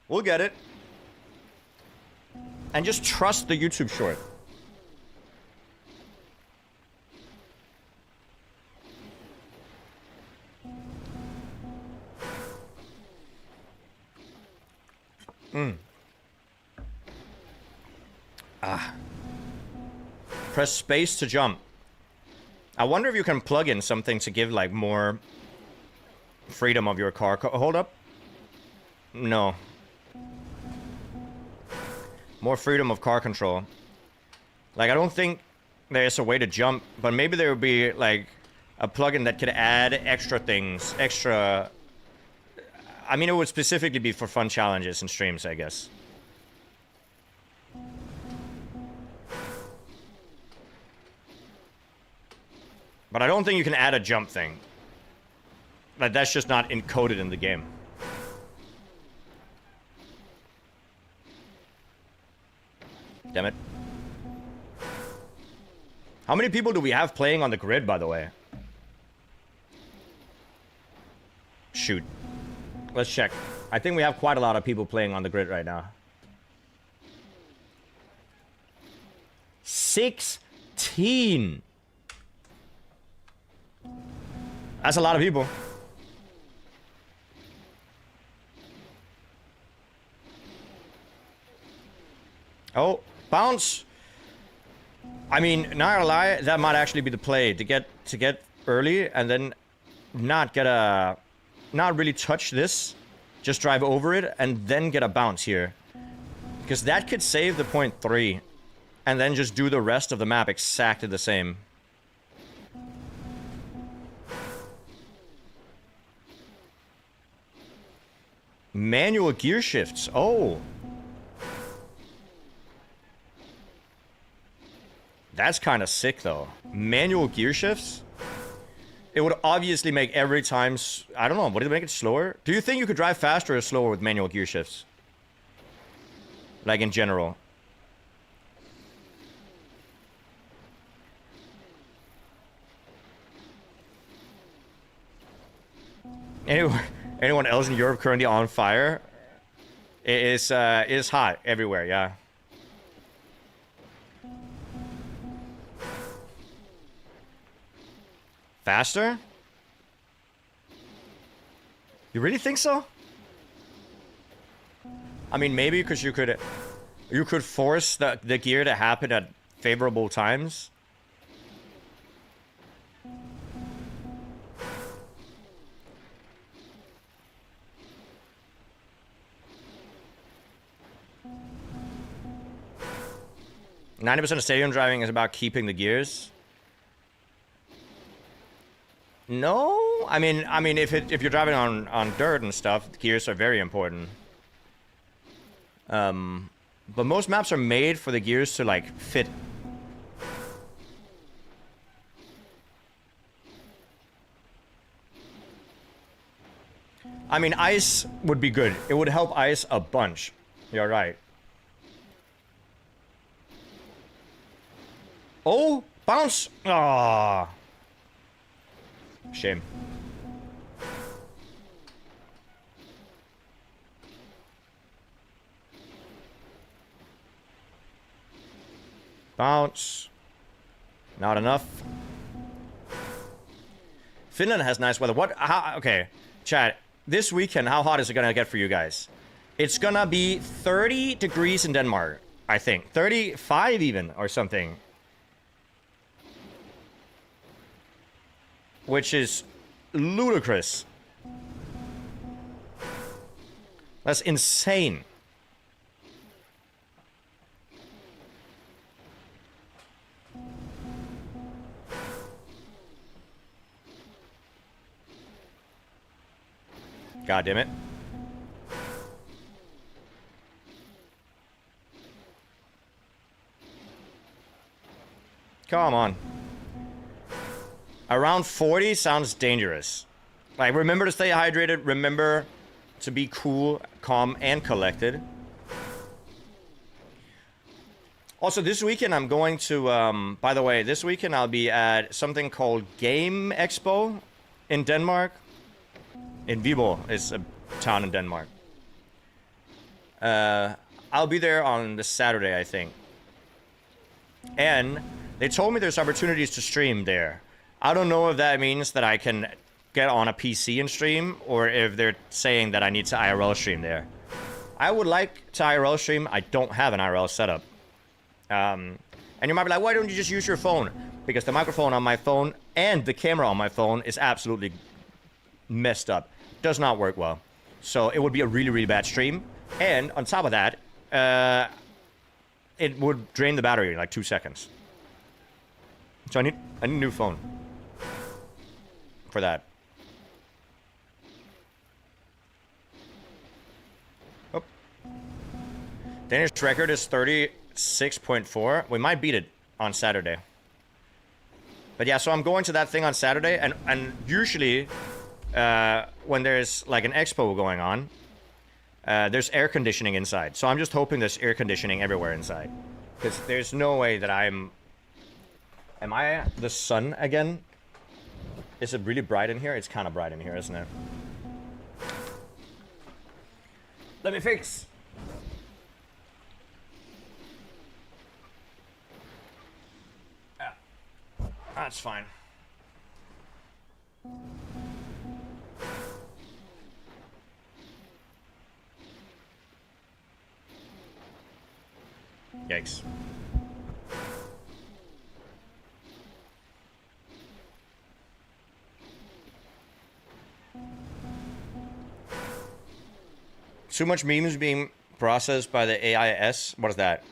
S1: We'll get it. And just trust the YouTube short. Press space to jump. I wonder if you can plug in something to give like more freedom of your car. Hold up. No. More freedom of car control. Like, I don't think there's a way to jump, but maybe there would be like a plugin that could add extra things, extra... I mean, it would specifically be for fun challenges and streams, I guess. But I don't think you can add a jump thing. Like, that's just not encoded in the game. Damn it. How many people do we have playing on the grid, by the way? Shoot. Let's check. I think we have quite a lot of people playing on the grid right now. 16! That's a lot of people. Oh, bounce. I mean, not gonna lie, that might actually be the play to get early and then not really touch this, just drive over it and then get a bounce here, because that could save the 0.3 and then just do the rest of the map exactly the same. Manual gear shifts. Oh. That's kind of sick, though. Manual gear shifts? It would obviously make every time... I don't know. Would it make it slower? Do you think you could drive faster or slower with manual gear shifts? Like, in general. Anyone else in Europe currently on fire? It is hot everywhere, yeah. Faster? You really think so? I mean, maybe because you could force the gear to happen at favorable times. %90 of stadium driving is about keeping the gears. No, I mean, if you're driving on dirt and stuff, the gears are very important. But most maps are made for the gears to like fit. I mean, ice would be good. It would help ice a bunch. You're right. Oh, bounce! Ah, shame. Bounce. Not enough. Finland has nice weather. What? How, okay, chat. This weekend, how hot is it gonna get for you guys? It's gonna be 30 degrees in Denmark, I think. 35 even, or something. Which is ludicrous. That's insane. God damn it. Come on. Around 40 sounds dangerous. Like, remember to stay hydrated. Remember to be cool, calm, and collected. Also, this weekend I'm going to, by the way, this weekend I'll be at something called Game Expo in Denmark. In Viborg is a town in Denmark. I'll be there on the Saturday, I think. And they told me there's opportunities to stream there. I don't know if that means that I can get on a PC and stream, or if they're saying that I need to IRL stream there. I would like to IRL stream. I don't have an IRL setup. And you might be like, why don't you just use your phone? Because the microphone on my phone and the camera on my phone is absolutely messed up. Does not work well. So it would be a really, really bad stream. And on top of that, it would drain the battery in like 2 seconds. So I need a new phone for that. Oh. Danish record is 36.4. We might beat it on Saturday. But yeah, so I'm going to that thing on Saturday, and usually when there's like an expo going on, there's air conditioning inside. So I'm just hoping there's air conditioning everywhere inside. Because there's no way that I'm... Am I the sun again? Is it really bright in here? It's kind of bright in here, isn't it? Let me fix. Yeah. That's fine. Yikes. Too much memes being processed by the AIS. What is that?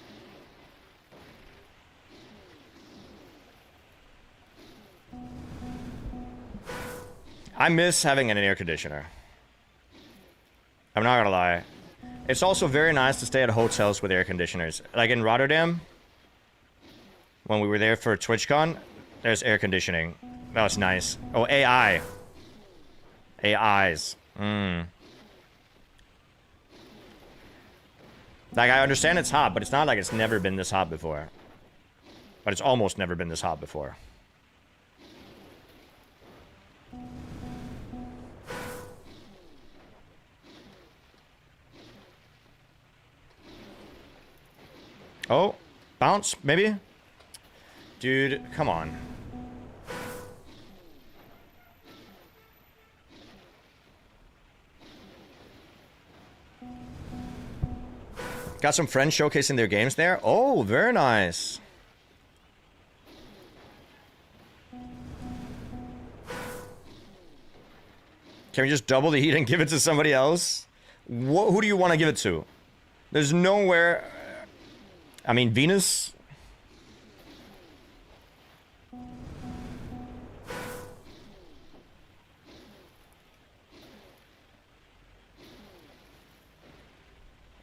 S1: I miss having an air conditioner. I'm not gonna lie. It's also very nice to stay at hotels with air conditioners. Like in Rotterdam, when we were there for TwitchCon, there's air conditioning. That was nice. Oh, AI. AIs. Like, I understand it's hot, but it's not like it's never been this hot before. But it's almost never been this hot before. Oh, bounce, maybe? Dude, come on. Got some friends showcasing their games there. Oh, very nice. Can we just double the heat and give it to somebody else? Who do you want to give it to? There's nowhere... I mean, Venus...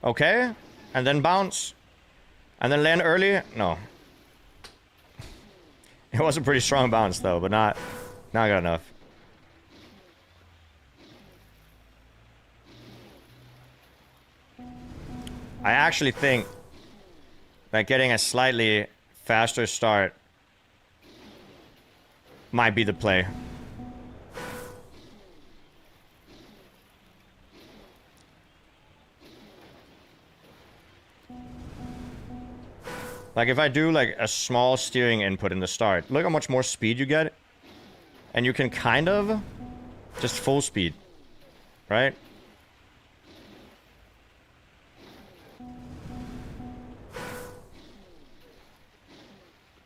S1: Okay, and then bounce. And then land early? No. It was a pretty strong bounce though, but not good enough. I actually think that getting a slightly faster start might be the play. Like, if I do, like, a small steering input in the start, look how much more speed you get. And you can kind of just full speed, right?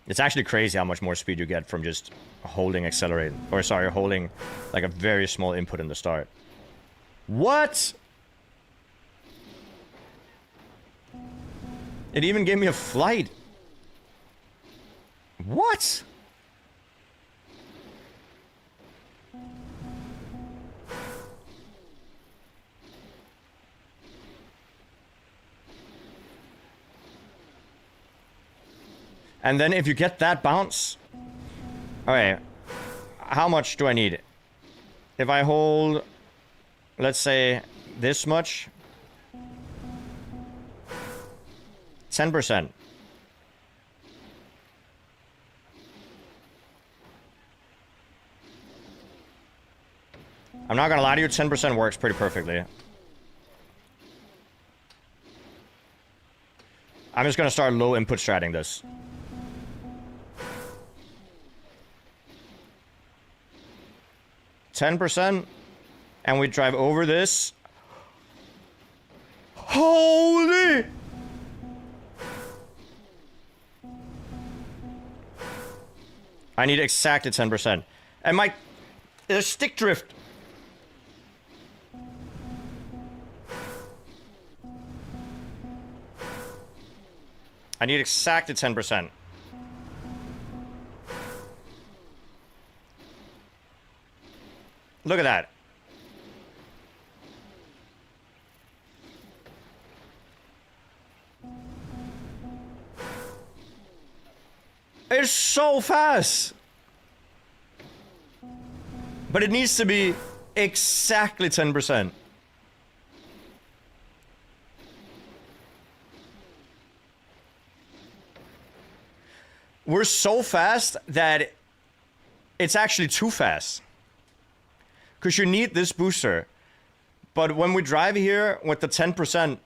S1: It's actually crazy how much more speed you get from just holding accelerate. Or, sorry, holding, like, a very small input in the start. What? It even gave me a flight. What? And then if you get that bounce... Okay, how much do I need? If I hold, let's say, this much... 10%. I'm not gonna lie to you, 10% works pretty perfectly. I'm just gonna start low input stratting this. %, and we drive over this. Holy! I need exactly 10%. And my... There's stick drift. I need exactly 10%. Look at that. It's so fast. But it needs to be exactly 10%. We're so fast that it's actually too fast. Because you need this booster. But when we drive here with the 10%,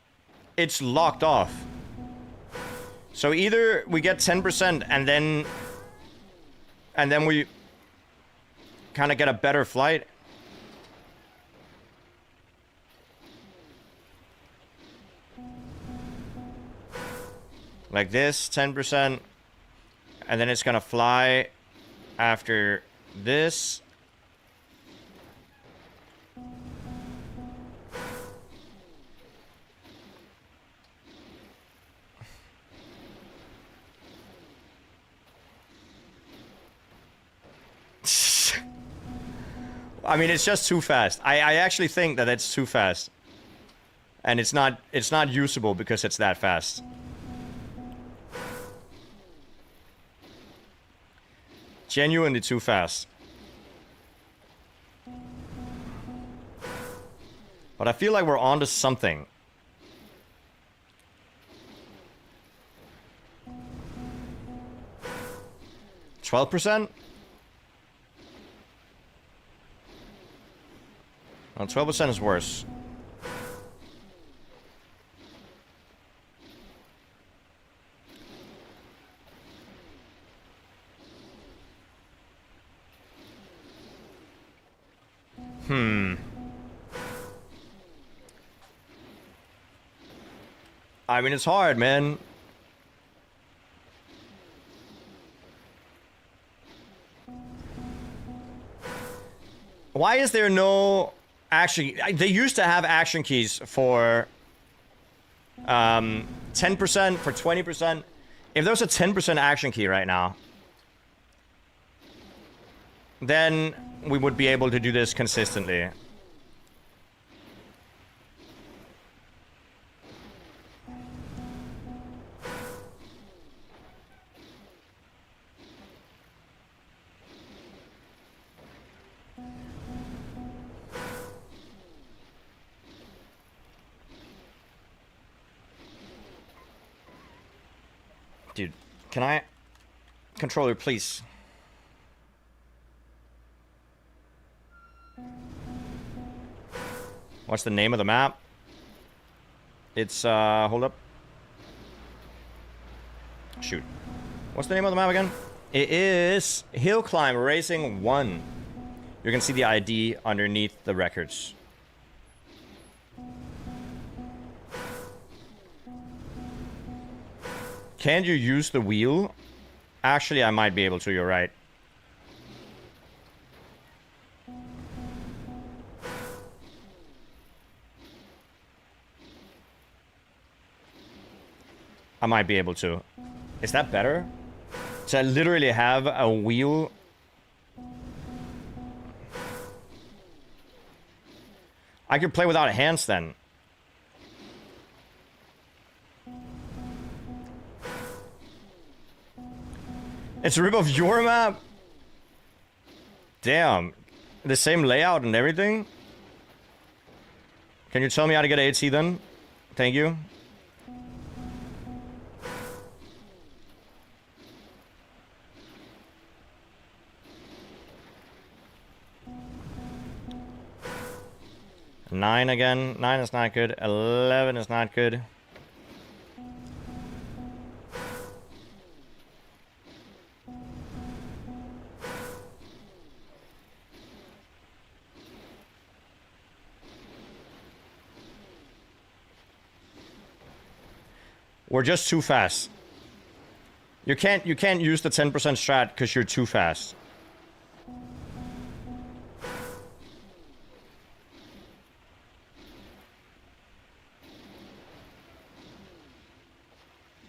S1: it's locked off. So either we get 10% and then we kind of get a better flight. Like this, 10%. And then it's gonna fly after this. I mean, it's just too fast. I actually think that it's too fast. And it's not usable because it's that fast. Genuinely too fast. But I feel like we're onto something. %? Well, 12% is worse. I mean, it's hard, man. Why is there no... Actually, they used to have action keys for 10%, for 20%. If there's a 10% action key right now, then we would be able to do this consistently. Dude, can I... Controller, please. What's the name of the map? It's, hold up. Shoot. What's the name of the map again? It is Hill Climb Racing 1. You can see the ID underneath the records. Can you use the wheel? Actually, I might be able to, you're right. I might be able to. Is that better? So I literally have a wheel. I could play without hands then. It's a rip of your map? Damn. The same layout and everything? Can you tell me how to get AT then? Thank you. Nine again. 9 is not good. 11 is not good. We're just too fast. You can't use the 10% strat because you're too fast.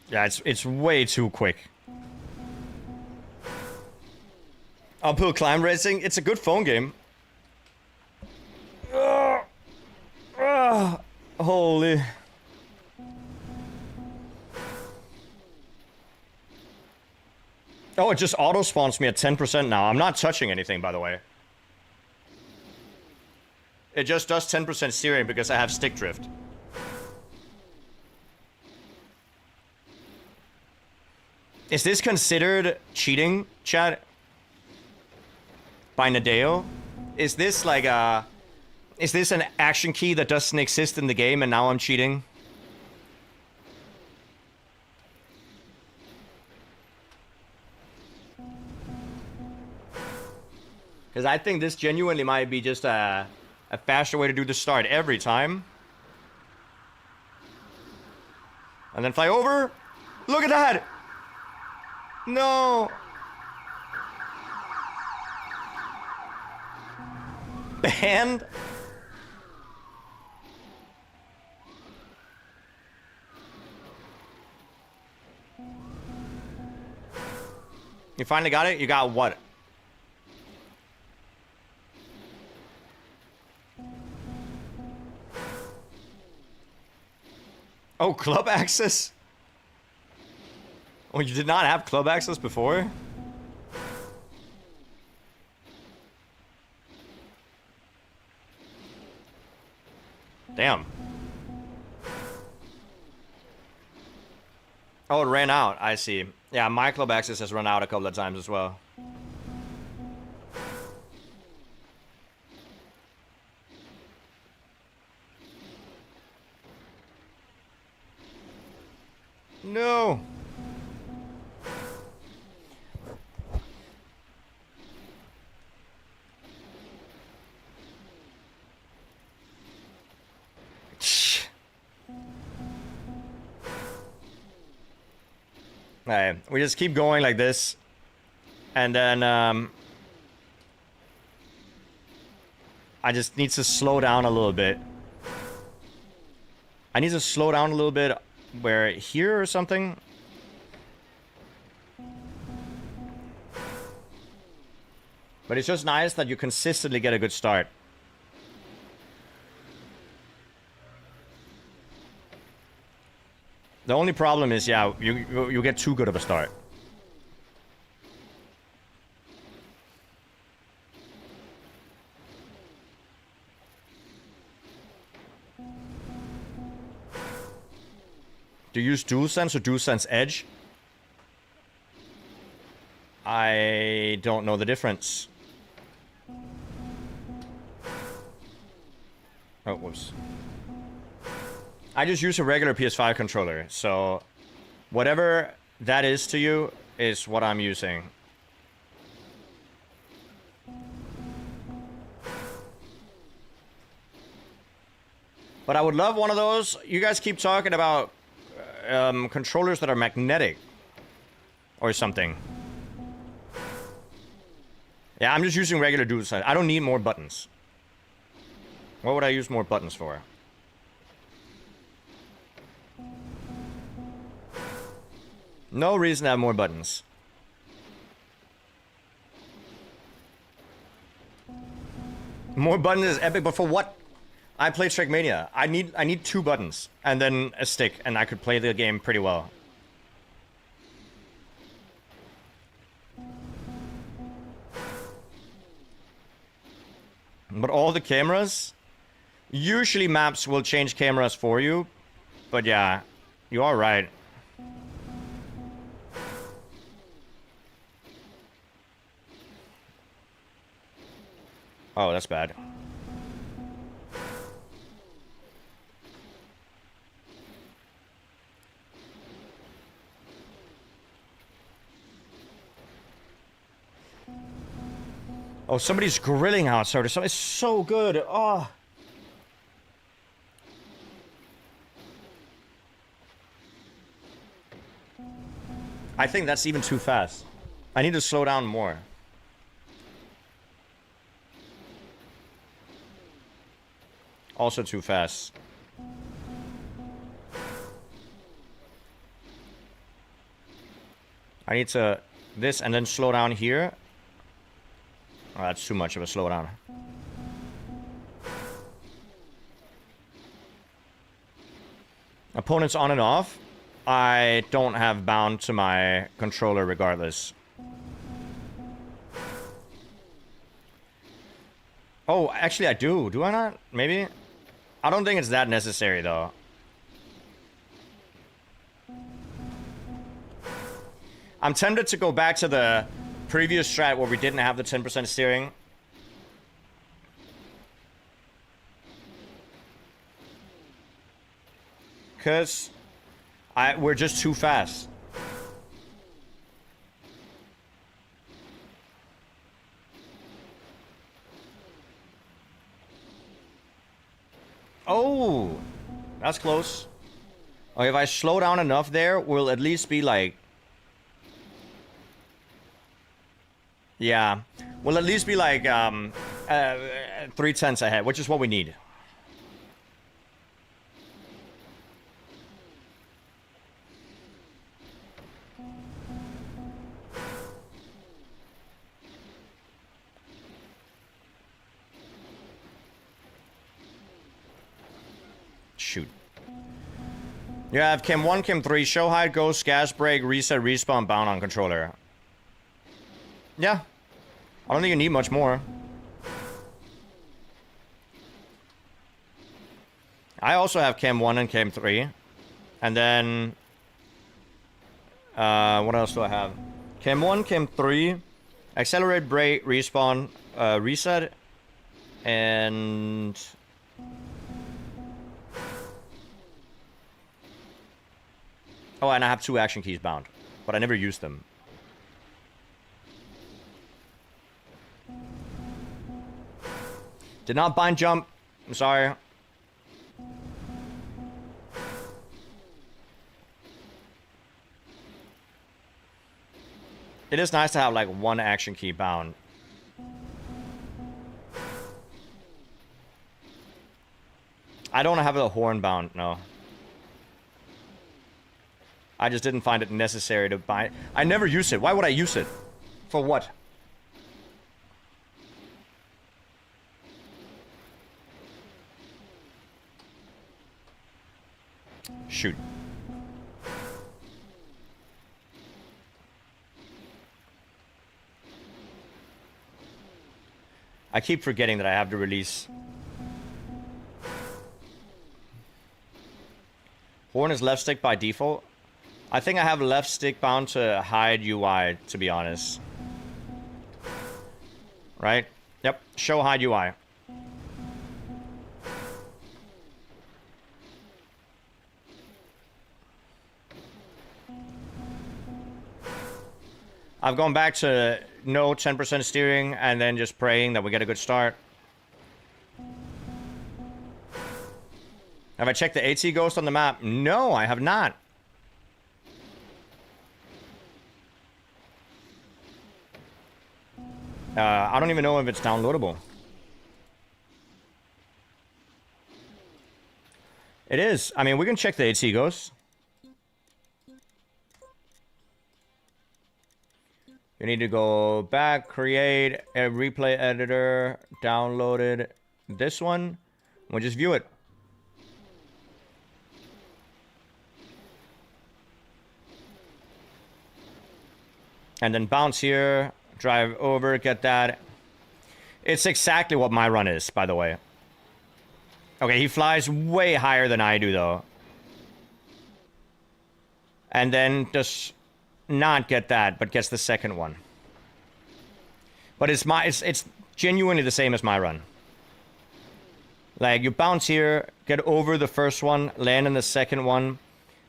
S1: Yeah, it's way too quick. Uphill climb racing, it's a good phone game. Holy. Oh, it just auto-spawns me at 10% now. I'm not touching anything, by the way. It just does 10% steering because I have stick drift. Is this considered cheating, chat? By Nadeo? Is this like a... Is this an action key that doesn't exist in the game and now I'm cheating? Because I think this genuinely might be just a faster way to do the start every time. And then fly over. Look at that! No! Banned? You finally got it? You got what? Oh, club access? Oh, you did not have club access before? Damn. Oh, it ran out. I see. Yeah, my club access has run out a couple of times as well. No. Alright, we just keep going like this. And then, I just need to slow down a little bit. I need to slow down a little bit where here or something. But it's just nice that you consistently get a good start. The only problem is, yeah, you get too good of a start. Do you use DualSense or DualSense Edge? I don't know the difference. Oh, whoops. I just use a regular PS5 controller, so whatever that is to you is what I'm using. But I would love one of those. You guys keep talking about controllers that are magnetic or something. Yeah, I'm just using regular DualSense. I don't need more buttons. What would I use more buttons for? No reason to have more buttons. More buttons is epic, but for what? I play Trackmania. I need 2 buttons and then a stick, and I could play the game pretty well. But all the cameras, usually maps will change cameras for you, but yeah, you are right. Oh, that's bad. Oh, somebody's grilling outside or something. It's so good. Oh. I think that's even too fast. I need to slow down more. Also too fast. I need to this and then slow down here. Oh, that's too much of a slowdown. Opponents on and off. I don't have bound to my controller regardless. Oh, actually I do. Do I not? Maybe? I don't think it's that necessary though. I'm tempted to go back to the previous strat where we didn't have the 10% steering. Cause we're just too fast. Oh, that's close. Oh, if I slow down enough there, we'll at least be like... Yeah, we'll at least be like 3/10 ahead, which is what we need. Shoot. You have Chem 1, Chem 3, show height, ghost, gas break, reset, respawn, bound on controller. Yeah. I don't think you need much more. I also have Chem 1 and Chem 3. And then... what else do I have? Chem 1, Chem 3, accelerate, brake, respawn, reset, and... Oh, and I have 2 action keys bound, but I never used them. Did not bind jump. I'm sorry. It is nice to have like one action key bound. I don't have a horn bound, no. I just didn't find it necessary to buy it. I never use it. Why would I use it? For what? Shoot. I keep forgetting that I have to release. Horn is left stick by default. I think I have left stick bound to hide UI, to be honest. Right? Yep. Show hide UI. I've gone back to no 10% steering and then just praying that we get a good start. Have I checked the AT ghost on the map? No, I have not. I don't even know if it's downloadable. It is. I mean, we can check the AT ghost. You need to go back, create a replay editor, downloaded this one. We'll just view it. And then bounce here, drive over, get that. It's exactly what my run is, by the way. Okay, he flies way higher than I do, though. And then just not get that, but gets the second one. But it's genuinely the same as my run. Like, you bounce here, get over the first one, land in the second one,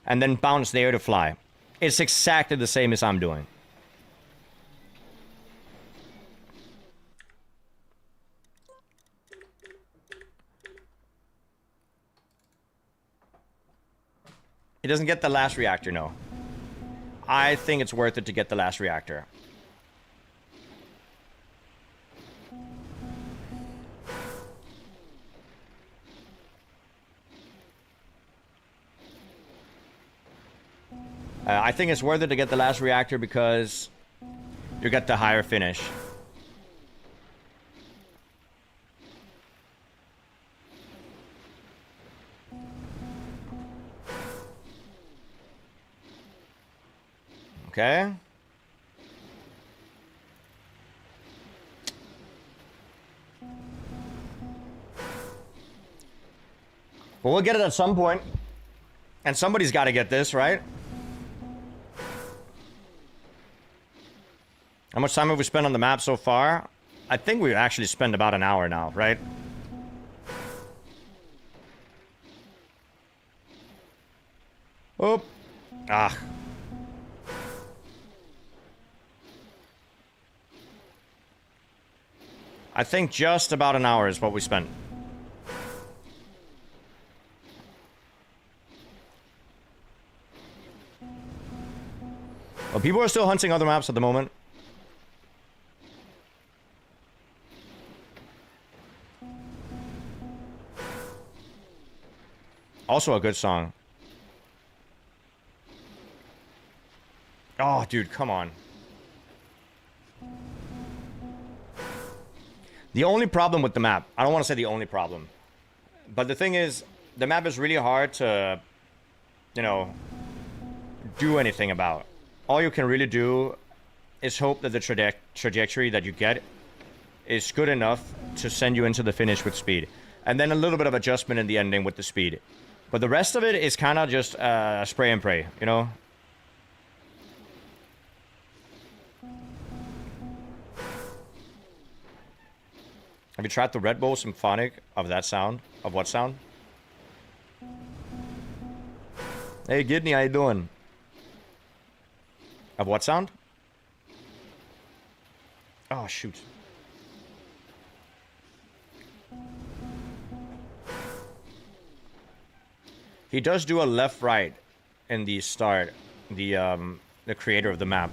S1: and then bounce there to fly. It's exactly the same as I'm doing. It doesn't get the last reactor, no. I think it's worth it to get the last reactor. I think it's worth it to get the last reactor because you get the higher finish. Okay. Well, we'll get it at some point. And somebody's got to get this, right? How much time have we spent on the map so far? I think we've actually spent about an hour now, right? Oh. Ah. I think just about an hour is what we spent. Well, people are still hunting other maps at the moment. Also a good song. Oh, dude, come on. The only problem with the map, I don't want to say the only problem, but the thing is, the map is really hard to, you know, do anything about. All you can really do is hope that the trajectory that you get is good enough to send you into the finish with speed. And then a little bit of adjustment in the ending with the speed. But the rest of it is kind of just spray and pray, you know? Have you tried the Red Bull Symphonic of that sound? Of what sound? Hey, Gidney, how you doing? Of what sound? Oh, shoot. He does do a left-right in the start, the creator of the map.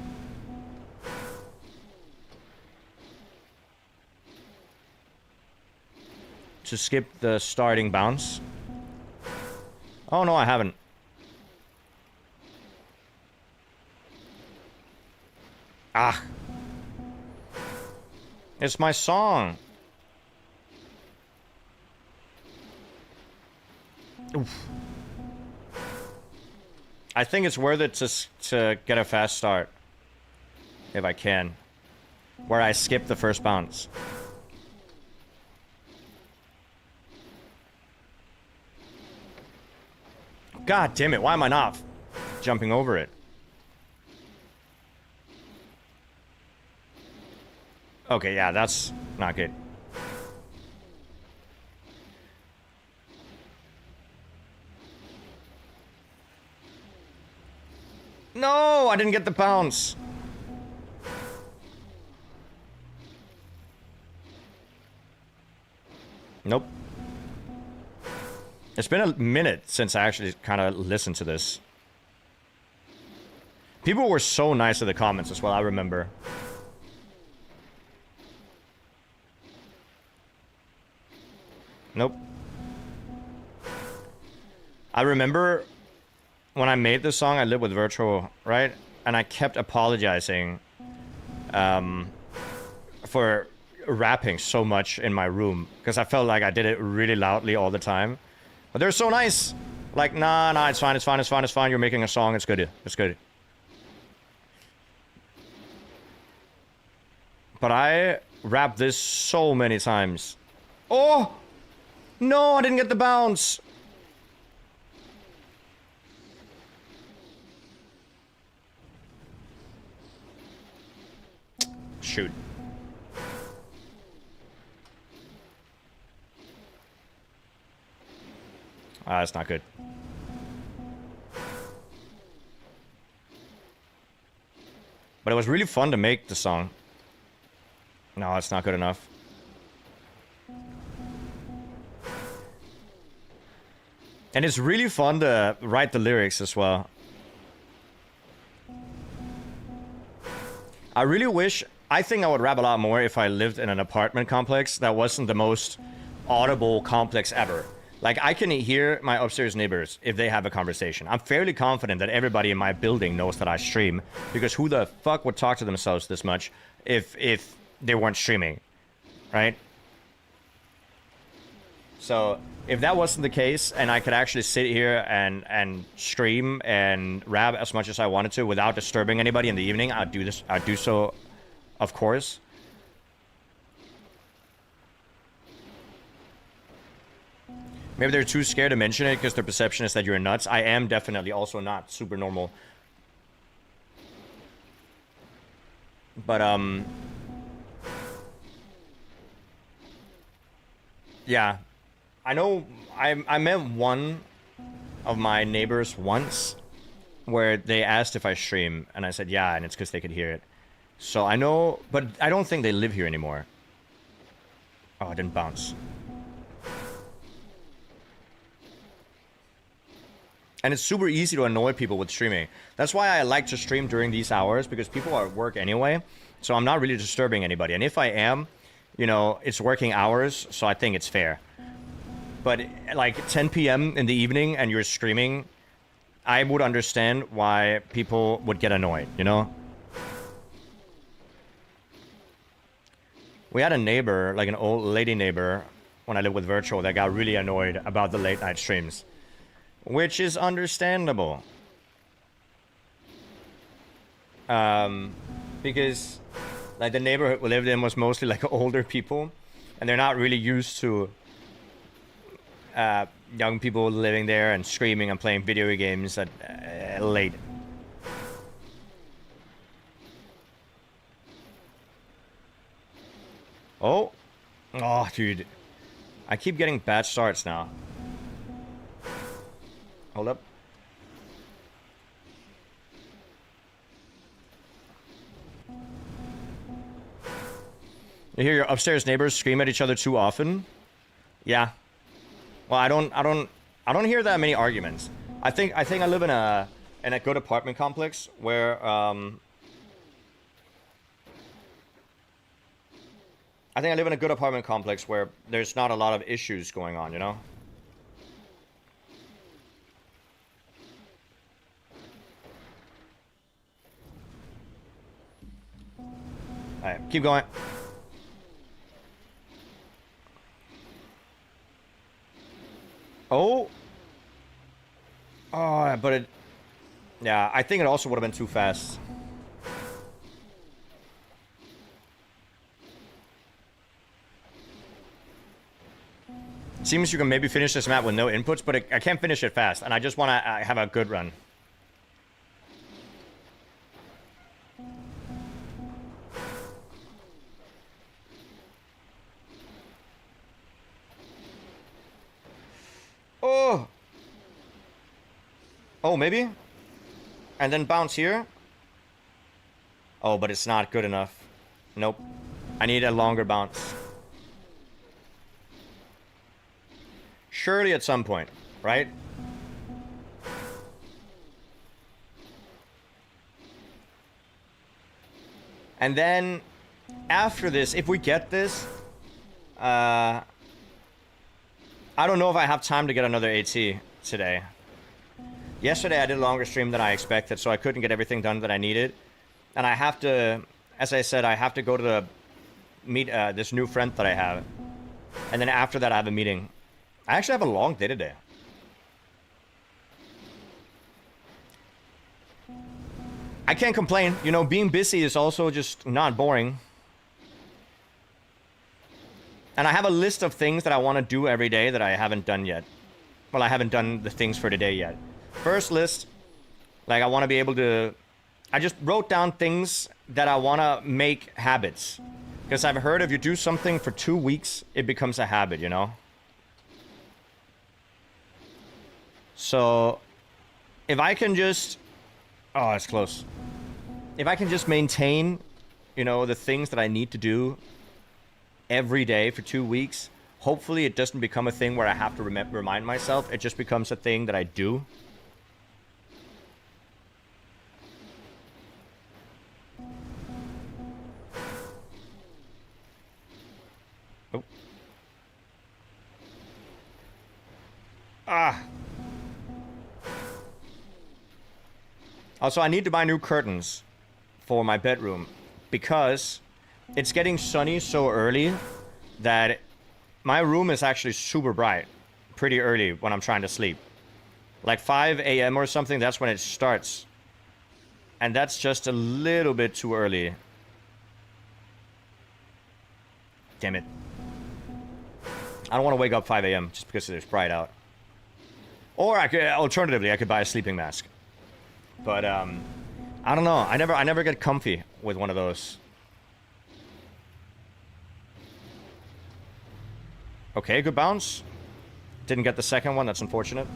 S1: to skip the starting bounce. Oh no, I haven't. Ah. It's my song. Oof. I think it's worth it to get a fast start. If I can. Where I skip the first bounce. God damn it, why am I not jumping over it? Okay, yeah, that's not good. No, I didn't get the bounce. Nope. It's been a minute since I actually kind of listened to this. People were so nice in the comments as well, I remember. Nope. I remember when I made this song, I lived with Virtual, right? And I kept apologizing for rapping so much in my room because I felt like I did it really loudly all the time. But they're so nice. Like, nah, it's fine, it's fine, it's fine, it's fine. You're making a song, it's good, it's good. But I rapped this so many times. Oh! No, I didn't get the bounce. Shoot. Ah, that's not good. But it was really fun to make the song. No, it's not good enough. And it's really fun to write the lyrics as well. I really wish... I think I would rap a lot more if I lived in an apartment complex that wasn't the most audible complex ever. Like, I can hear my upstairs neighbors if they have a conversation. I'm fairly confident that everybody in my building knows that I stream, because who the fuck would talk to themselves this much if they weren't streaming, right? So, if that wasn't the case, and I could actually sit here and stream and rap as much as I wanted to without disturbing anybody in the evening, I'd do this. I'd do so, of course. Maybe they're too scared to mention it because their perception is that you're nuts. I am definitely also not super normal. But, yeah. I know I met one of my neighbors once where they asked if I stream, and I said yeah, and it's because they could hear it. So I know, but I don't think they live here anymore. Oh, I didn't bounce. And it's super easy to annoy people with streaming. That's why I like to stream during these hours, because people are at work anyway. So I'm not really disturbing anybody. And if I am, you know, it's working hours, so I think it's fair. But like 10 p.m. in the evening and you're streaming, I would understand why people would get annoyed, you know? We had a neighbor, like an old lady neighbor, when I lived with Virtual, that got really annoyed about the late night streams. Which is understandable. Because like the neighborhood we lived in was mostly like older people, and they're not really used to young people living there and screaming and playing video games at late. Oh, dude, I keep getting bad starts now. Hold up. You hear your upstairs neighbors scream at each other too often? Yeah. Well, I don't hear that many arguments. I think I live in a good apartment complex where I think I live in a good apartment complex where there's not a lot of issues going on, you know? Alright, keep going. Oh! Oh, but it... Yeah, I think it also would have been too fast. Seems you can maybe finish this map with no inputs, but I can't finish it fast, and I just want to have a good run. Oh! Oh, maybe? And then bounce here? Oh, but it's not good enough. Nope. I need a longer bounce. Surely at some point, right? And then, after this, if we get this, I don't know if I have time to get another AT today. Yesterday I did a longer stream than I expected, so I couldn't get everything done that I needed. And I have to, as I said, I have to go to the meet this new friend that I have. And then after that I have a meeting. I actually have a long day today. I can't complain. You know, being busy is also just not boring. And I have a list of things that I want to do every day that I haven't done yet. Well, I haven't done the things for today yet. First list, like I want to be able to... I just wrote down things that I want to make habits. Because I've heard if you do something for 2 weeks, it becomes a habit, you know? So, if I can just... Oh, it's close. If I can just maintain, you know, the things that I need to do every day for 2 weeks, hopefully it doesn't become a thing where I have to remind myself. It just becomes a thing that I do. Oh. Ah. Also, I need to buy new curtains for my bedroom because it's getting sunny so early that my room is actually super bright pretty early when I'm trying to sleep. Like 5 a.m. or something, that's when it starts. And that's just a little bit too early. Damn it. I don't want to wake up 5 a.m. just because it's bright out. Or I could, alternatively, I could buy a sleeping mask. But, I don't know. I never get comfy with one of those. Okay, good bounce. Didn't get the second one. That's unfortunate.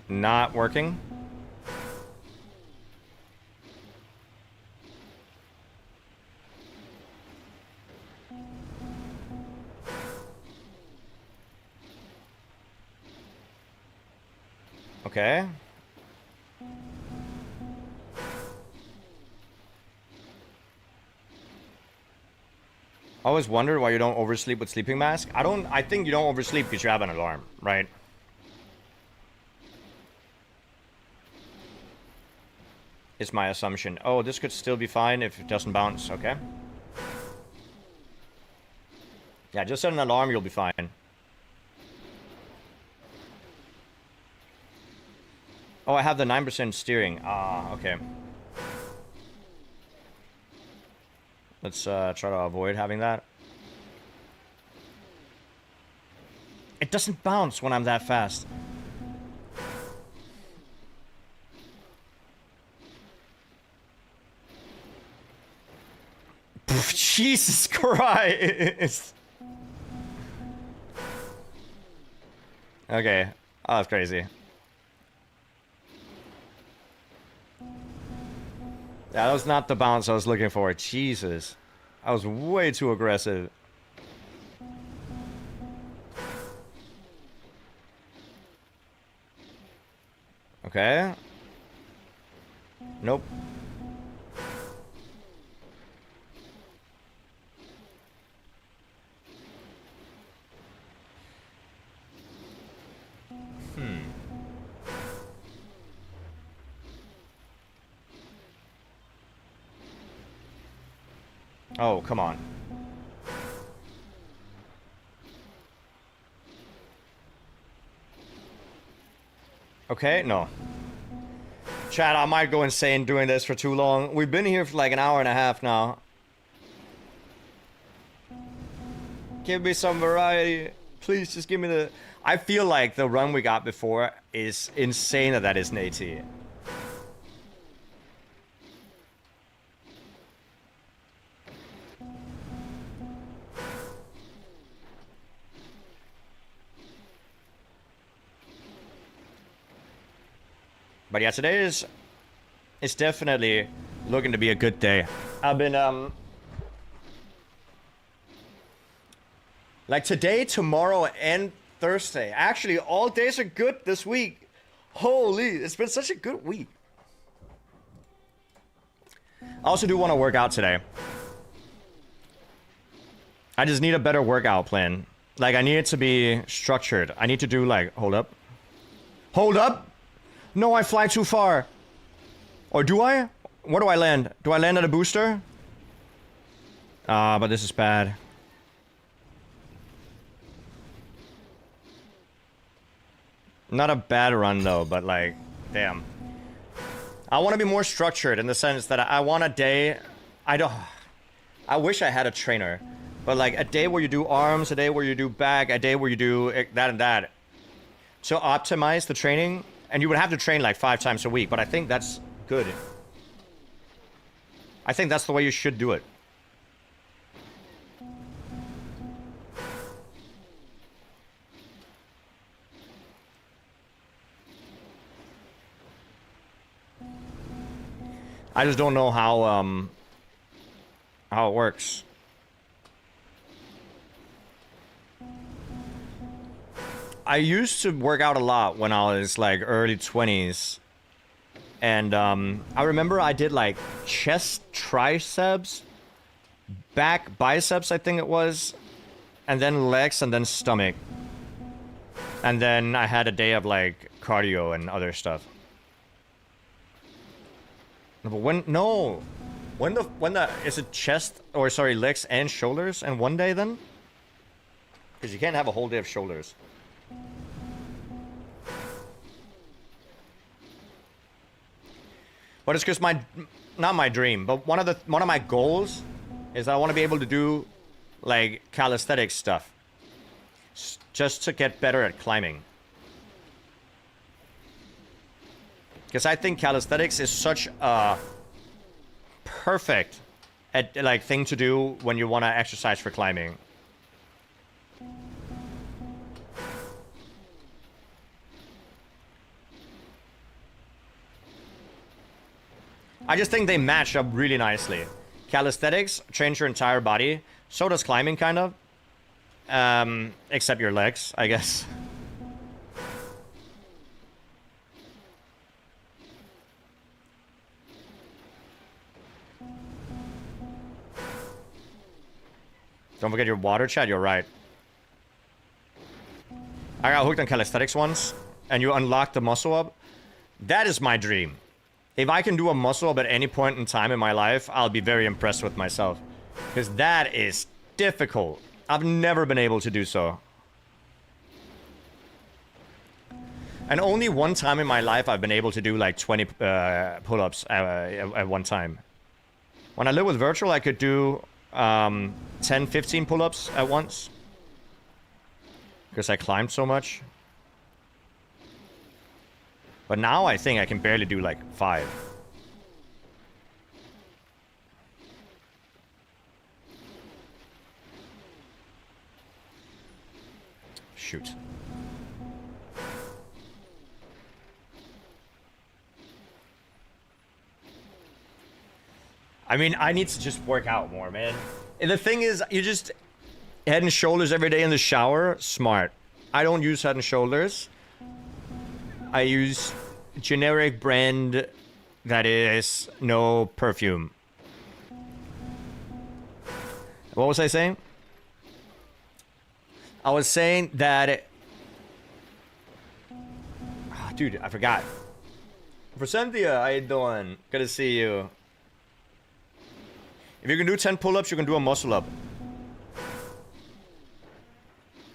S1: Not working. Okay. I always wonder why you don't oversleep with sleeping mask. I think you don't oversleep because you have an alarm, right? Is my assumption. Oh, this could still be fine if it doesn't bounce, okay? Yeah, just set an alarm, you'll be fine. Oh, I have the 9% steering. Ah, okay. Let's try to avoid having that. It doesn't bounce when I'm that fast. Jesus Christ! Okay. Oh, that's crazy. Yeah, that was not the bounce I was looking for. Jesus. I was way too aggressive. Okay. Nope. Oh, come on. Okay, no. Chat, I might go insane doing this for too long. We've been here for like an hour and a half now. Give me some variety. Please just give me the... I feel like the run we got before is insane that is an AT. But yeah, today is... It's definitely looking to be a good day. I've been, like today, tomorrow, and Thursday. Actually, all days are good this week. Holy, it's been such a good week. I also do want to work out today. I just need a better workout plan. Like, I need it to be structured. I need to do, like, hold up. Hold up! No, I fly too far. Or do I? Where do I land? Do I land at a booster? But this is bad. Not a bad run, though, but, like, damn. I want to be more structured in the sense that I want a day... I wish I had a trainer. But, like, a day where you do arms, a day where you do back, a day where you do that and that. So optimize the training. And you would have to train, like, 5 times a week. But I think that's good. I think that's the way you should do it. I just don't know how it works. I used to work out a lot when I was like early 20s. And I remember I did like chest, triceps, back, biceps, I think it was, and then legs and then stomach. And then I had a day of like cardio and other stuff. But when the is it chest or sorry, legs and shoulders in one day then? Because you can't have a whole day of shoulders. But it's just not my dream, but one of my goals is that I want to be able to do like calisthenics stuff, just to get better at climbing. Because I think calisthenics is such a perfect like thing to do when you want to exercise for climbing. I just think they match up really nicely. Calisthenics trains your entire body. So does climbing, kind of. Except your legs, I guess. Don't forget your water, chat. You're right. I got hooked on calisthenics once, and you unlock the muscle up. That is my dream. If I can do a muscle up at any point in time in my life, I'll be very impressed with myself. Because that is difficult. I've never been able to do so. And only one time in my life I've been able to do like 20 pull-ups at one time. When I lived with Virtual, I could do 10, 15 pull-ups at once. Because I climbed so much. But now I think I can barely do like 5. Shoot. I mean, I need to just work out more, man. And the thing is, you just head and shoulders every day in the shower. Smart. I don't use head and shoulders. I use generic brand that is no perfume. What was I saying? I was saying that... Oh, dude, I forgot. For Cynthia, how you doing? Good to see you. If you can do 10 pull-ups, you can do a muscle up.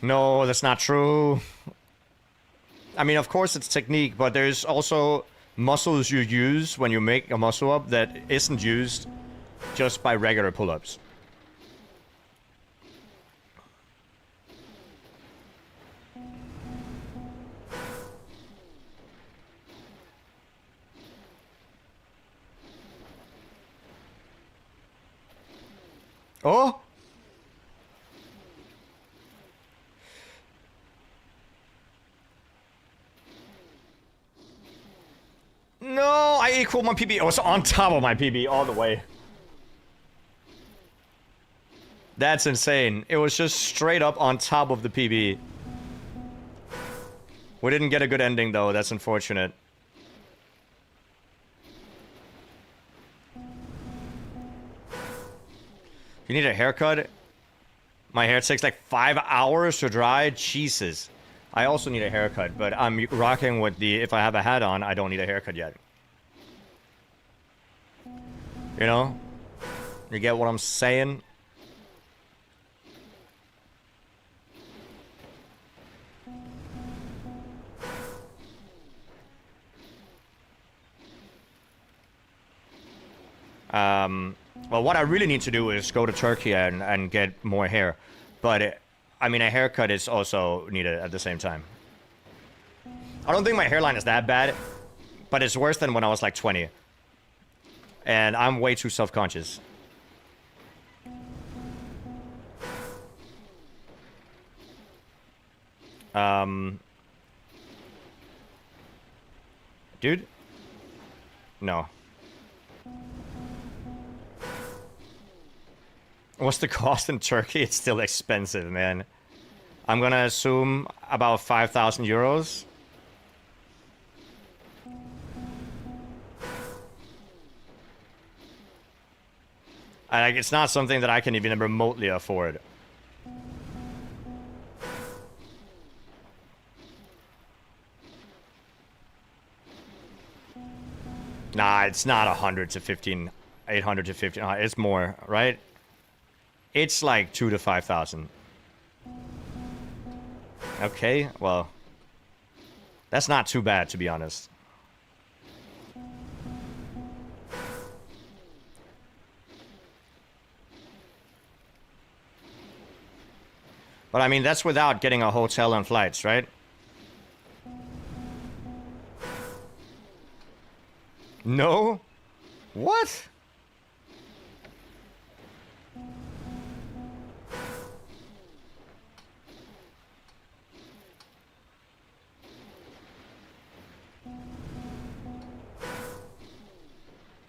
S1: No, that's not true. I mean, of course it's technique, but there's also muscles you use when you make a muscle up that isn't used just by regular pull-ups. Oh! No, I equal my PB. Oh, it's on top of my PB all the way. That's insane. It was just straight up on top of the PB. We didn't get a good ending though, that's unfortunate. You need a haircut? My hair takes like 5 hours to dry? Jesus. I also need a haircut, but I'm rocking with the... If I have a hat on, I don't need a haircut yet. You know? You get what I'm saying? Well, what I really need to do is go to Turkey and get more hair. But, I mean, a haircut is also needed at the same time. I don't think my hairline is that bad, but it's worse than when I was like 20. And I'm way too self-conscious. Dude? No. What's the cost in Turkey? It's still expensive, man. I'm gonna assume about 5,000 euros. Like, it's not something that I can even remotely afford. Nah, it's not 100 to 15, 800 to 15. It's more, right? It's like 2,000 to 5,000. Okay, well, that's not too bad, to be honest. But I mean, that's without getting a hotel and flights, right? No? What?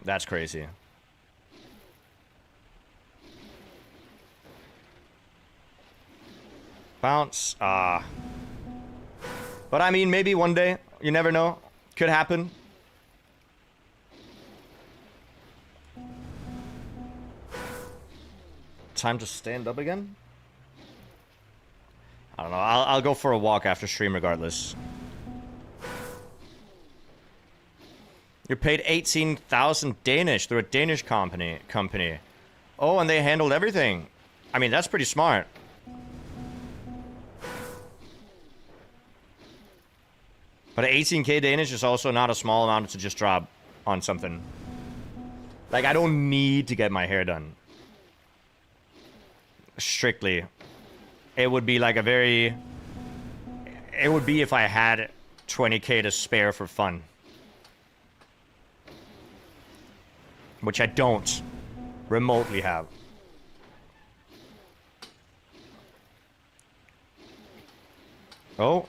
S1: That's crazy. Bounce. But I mean, maybe one day. You never know. Could happen. Time to stand up again? I don't know. I'll go for a walk after stream regardless. You're paid 18,000 Danish through a Danish company. Oh, and they handled everything. I mean, that's pretty smart. But 18k Danish is also not a small amount to just drop on something. Like, I don't need to get my hair done. Strictly. It would be like a very... It would be if I had 20k to spare for fun. Which I don't remotely have. Oh.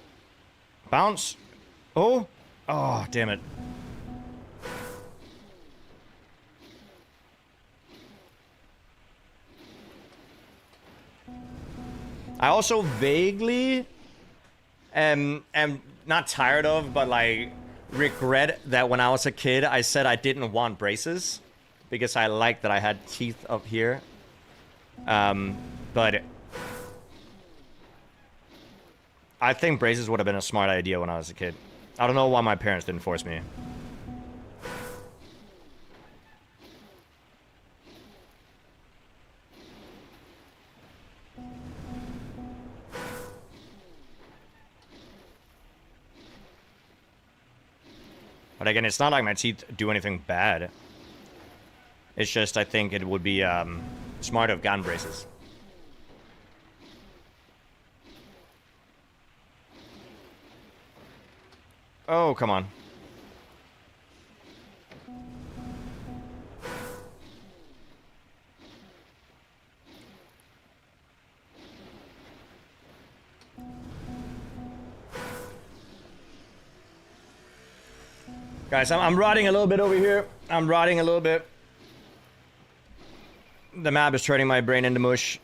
S1: Bounce. Oh. Oh, damn it. I also vaguely am not tired of, but like regret that when I was a kid, I said I didn't want braces because I liked that I had teeth up here. But I think braces would have been a smart idea when I was a kid. I don't know why my parents didn't force me. But again, it's not like my teeth do anything bad. It's just I think it would be smart to have gotten braces. Oh, come on. Guys, I'm rotting a little bit over here. I'm rotting a little bit. The map is turning my brain into mush.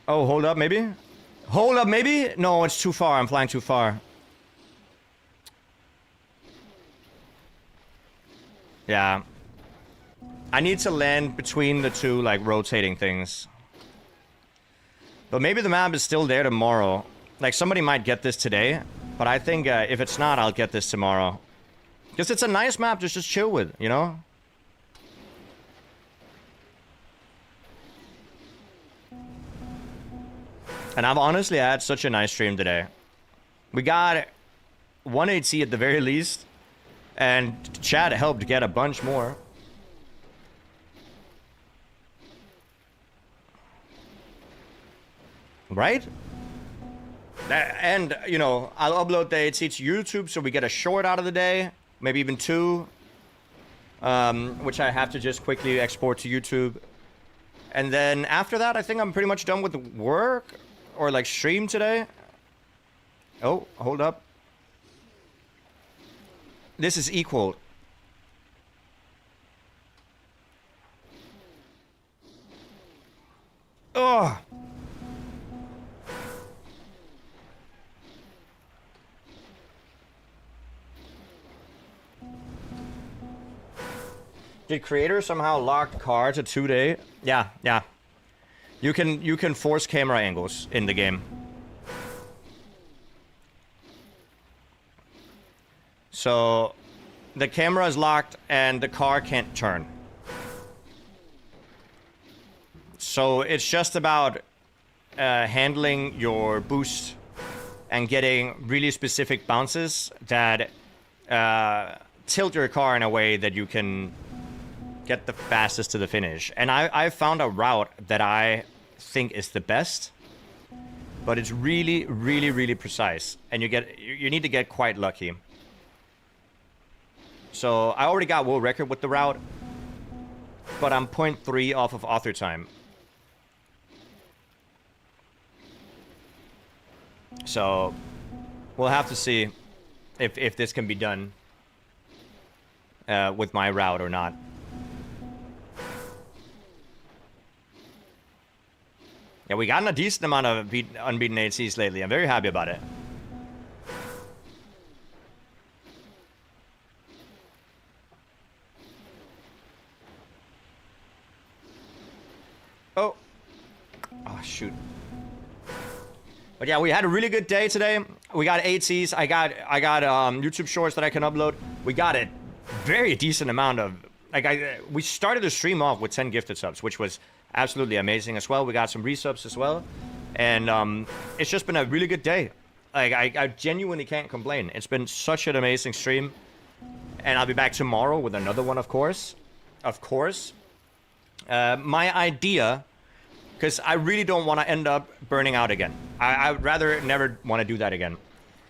S1: Oh, hold up, maybe? Hold up, maybe? No, it's too far. I'm flying too far. Yeah. I need to land between the two, like, rotating things. But maybe the map is still there tomorrow. Like, somebody might get this today. But I think if it's not, I'll get this tomorrow. Because it's a nice map to just chill with, you know? And I've honestly had such a nice stream today. We got 180 at the very least. And chat helped get a bunch more. Right? And, you know, I'll upload the 80 to YouTube so we get a short out of the day. Maybe even 2. Which I have to just quickly export to YouTube. And then after that, I think I'm pretty much done with work. Or like stream today. Oh, hold up. This is equal. Ugh. Did creator somehow lock car to 2-day? Yeah, yeah. You can force camera angles in the game. So the camera is locked and the car can't turn. So it's just about handling your boost and getting really specific bounces that tilt your car in a way that you can get the fastest to the finish. And I found a route that I think is the best, but it's really, really, really precise. And you need to get quite lucky. So I already got world record with the route, but I'm 0.3 off of author time. So we'll have to see if this can be done with my route or not. Yeah, we gotten a decent amount of unbeaten ACs lately. I'm very happy about it. Oh. Oh, shoot. But yeah, we had a really good day today. We got ACs. I got YouTube shorts that I can upload. We got a very decent amount of... we started the stream off with 10 gifted subs, which was absolutely amazing as well. We got some resubs as well. And it's just been a really good day. I genuinely can't complain. It's been such an amazing stream. And I'll be back tomorrow with another one, of course. Of course. My idea... Because I really don't want to end up burning out again. I'd rather never want to do that again.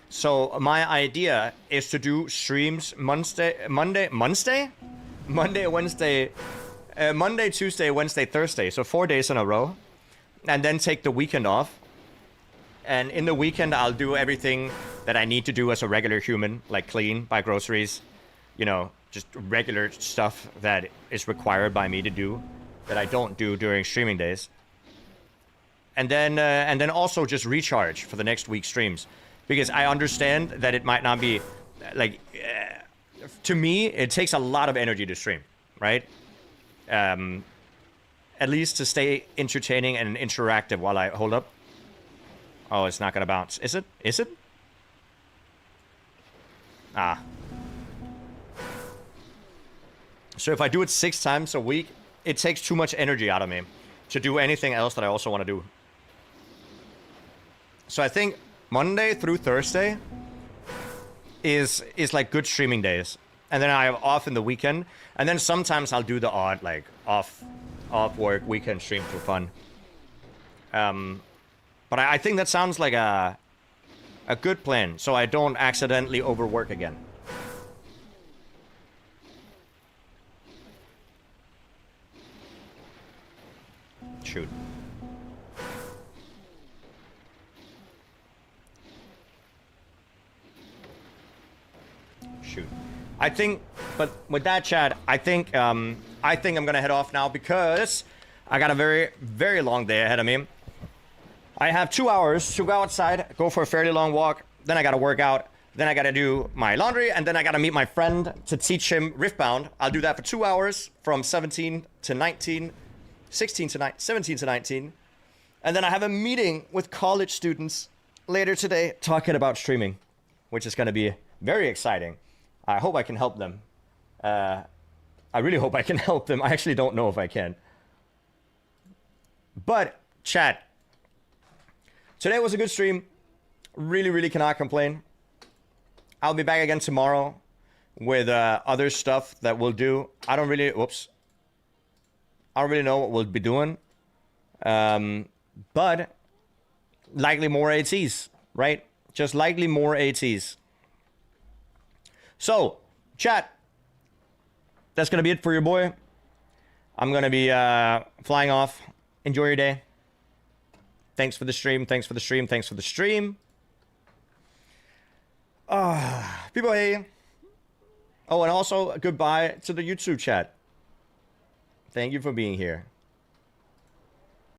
S1: So my idea is to do streams Monday, Tuesday, Wednesday, Thursday. So 4 days in a row. And then take the weekend off. And in the weekend, I'll do everything that I need to do as a regular human. Like clean, buy groceries. You know, just regular stuff that is required by me to do. That I don't do during streaming days. And then also just recharge for the next week's streams. Because I understand that it might not be like, to me, it takes a lot of energy to stream, right? At least to stay entertaining and interactive while I hold up. Oh, it's not gonna bounce. Is it? Is it? Ah. So if I do it 6 times a week, it takes too much energy out of me to do anything else that I also want to do. So I think Monday through Thursday is like good streaming days. And then I have off in the weekend. And then sometimes I'll do the odd, like, off work weekend stream for fun. But I think that sounds like a good plan, so I don't accidentally overwork again. Shoot. Shoot. I think, but with that, Chad, I think I'm gonna head off now because I got a very, very long day ahead of me. I have 2 hours to go outside, go for a fairly long walk, then I gotta work out, then I gotta do my laundry, and then I gotta meet my friend to teach him Riftbound. I'll do that for 2 hours from 17 to 19, 16 to 19, 17 to 19. And then I have a meeting with college students later today talking about streaming, which is gonna be very exciting. I hope I can help them. I really hope I can help them. I actually don't know if I can. But, chat. Today was a good stream. Really, really cannot complain. I'll be back again tomorrow with other stuff that we'll do. I don't really, whoops. I don't really know what we'll be doing. But likely more ATs, right? Just likely more ATs. So, chat. That's going to be it for your boy. I'm going to be flying off. Enjoy your day. Thanks for the stream. Thanks for the stream. Thanks for the stream. People, hey. Oh, and also goodbye to the YouTube chat. Thank you for being here.